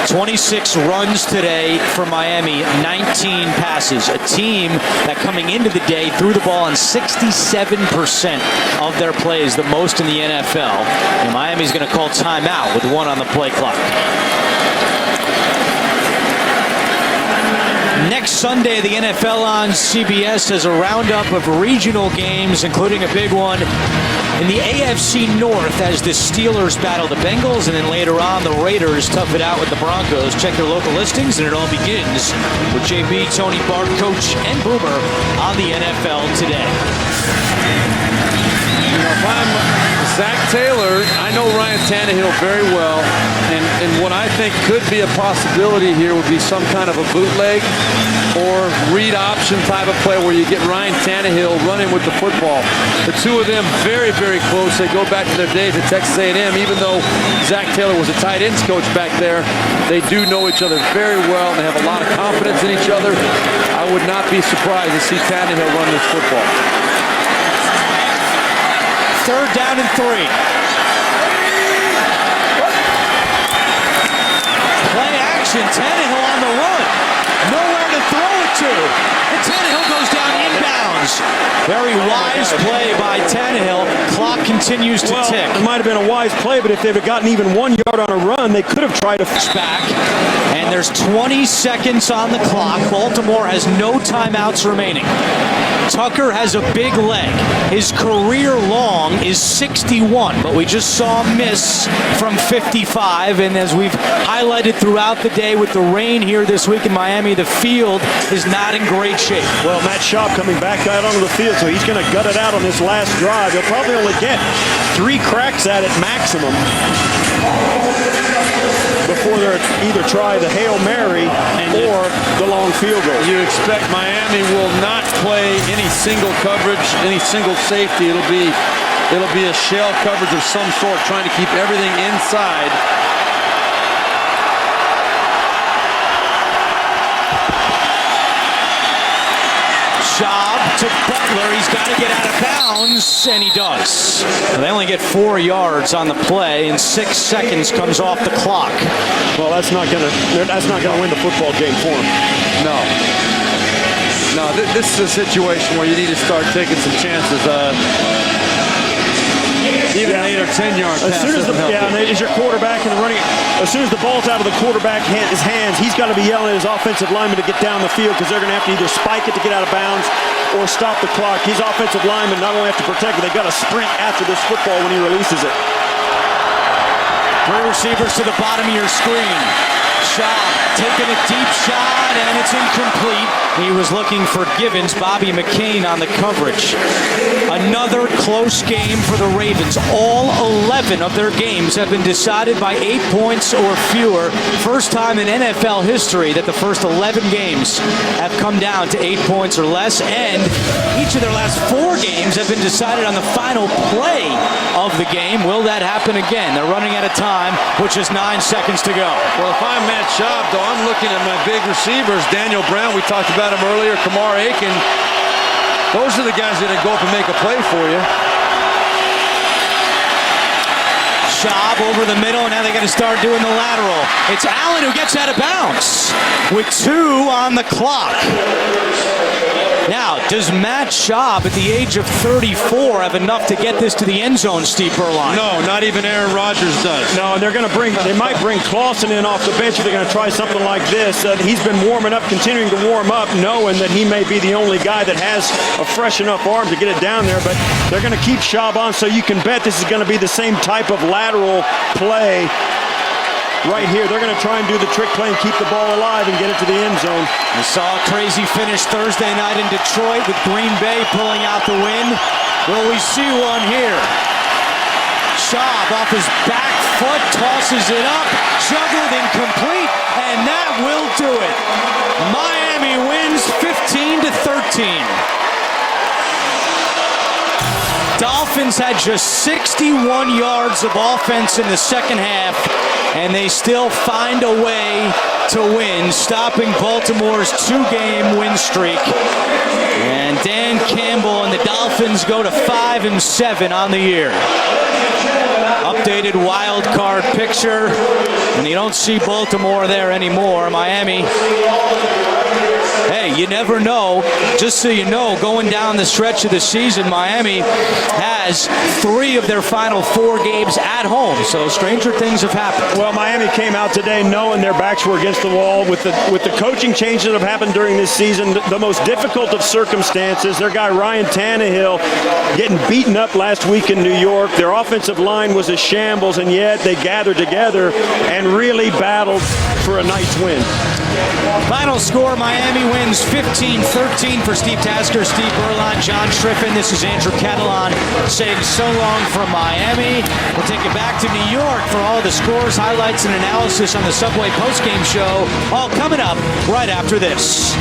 Speaker 10: 26 runs today for Miami, 19 passes. A team that coming into the day threw the ball on 67% of their plays, the most in the NFL. And Miami's going to call timeout with 1 on the play clock. Next Sunday, the NFL on CBS has a roundup of regional games, including a big one in the AFC North as the Steelers battle the Bengals, and then later on, the Raiders tough it out with the Broncos. Check their local listings, and it all begins with JB, Tony, Bart, Coach, and Boomer on the NFL Today.
Speaker 11: If I'm Zach Taylor, I know Ryan Tannehill very well, and what I think could be a possibility here would be some kind of a bootleg or read option type of play where you get Ryan Tannehill running with the football. The two of them very, very close. They go back to their days at Texas A&M. Even though Zach Taylor was a tight ends coach back there, they do know each other very well, and they have a lot of confidence in each other. I would not be surprised to see Tannehill run this football.
Speaker 10: 3rd down and 3. Play action. Tannehill on the run. Nowhere to throw it to. And Tannehill goes down inbounds. yards. Very wise play by Tannehill. Clock continues to tick.
Speaker 5: It might have been a wise play, but if they'd have gotten even 1 yard on a run, they could have tried to
Speaker 10: back. And there's 20 seconds on the clock. Baltimore has no timeouts remaining. Tucker has a big leg. His career long is 61, but we just saw him miss from 55. And as we've highlighted throughout the day with the rain here this week in Miami, the field is not in great shape.
Speaker 5: Well, Matt Schaub coming back out onto the field, so he's going to gut it out on this last drive. He'll probably only get 3 cracks at it maximum before they either try the Hail Mary or the long field goal.
Speaker 11: You expect Miami will not play any single coverage, any single safety. It'll be a shell coverage of some sort, trying to keep everything inside.
Speaker 10: Schaub to Butler. He's got to get out of bounds, and he does. They only get 4 yards on the play, and 6 seconds comes off the clock.
Speaker 5: Well, that's not going to win the football game for him.
Speaker 11: No, this is a situation where you need to start taking some chances. Even an 8 or 10 yard pass.
Speaker 5: As soon as as your quarterback and running, as soon as the ball's out of the quarterback's hands, he's got to be yelling at his offensive lineman to get down the field, because they're going to have to either spike it to get out of bounds or stop the clock. His offensive linemen not only have to protect it, they've got to sprint after this football when he releases it.
Speaker 10: 3 receivers to the bottom of your screen. Schaub taking a deep shot, and it's incomplete. He was looking for Givens. Bobby McCain on the coverage. Another close game for the Ravens. All 11 of their games have been decided by 8 points or fewer. First time in NFL history that the first 11 games have come down to 8 points or less, and each of their last 4 games have been decided on the final play of the game. Will that happen again? They're running out of time, which is 9 seconds to go.
Speaker 11: Well, if I'm Matt Schaub, though, I'm looking at my big receivers. Daniel Brown, we talked about him earlier. Kamar Aiken. Those are the guys that are going to go up and make a play for you.
Speaker 10: Schaub over the middle, and now they got to start doing the lateral. It's Allen who gets out of bounds with 2 on the clock. Now, does Matt Schaub at the age of 34 have enough to get this to the end zone, Steve Berline?
Speaker 11: No, not even Aaron Rodgers does.
Speaker 5: No, and they might bring Clausen in off the bench if they're going to try something like this. He's been warming up, continuing to warm up, knowing that he may be the only guy that has a fresh enough arm to get it down there, but they're going to keep Schaub on, so you can bet this is going to be the same type of lateral play right here. They're going to try and do the trick play and keep the ball alive and get it to the end zone.
Speaker 10: We saw a crazy finish Thursday night in Detroit with Green Bay pulling out the win. Will we see one here? Schaub off his back foot, tosses it up, juggled, incomplete, and that will do it. Miami wins 15-13. Dolphins had just 61 yards of offense in the second half, and they still find a way to win, stopping Baltimore's 2-game win streak. And Dan Campbell and the Dolphins go to 5-7 on the year. Updated wild card picture, and you don't see Baltimore there anymore. Miami, hey, you never know. Just so you know, going down the stretch of the season, Miami has 3 of their final 4 games at home. So stranger things have happened.
Speaker 5: Well, Miami came out today knowing their backs were against the wall with the coaching changes that have happened during this season. The most difficult of circumstances. Their guy Ryan Tannehill getting beaten up last week in New York. Their offensive line was a shambles, and yet they gathered together and really battled for a nice win.
Speaker 10: Final score, Miami wins 15-13 for Steve Tasker, Steve Berline, John Striffen. This is Andrew Catalan saying so long from Miami. We'll take it back to New York for all the scores, highlights, and analysis on the Subway postgame show. All coming up right after this.